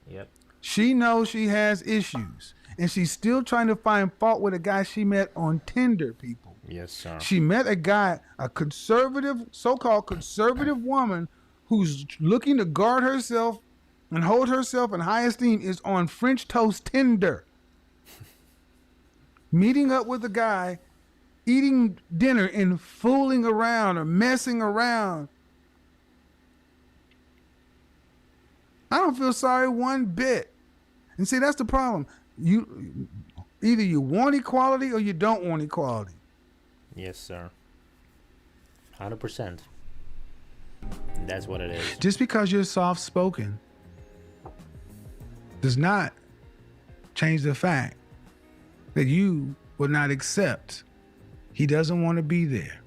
Yep. She knows she has issues, and she's still trying to find fault with a guy she met on Tinder, people. Yes, sir. She met a guy, a conservative, so-called conservative woman who's looking to guard herself and hold herself in high esteem is on French toast Tinder. Meeting up with a guy, eating dinner and fooling around or messing around. I don't feel sorry one bit. And see, that's the problem. Either you want equality or you don't want equality. Yes, sir. 100%. That's what it is. Just because you're soft-spoken does not change the fact that you will not accept he doesn't want to be there.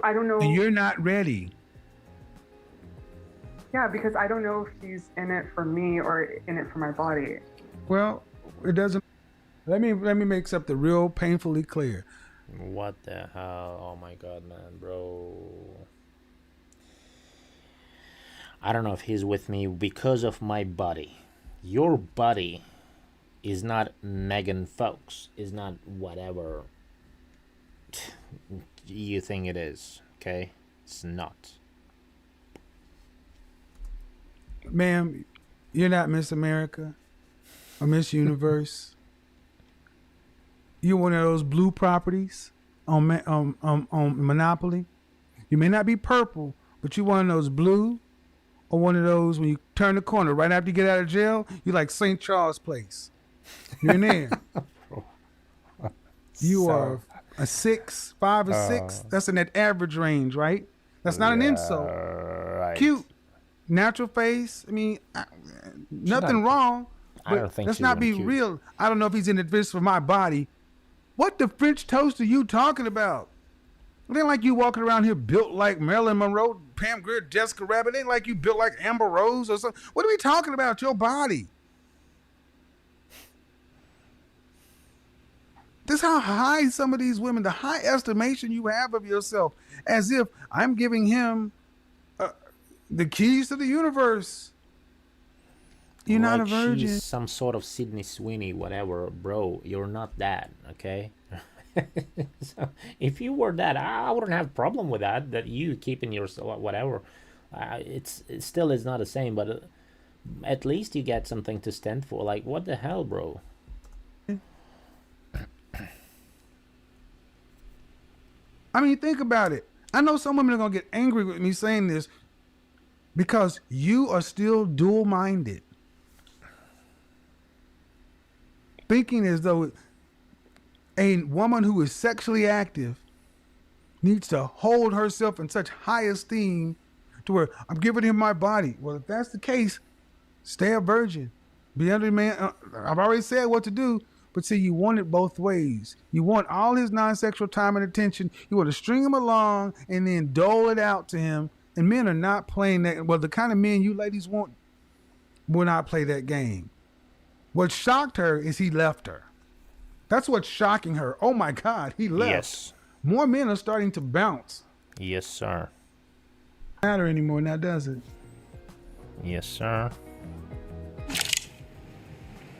I don't know. And you're not ready. Yeah, because I don't know if he's in it for me or in it for my body. Well, it doesn't. Let me make something real painfully clear. What the hell? Oh my god, man, bro. I don't know if he's with me because of my body. Your body is not Megan Fox, is not whatever you think it is, okay? It's not. Ma'am, you're not Miss America or Miss Universe. You're one of those blue properties on Monopoly. You may not be purple, but you're one of those blue, or one of those when you turn the corner right after you get out of jail, you're like St. Charles Place. You're in there. You are a 6, 5 or 6. That's in that average range, right? That's not an insult. Right. Cute, natural face. I mean, nothing wrong. I don't think let's she's not be cute. real. I don't know if he's in this for my body. What the French toast are you talking about? It ain't like you walking around here built like Marilyn Monroe, Pam Grier, Jessica Rabbit. It ain't like you built like Amber Rose or something. What are we talking about? Your body. This is how high some of these women, the high estimation you have of yourself, as if I'm giving him the keys to the universe. You're not a virgin. She's some sort of Sydney Sweeney, whatever, bro. You're not that, okay? So if you were that, I wouldn't have a problem with that. That you keeping yourself, whatever. It still is not the same, but at least you get something to stand for. Like, what the hell, bro? I mean, think about it. I know some women are going to get angry with me saying this because you are still dual-minded. Thinking as though a woman who is sexually active needs to hold herself in such high esteem to where I'm giving him my body. Well, if that's the case, stay a virgin. Be under the man. I've already said what to do. But see, you want it both ways. You want all his non-sexual time and attention. You want to string him along and then dole it out to him. And men are not playing that. Well, the kind of men you ladies want will not play that game. What shocked her is he left her. That's what's shocking her. Oh my God, he left. Yes. More men are starting to bounce. Yes, sir. Doesn't matter anymore now, does it? Yes, sir.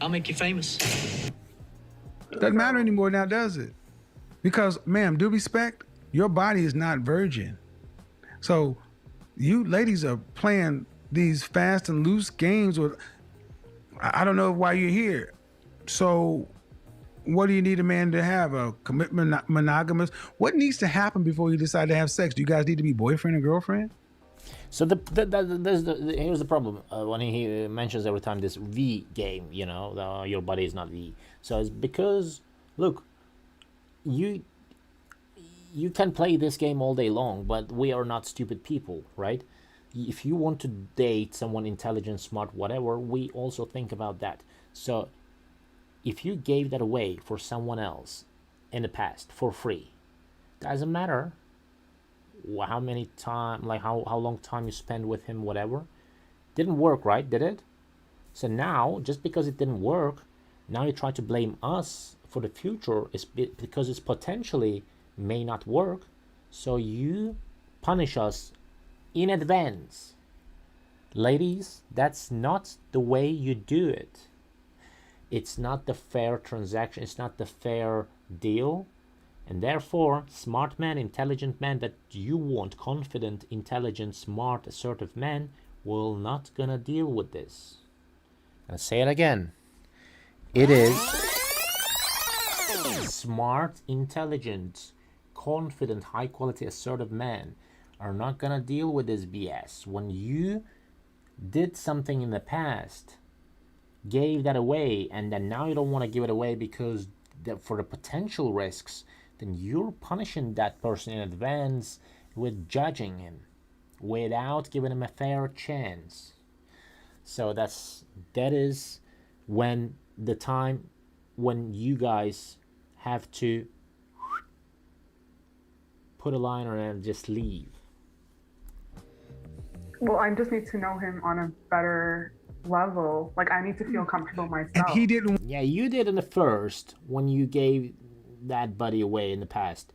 I'll make you famous. Doesn't matter anymore now, does it? Because, ma'am, due respect, your body is not virgin. So you ladies are playing these fast and loose games with, I don't know why you're here. So what do you need a man to have? A commitment, monogamous? What needs to happen before you decide to have sex? Do you guys need to be boyfriend and girlfriend? So here's the problem. When he mentions every time this V game, you know, your body is not V. So it's because, look, you can play this game all day long, but we are not stupid people, right? If you want to date someone intelligent, smart, whatever, we also think about that. So if you gave that away for someone else, in the past for free. Doesn't matter how many time, like how long time you spend with him, whatever. Didn't work, right? Did it? So now, just because it didn't work, now you try to blame us for the future is because it's potentially may not work. So you punish us in advance. Ladies, that's not the way you do it. It's not the fair transaction. It's not the fair deal. And therefore, smart men, intelligent men that you want, confident, intelligent, smart, assertive men, will not gonna deal with this. I'll say it again. It is smart, intelligent, confident, high quality, assertive men are not gonna deal with this BS. When you did something in the past, gave that away, and then now you don't want to give it away because for the potential risks, then you're punishing that person in advance with judging him without giving him a fair chance. So that is when the time when you guys have to put a line on it and just leave. Well, I just need to know him on a better level. Like, I need to feel comfortable myself. And he didn't. Yeah, you did in the first when you gave that buddy away in the past.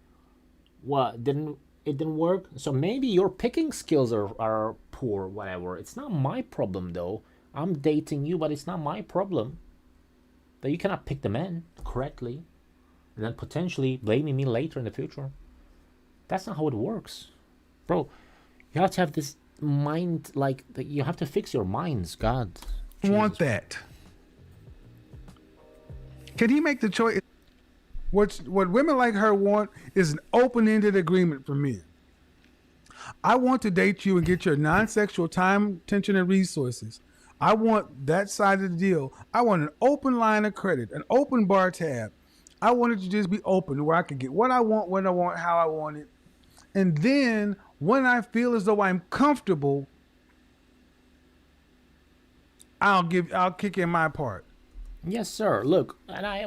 What, it didn't work? So maybe your picking skills are poor, whatever. It's not my problem though. I'm dating you, but it's not my problem that you cannot pick the men correctly and then potentially blaming me later in the future. That's not how it works. Bro, you have to have this mind, like, you have to fix your minds. God, want that. Can he make the choice? What women like her want is an open-ended agreement for men. I want to date you and get your non-sexual time, attention, and resources. I want that side of the deal. I want an open line of credit, an open bar tab. I want it to just be open where I can get what I want, when I want, how I want it. And then when I feel as though I'm comfortable, I'll kick in my part. Yes, sir. Look, and I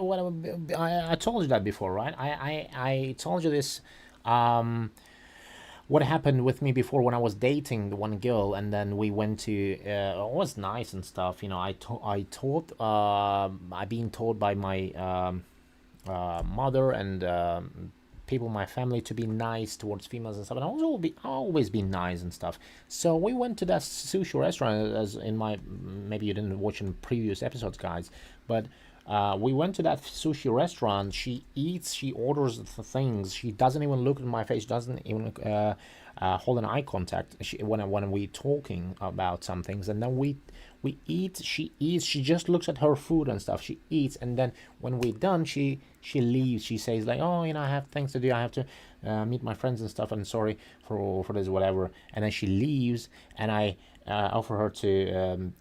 told you that before, right? I told you this. What happened with me before when I was dating the one girl, and then we went to. It was nice and stuff, you know. I've been told by my mother and people in my family to be nice towards females and stuff, and I always be nice and stuff. So we went to that sushi restaurant, as in my, maybe you didn't watch in previous episodes, guys, but we went to that sushi restaurant. She eats, she orders the things, she doesn't even look in my face, doesn't even hold an eye contact when we talking about some things, and then we eat, she eats, she just looks at her food and stuff, she eats, and then when we're done, she leaves. She says like, oh, you know, I have things to do, I have to meet my friends and stuff, and sorry for this, whatever. And then she leaves, and I offer her to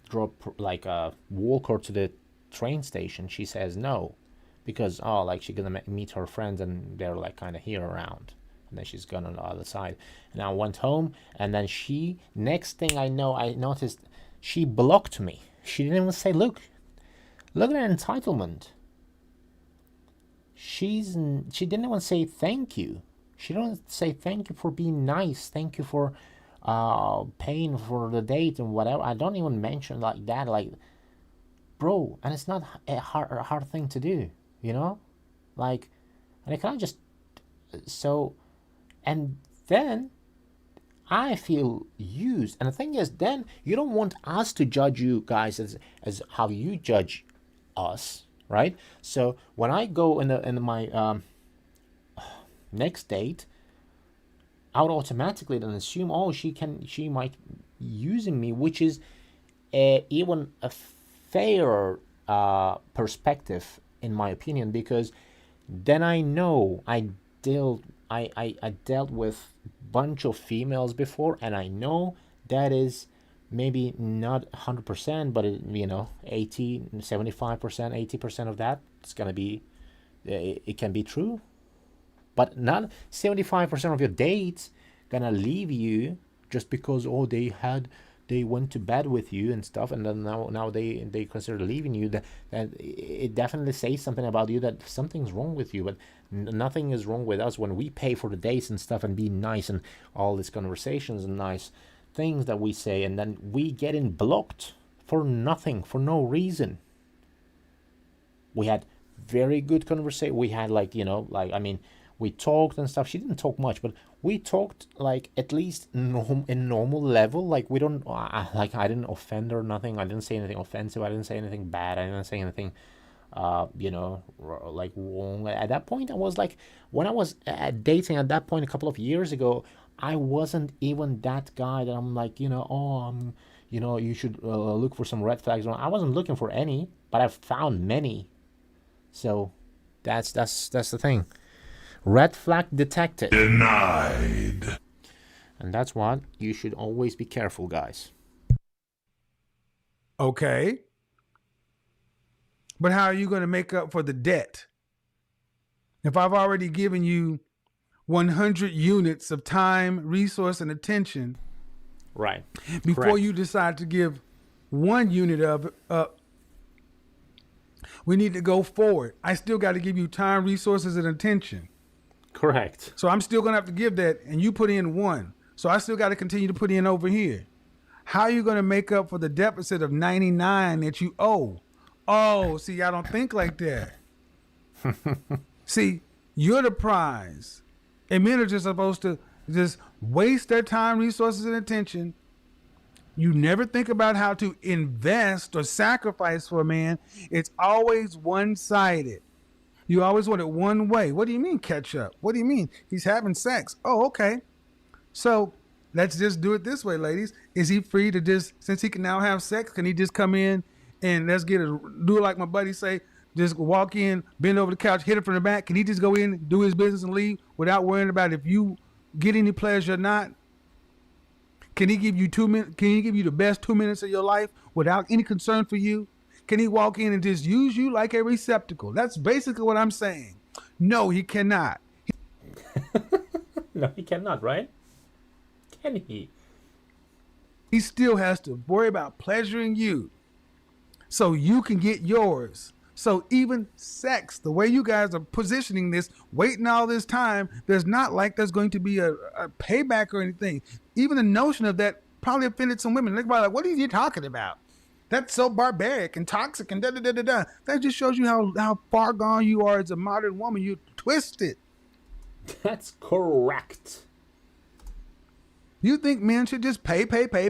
walk her to the train station. She says no, because like she's gonna meet her friends and they're like kind of here around, and then she's gone on the other side. And I went home, and then next thing I know, I noticed she blocked me. She didn't even say, look at that entitlement. She didn't even say thank you. She didn't say thank you for being nice, thank you for paying for the date and whatever. I don't even mention like that, like, bro. And it's not a hard thing to do, you know, like, and I kind of just and then I feel used. And the thing is, then you don't want us to judge you guys as how you judge us, right? So when I go in my next date, I would automatically then assume, oh, she might using me, which is even a fair perspective in my opinion, because then I know I dealt with bunch of females before, and I know that is maybe not 100%, but 80, 75%, 80% of that, it's gonna be, it can be true, but not 75% of your dates gonna leave you just because they went to bed with you and stuff, and then now they consider leaving you. That it definitely says something about you, that something's wrong with you. But Nothing is wrong with us when we pay for the dates and stuff and be nice and all these conversations and nice things that we say, and then we getting blocked for nothing, for no reason. We had very good conversation. We had like, I mean, we talked and stuff. She didn't talk much, but we talked like at least in normal level. Like we don't, like I didn't offend her, nothing. I didn't say anything offensive. I didn't say anything bad. I didn't say anything, like wrong. At that point, I was like, when I was dating at that point a couple of years ago, I wasn't even that guy that I'm like, you should look for some red flags. I wasn't looking for any, but I've found many. So that's the thing. Red flag detected. Denied. And that's what you should always be careful, guys. Okay. But how are you going to make up for the debt? If I've already given you 100 units of time, resource, and attention, right, before correct. You decide to give 1 unit of it, we need to go forward. I still got to give you time, resources, and attention. Correct. So I'm still going to have to give that, and you put in 1. So I still got to continue to put in over here. How are you going to make up for the deficit of 99 that you owe? Oh, see, I don't think like that. See, you're the prize. And men are just supposed to just waste their time, resources, and attention. You never think about how to invest or sacrifice for a man. It's always one-sided. You always want it one way. What do you mean catch up? What do you mean? He's having sex. Oh, okay. So let's just do it this way, ladies. Is he free to just, since he can now have sex, can he just come in and let's do it like my buddy say, just walk in, bend over the couch, hit it from the back. Can he just go in, do his business and leave without worrying about if you get any pleasure or not? Can he give you 2 minutes? Can he give you the best 2 minutes of your life without any concern for you? Can he walk in and just use you like a receptacle? That's basically what I'm saying. No, he cannot. No, he cannot, right? Can he? He still has to worry about pleasuring you so you can get yours. So even sex, the way you guys are positioning this, waiting all this time, there's going to be a payback or anything. Even the notion of that probably offended some women. They're like, what are you talking about? That's so barbaric and toxic and da-da-da-da-da. That just shows you how far gone you are as a modern woman. You twisted. That's correct. You think men should just pay. Problem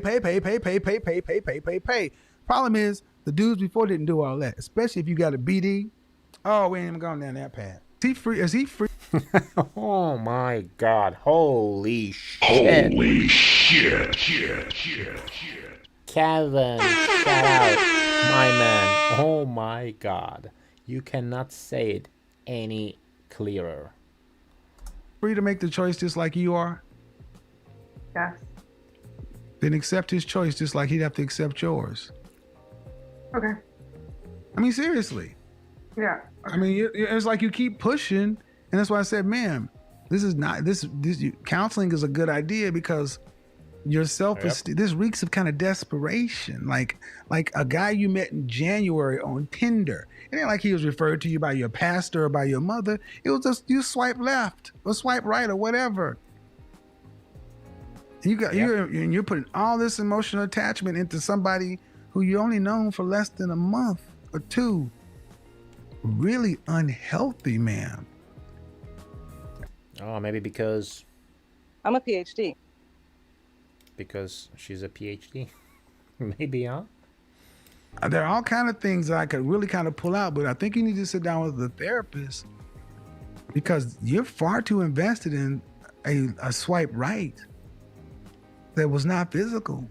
is, the dudes before didn't do all that, especially if you got a BD. Oh, we ain't even going down that path. Is he free? Oh my God. Holy shit. Holy shit. Kevin, shout out, my man. Oh my God. You cannot say it any clearer. Free to make the choice just like you are? Yes. Then accept his choice just like he'd have to accept yours. Okay. I mean, seriously. Yeah. I mean, it's like you keep pushing, and that's why I said, ma'am, counseling is a good idea because your self-esteem, this reeks of kind of desperation. Like a guy you met in January on Tinder. It ain't like he was referred to you by your pastor or by your mother. It was just you swipe left or swipe right or whatever. You're putting all this emotional attachment into somebody who you only known for less than a month or 2. Really unhealthy, ma'am. Oh, maybe because I'm a PhD. Because she's a PhD. Maybe, huh? There are all kind of things that I could really kind of pull out, but I think you need to sit down with the therapist because you're far too invested in a swipe right that was not physical.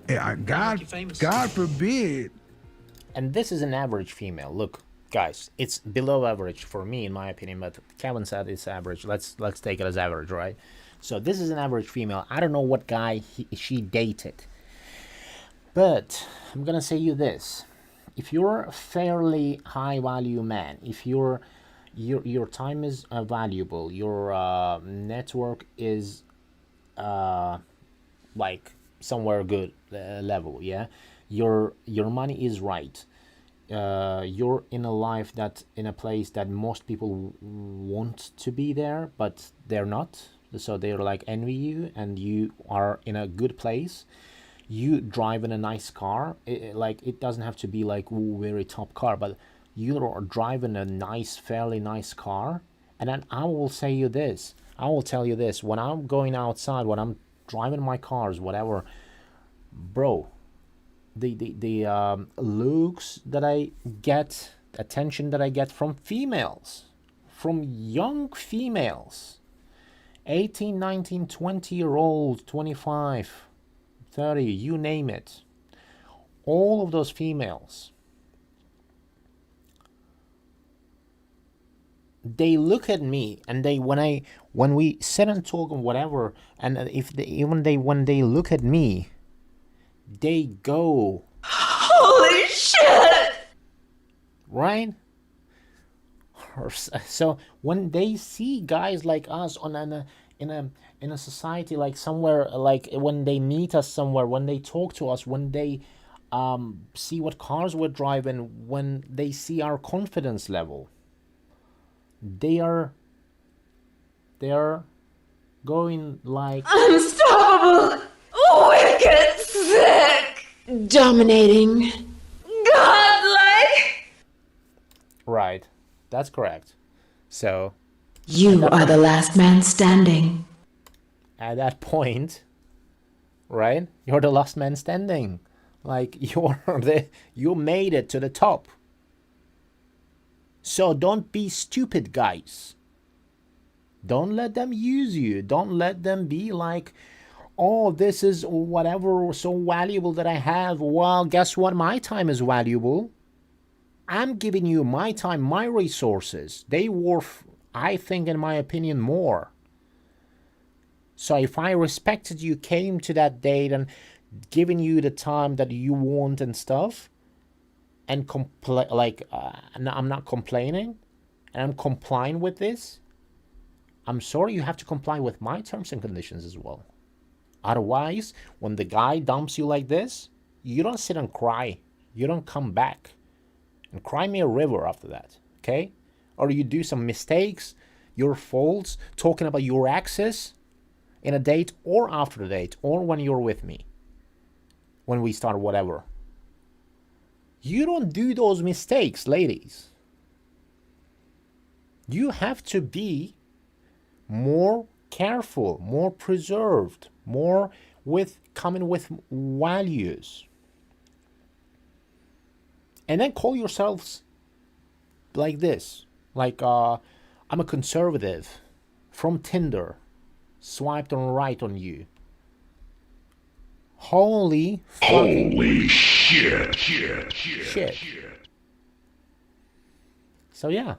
God forbid. And this is an average female. Look, guys, it's below average for me, in my opinion, but Kevin said it's average. Let's take it as average, right? So this is an average female. I don't know what guy she dated. But I'm going to say you this. If you're a fairly high value man, if your time is valuable, your network is like somewhere good level, yeah, your money is right, you're in a life that in a place that most people want to be there, but they're not. So they're like envy you, and you are in a good place. You drive in a nice car. It doesn't have to be like very top car, but you're driving a nice, fairly nice car. And then I will say you this. I will tell you this. When I'm going outside, when I'm driving my cars, whatever, bro, the looks that I get, attention that I get from females, from young females, 18, 19, 20-year-old, 25, 30, you name it. All of those females, they look at me, and when we sit and talk and whatever, and when they look at me, they go, Holy shit! right? So when they see guys like us in a society, like somewhere, like when they meet us somewhere, when they talk to us, when they see what cars we're driving, when they see our confidence level, they are going like Unstoppable! Wicked! Sick! Dominating! Godlike! right. That's correct. So You are the last man standing. at that point, right, you're the last man standing. Like you made it to the top. So don't be stupid, guys. Don't let them use you. Don't let them be like, oh, this is whatever so valuable that I have. Well, guess what? My time is valuable. I'm giving you my time, my resources. They worth, I think, in my opinion, more. So if I respected you, came to that date and giving you the time that you want and stuff, and I'm not complaining, and I'm complying with this, I'm sorry, you have to comply with my terms and conditions as well. Otherwise, when the guy dumps you like this, you don't sit and cry. You don't come back and cry me a river after that, okay? Or you do some mistakes, your faults, talking about your exes in a date or after the date or when you're with me, when we start whatever. You don't do those mistakes, ladies. You have to be more careful, more preserved, more coming with values. And then call yourselves like this, like I'm a conservative from Tinder, swiped on right on you. Holy shit. So yeah,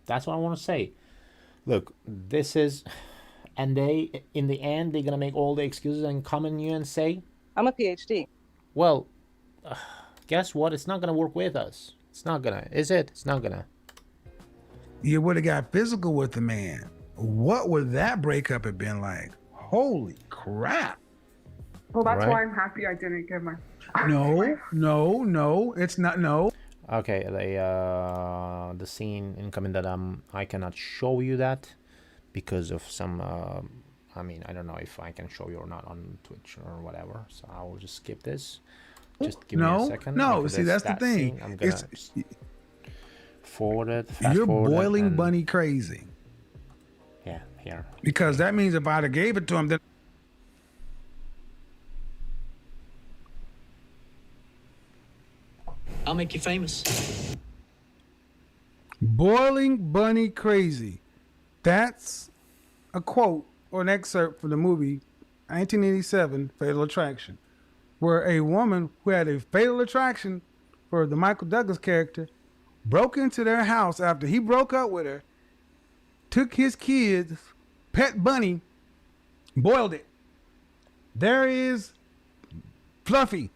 that's what I want to say. Look, this is, and they, in the end, they're gonna make all the excuses and come in you and say, I'm a PhD. well, guess what? It's not gonna work with us. It's not gonna, is it? It's not gonna. You would have got physical with the man. What would that breakup have been like? Holy crap. Well, that's Right. why I'm happy I didn't give my. No, it's not. No. Okay, the scene incoming that I cannot show you that because of some I mean, I don't know if I can show you or not on Twitch or whatever, so I will just skip this. Just give me a second. No, because see, that's the that thing. scene, I'm gonna forward it. Fast You're forward it, boiling and- bunny crazy. Yeah, here. Because that means if I'd have gave it to him, then I'll make you famous. boiling bunny crazy. That's a quote or an excerpt from the movie 1987 Fatal Attraction, where a woman who had a fatal attraction for the Michael Douglas character broke into their house after he broke up with her, took his kid's pet bunny, boiled it. There is Fluffy.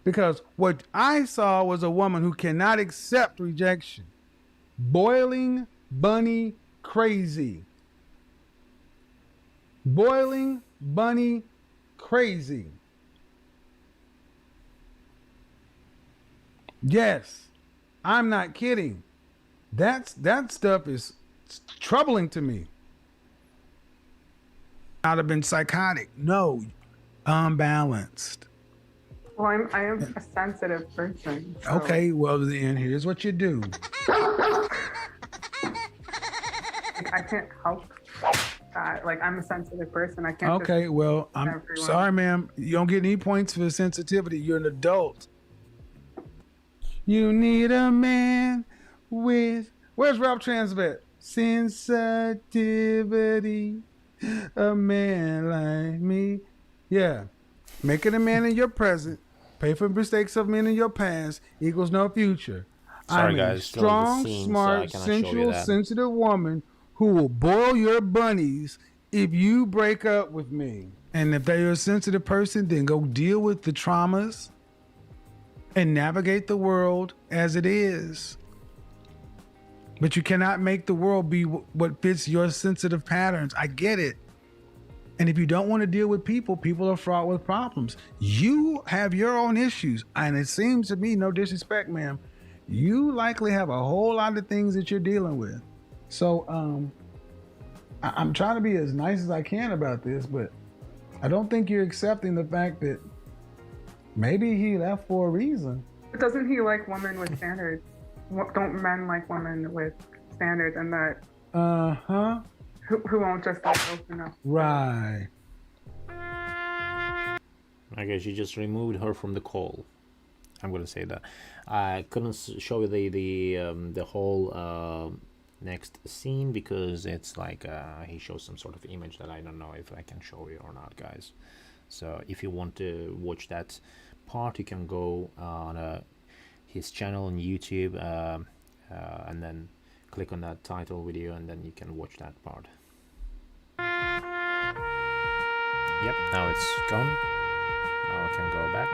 Because what I saw was a woman who cannot accept rejection. Boiling bunny crazy. Boiling bunny crazy. Yes, I'm not kidding. That stuff is troubling to me. I'd have been psychotic. No, unbalanced. Well, I am a sensitive person. So. Okay, well then here's what you do. I can't help that. Like, I'm a sensitive person. I can't. Okay, well, I'm sorry, ma'am. You don't get any points for sensitivity. You're an adult. You need a man with, where's Ralph Transvet? Sensitivity. A man like me. Yeah. Making a man in your present, pay for mistakes of men in your past equals no future. Sorry, I'm guys, a strong, smart, sensual, sensitive woman who will boil your bunnies if you break up with me. And if they're a sensitive person, then go deal with the traumas and navigate the world as it is. But you cannot make the world be what fits your sensitive patterns. I get it. And if you don't want to deal with people, people are fraught with problems. You have your own issues. And it seems to me, no disrespect, ma'am, you likely have a whole lot of things that you're dealing with. So I'm trying to be as nice as I can about this, but I don't think you're accepting the fact that maybe he left for a reason. But doesn't he like women with standards? Don't men like women with standards and that? Who won't just like open up? Right. Okay, she just removed her from the call. I'm gonna say that. I couldn't show you the whole next scene because it's like he shows some sort of image that I don't know if I can show you or not, guys. So if you want to watch that part, you can go on his channel on YouTube and then click on that title video and then you can watch that part. Yep, now it's gone. Now I can go back.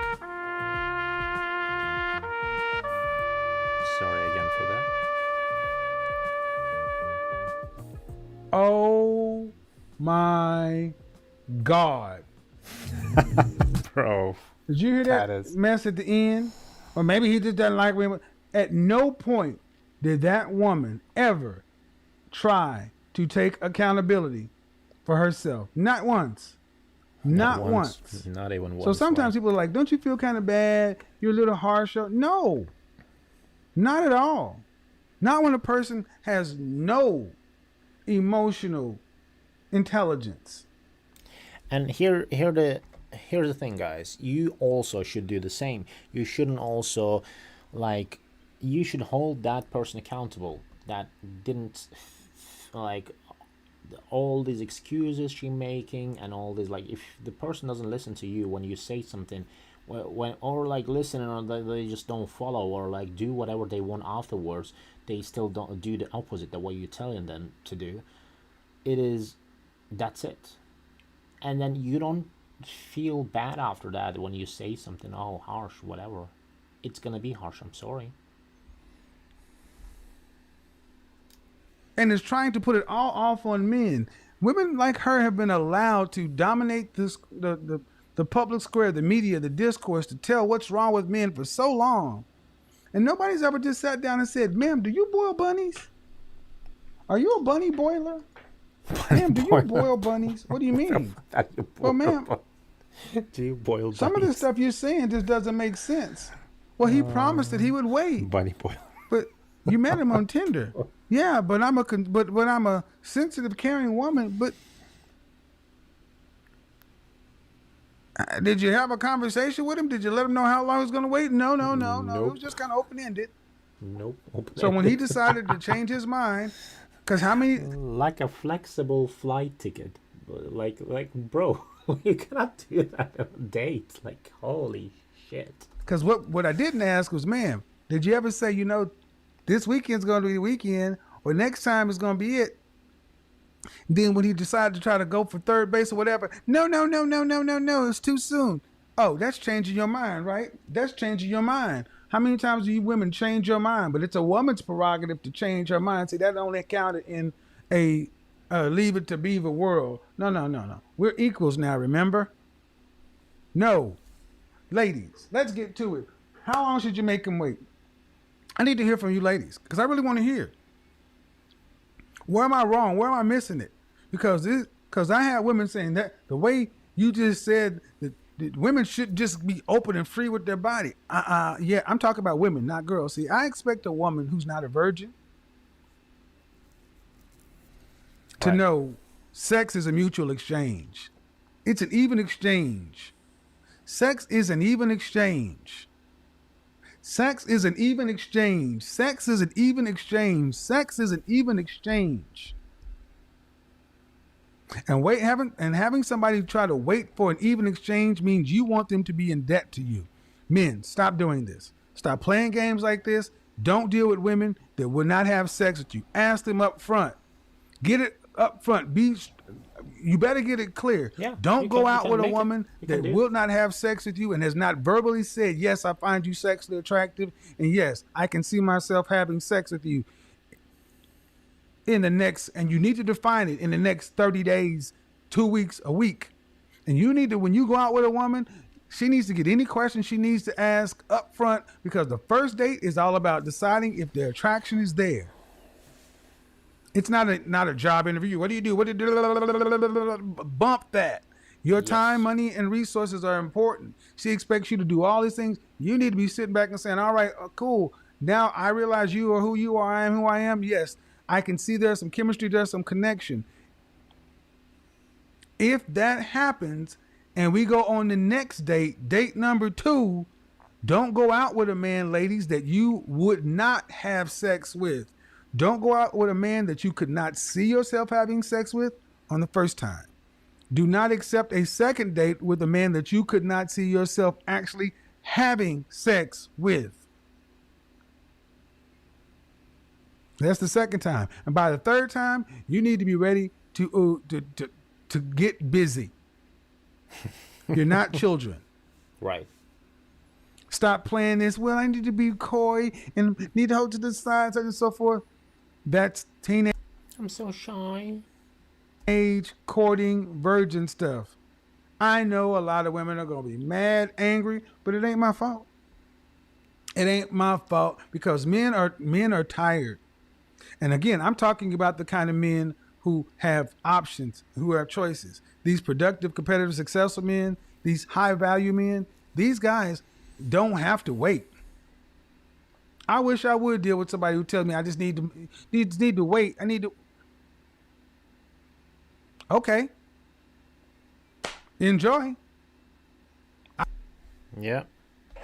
Sorry again for that. Oh my God. Bro. Did you hear that mess at the end? Or maybe he just doesn't like women. At no point did that woman ever try to take accountability for herself. Not once. Not once. Not even once. So sometimes people are like, don't you feel kind of bad? You're a little harsh. No. Not at all. Not when a person has no emotional intelligence. And here's the thing, guys. You also should do the same. You shouldn't also, like, you should hold that person accountable that didn't, like, all these excuses she's making and all this. Like, if the person doesn't listen to you when you say something, when or like listen or they just don't follow or like do whatever they want afterwards, they still don't do the opposite the way you're telling them to do. That's it. And then you don't feel bad after that when you say something, oh, harsh, whatever. It's gonna be harsh, I'm sorry. And is trying to put it all off on men. Women like her have been allowed to dominate the public square, the media, the discourse, to tell what's wrong with men for so long. And nobody's ever just sat down and said, ma'am, do you boil bunnies? Are you a bunny boiler? Ma'am, do you boil bunnies? What do you mean? Well, ma'am, do you boil bunnies? Some of the stuff you're saying just doesn't make sense. Well, he promised that he would wait. Bunny boiler. But you met him on Tinder. Yeah, but I'm a sensitive, caring woman. But did you have a conversation with him? Did you let him know how long he was going to wait? No. Nope. It was just kind of open-ended. Nope. So when he decided to change his mind, because how many... Like a flexible flight ticket. Like bro, you cannot do that on a date. Like, holy shit. Because what I didn't ask was, ma'am, did you ever say, this weekend's going to be the weekend, or next time is going to be it? Then when he decided to try to go for third base or whatever, no, it's too soon. Oh, that's changing your mind, right? That's changing your mind. How many times do you women change your mind? But it's a woman's prerogative to change her mind. See, that only counted in a Leave It to Beaver world. No. We're equals now, remember? No. Ladies, let's get to it. How long should you make him wait? I need to hear from you ladies because I really want to hear. Where am I wrong? Where am I missing it? Because I had women saying that the way you just said that women should just be open and free with their body. Yeah, I'm talking about women, not girls. See, I expect a woman who's not a virgin to know sex is a mutual exchange. It's an even exchange. Sex is an even exchange. Sex is an even exchange. Sex is an even exchange. Sex is an even exchange. And having somebody try to wait for an even exchange means you want them to be in debt to you. Men, stop doing this. Stop playing games like this. Don't deal with women that will not have sex with you. Ask them up front. Get it up front. You better get it clear. Yeah, Don't go out with a make it. woman that will not have sex with you and has not verbally said, yes, I find you sexually attractive, and yes, I can see myself having sex with you in the next, and you need to define it in the next 30 days, 2 weeks, a week. And you need to, when you go out with a woman, she needs to get any question she needs to ask up front, because the first date is all about deciding if the attraction is there. It's not a job interview. What do you do? Bump that. Your time, money, and resources are important. She expects you to do all these things. You need to be sitting back and saying, all right, cool. Now I realize you are who you are. I am who I am. Yes, I can see there's some chemistry, there's some connection. If that happens and we go on the next date, date number 2, don't go out with a man, ladies, that you would not have sex with. Don't go out with a man that you could not see yourself having sex with on the first time. Do not accept a second date with a man that you could not see yourself actually having sex with. That's the second time. And by the third time, you need to be ready to get busy. You're not children. Right. Stop playing this. Well, I need to be coy and need to hold to the side, and so forth. That's teenage. I'm so shy. Age courting virgin stuff. I know a lot of women are gonna be mad, angry, but it ain't my fault. It ain't my fault because men are tired. And again, I'm talking about the kind of men who have options, who have choices. These productive, competitive, successful men, these high value men, these guys don't have to wait. I wish I would deal with somebody who tells me I just need to wait. I need to. Okay. Enjoy. Yeah.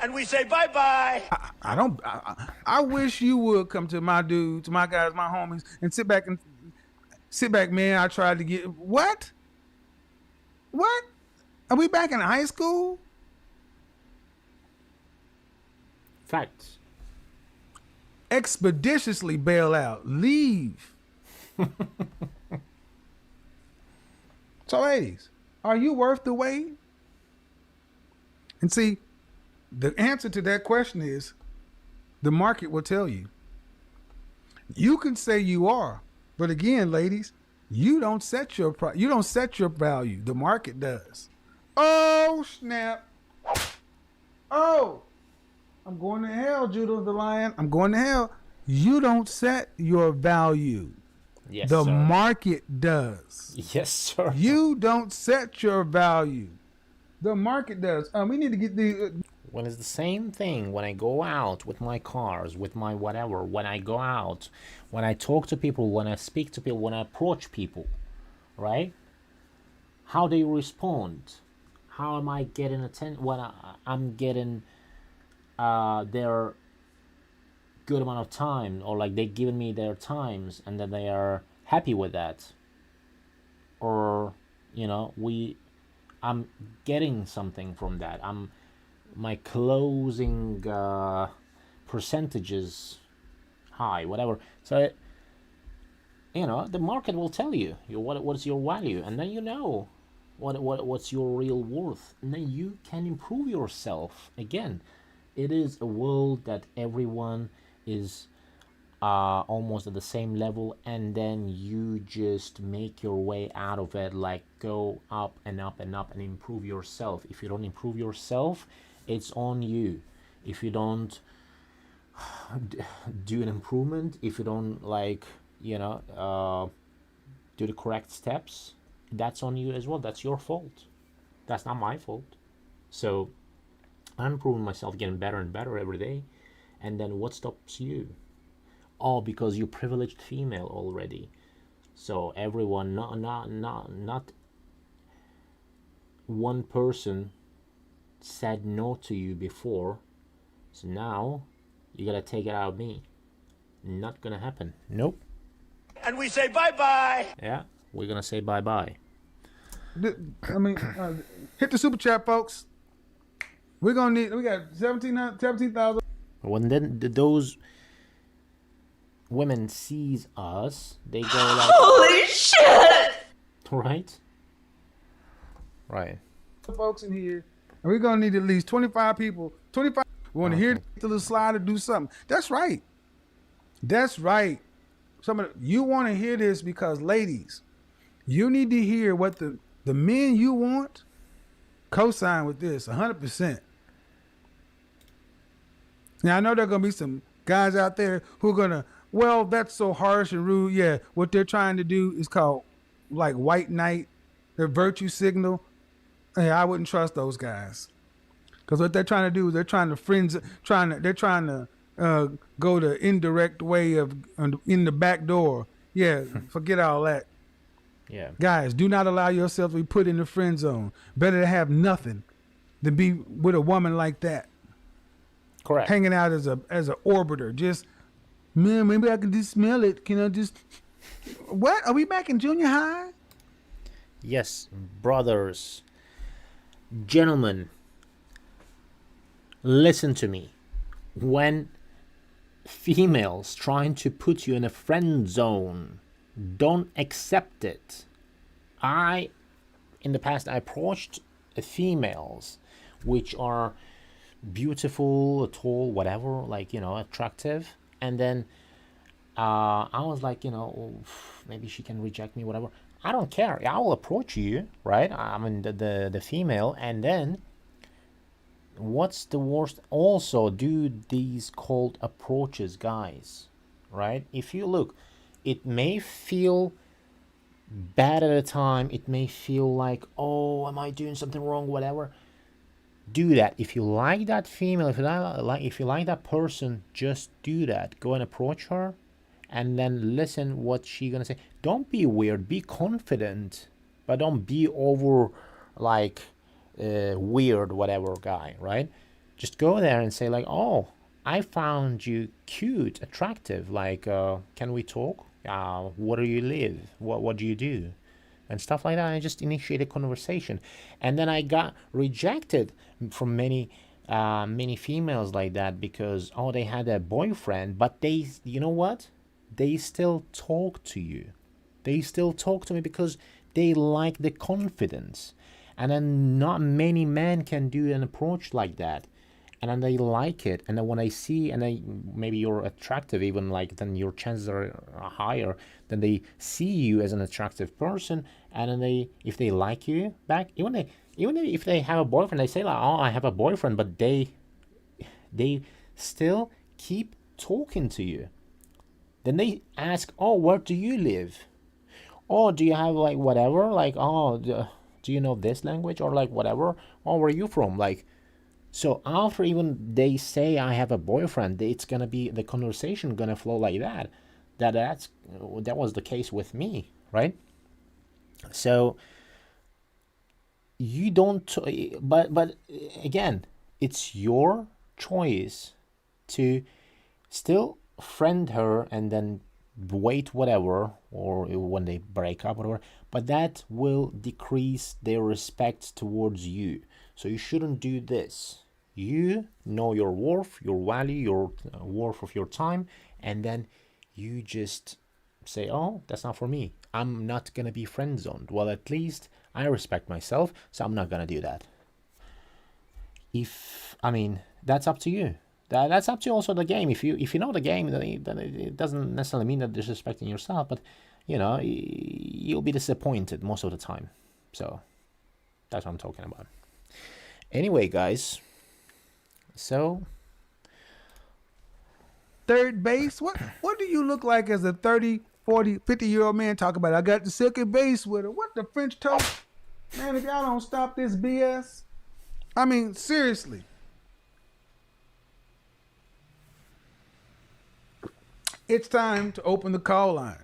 And we say bye-bye. I wish you would come to my dudes, my guys, my homies, and sit back, man. I tried to get what? What? Are we back in high school? Facts. Expeditiously bail out. Leave. So, ladies, are you worth the wait? And see, the answer to that question is the market will tell you. You can say you are, but again, ladies, you don't set your value. The market does. Oh, snap. Oh, I'm going to hell, Judah the Lion. I'm going to hell. You don't set your value. Yes, the sir. market does. Yes, sir. You don't set your value. The market does. We need to get the... When it's the same thing, when I go out with my cars, with my whatever, when I go out, when I talk to people, when I speak to people, when I approach people, right? How they respond? How am I getting attention? When I'm getting their good amount of time, or like they giving me their times and then they are happy with that, or I'm getting something from that. My closing percentages high, whatever. So the market will tell you what's your value, and then what's your real worth, and then you can improve yourself. Again, it is a world that everyone is almost at the same level, and then you just make your way out of it, like go up and up and up and improve yourself. If you don't improve yourself, it's on you. If you don't do an improvement, if you don't like, do the correct steps, that's on you as well. That's your fault. That's not my fault. So I'm improving myself, getting better and better every day. And then what stops you? Oh, because you're privileged female already. So everyone, not one person said no to you before. So now you gotta take it out of me. Not gonna happen. Nope. And we say bye-bye. Yeah, we're gonna say bye-bye. I mean, hit the super chat, folks. We got 17,000. When then those women sees us, they go like, Holy shit! Right? Right. Folks in here, and we're gonna need at least 25 people. 25. We want to hear the little slide or do something. That's right. That's right. You want to hear this because, ladies, you need to hear what the men you want co-sign with this 100%. Now I know there are gonna be some guys out there who are gonna, well, that's so harsh and rude. Yeah, what they're trying to do is called like white knight, their virtue signal. Hey, I wouldn't trust those guys, because what they're trying to do is they're trying to go the indirect way of in the back door. Yeah, forget all that. Yeah. Guys, do not allow yourself to be put in the friend zone. Better to have nothing than be with a woman like that. Correct. Hanging out as an orbiter. Just, man, maybe I can just smell it. Can I just... What? Are we back in junior high? Yes, brothers, gentlemen, listen to me. When females trying to put you in a friend zone, don't accept it. In the past, I approached females which are beautiful, tall, whatever, like, attractive. And then I was like, maybe she can reject me, whatever. I don't care. I will approach you, right? I mean, the female. And then what's the worst? Also, do these cold approaches, guys, right? If you look, it may feel bad at a time. It may feel like, oh, am I doing something wrong, whatever. Do that. If you like that female, if you like that person, just do that. Go and approach her, and then listen what she's gonna say. Don't be weird. Be confident, but don't be over like weird, whatever guy, right? Just go there and say like, oh, I found you cute, attractive. Like, can we talk? Where do you live? What do you do? And stuff like that. I just initiate a conversation, and then I got rejected from many females like that because they had a boyfriend, but they, you know what? They still talk to you. They still talk to me because they like the confidence, and then not many men can do an approach like that. And then they like it, and then when I see, and maybe you're attractive, even like, then your chances are higher. Then they see you as an attractive person, and then if they like you back, even if they have a boyfriend, they say like, oh, I have a boyfriend, but they still keep talking to you. Then they ask, oh, where do you live? Oh, do you have like whatever? Like, oh, do you know this language or like whatever? Oh, where are you from? Like. So after even they say I have a boyfriend, it's gonna be the conversation gonna flow like that. That was the case with me, right? So you don't, but again, it's your choice to still friend her and then wait whatever, or when they break up, whatever. But that will decrease their respect towards you. So you shouldn't do this. You know your worth, your value, your worth of your time, and then you just say, oh, that's not for me. I'm not going to be friend zoned. Well, at least I respect myself, so I'm not going to do that. That's up to you. That's up to also the game. If you know the game, then it doesn't necessarily mean that disrespecting yourself, but you'll be disappointed most of the time. So that's what I'm talking about. Anyway, guys, so third base? What do you look like as a 30, 40, 50-year-old man talking about? I got the silky base with her. What the French toast? Man, if y'all don't stop this BS. I mean, seriously. It's time to open the call line.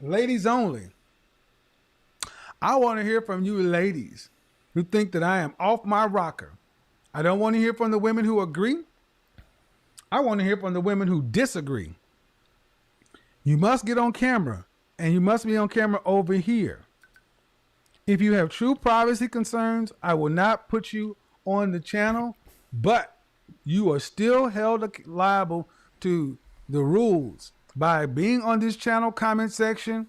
Ladies only. I want to hear from you ladies who think that I am off my rocker. I don't want to hear from the women who agree. I want to hear from the women who disagree. You must get on camera, and you must be on camera over here. If you have true privacy concerns, I will not put you on the channel, but you are still held liable to the rules by being on this channel comment section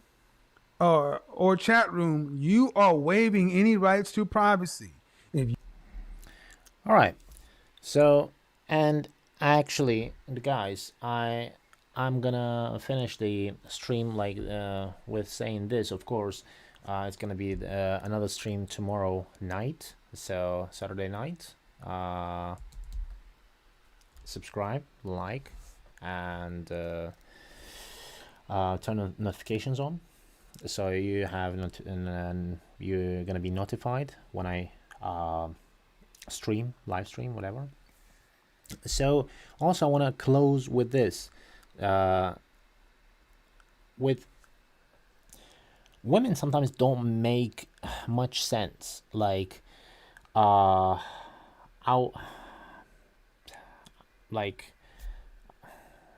or chat room. You are waiving any rights to privacy. All right. So, and actually, guys, I'm gonna finish the stream like with saying this. Of course, it's gonna be another stream tomorrow night. So Saturday night. Subscribe, like, and turn notifications on, so you have and you're gonna be notified when I live stream, whatever. So also I want to close with this, with women sometimes don't make much sense, like like,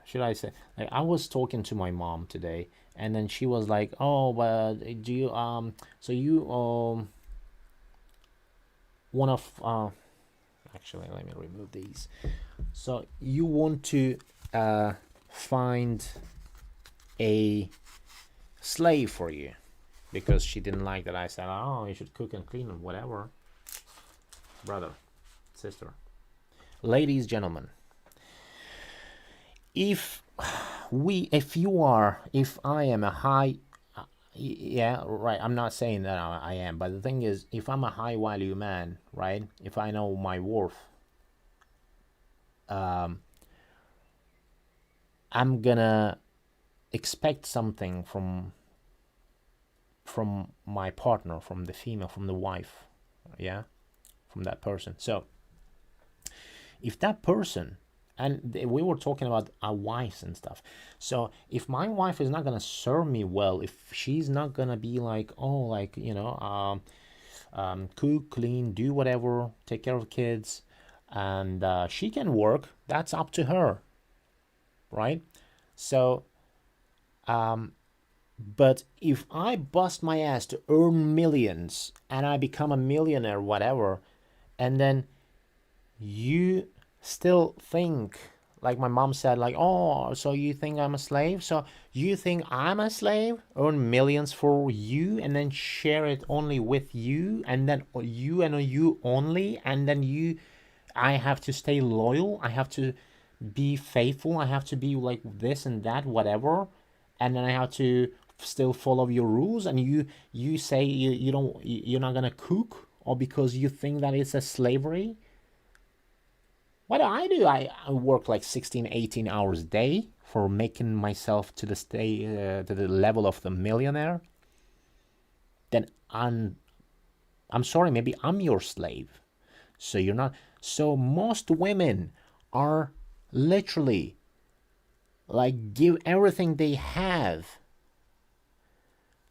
should I say, like, I was talking to my mom today, and then she was like, oh, but do you so you want to actually, let me remove these. So you want to find a slave for you, because she didn't like that I said, oh, you should cook and clean and whatever. Brother, sister, ladies, gentlemen, if I am a high, yeah, right, I'm not saying that I am, but the thing is, if I'm a high value man, right, if I know my worth, I'm gonna expect something from my partner, from the female, from the wife, yeah, from that person. So if that person, and we were talking about our wives and stuff, so if my wife is not gonna serve me well, if she's not gonna be like, oh, like, you know, cook, clean, do whatever, take care of kids, and she can work, that's up to her, right? So but if I bust my ass to earn millions and I become a millionaire, whatever, and then you still think, like my mom said, like, oh, so you think I'm a slave? So you think I'm a slave? Earn millions for you and then share it only with you, and then you and you only, and then I have to stay loyal, I have to be faithful, I have to be like this and that, whatever, and then I have to still follow your rules, and you say you're not gonna cook, or because you think that it's a slavery. What do? I work like 16, 18 hours a day for making myself to the level of the millionaire. Then I'm sorry, maybe I'm your slave. So you're not. So most women are literally like give everything they have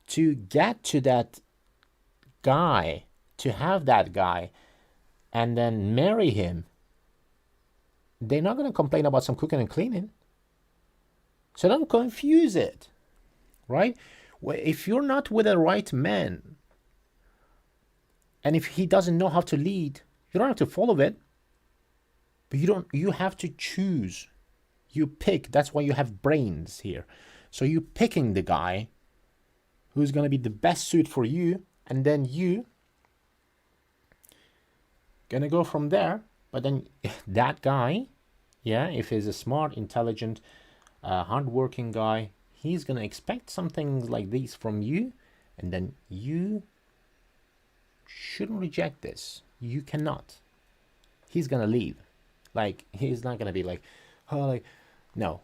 to get to that guy, to have that guy, and then marry him. They're not going to complain about some cooking and cleaning. So don't confuse it, right? If you're not with the right man, and if he doesn't know how to lead, you don't have to follow it. But you have to choose. You pick. That's why you have brains here. So you're picking the guy who's going to be the best suit for you, and then you gonna go from there. But then that guy, yeah, if he's a smart, intelligent, hardworking guy, he's gonna expect something like these from you, and then you shouldn't reject this. You cannot. He's gonna leave. Like, he's not gonna be like, oh, like, no.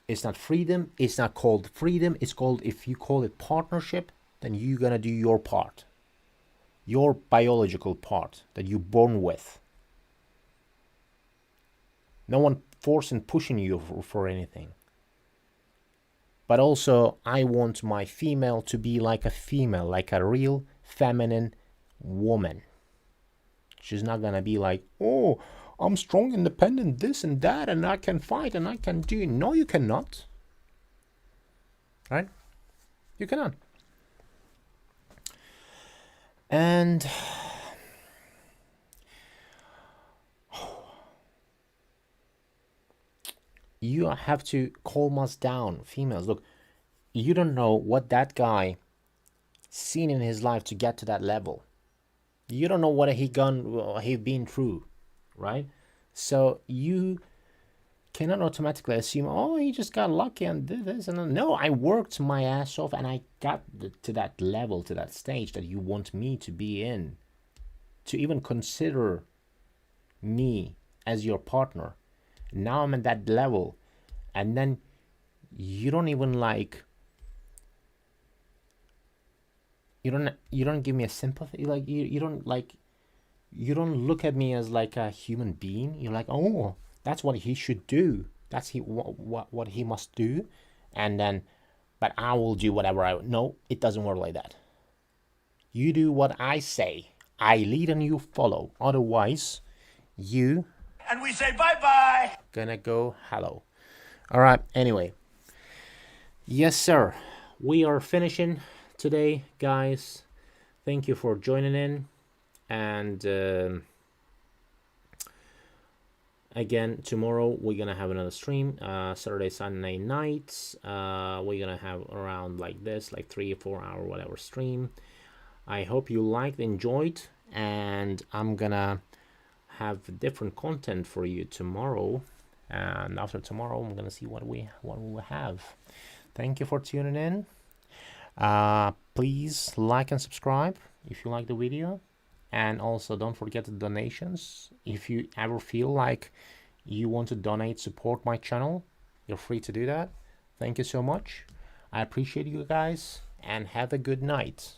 It's not freedom. It's not called freedom. It's called, if you call it partnership, then you're gonna do your part, your biological part that you're born with. No one forcing, pushing you for anything. But also, I want my female to be like a female, like a real feminine woman. She's not gonna be like, oh, I'm strong, independent, this and that, and I can fight and I can do. No, you cannot. Right? You cannot. And you have to calm us down, females. Look, you don't know what that guy seen in his life to get to that level. You don't know what he been through, right? So you cannot automatically assume, oh, he just got lucky and did this and that. No, I worked my ass off and I got to that level, to that stage that you want me to be in, to even consider me as your partner. Now I'm at that level, and then you don't even like, you don't give me a sympathy, like you don't look at me as like a human being. You're like, oh, that's what he should do, that's what he must do, and then, but I will do whatever no, it doesn't work like that. You do what I say, I lead and you follow, otherwise you, and we say bye-bye, gonna go hello. All right, anyway, yes sir, we are finishing today, guys. Thank you for joining in, and again, tomorrow we're gonna have another stream, Saturday, Sunday nights. We're gonna have around like this, like 3 or 4 hour whatever stream. I hope you liked, enjoyed, and I'm gonna have different content for you tomorrow, and after tomorrow I'm gonna see what we will have. Thank you for tuning in. Please like and subscribe if you like the video, and also don't forget the donations. If you ever feel like you want to donate, support my channel, you're free to do that. Thank you so much. I appreciate you guys, and have a good night.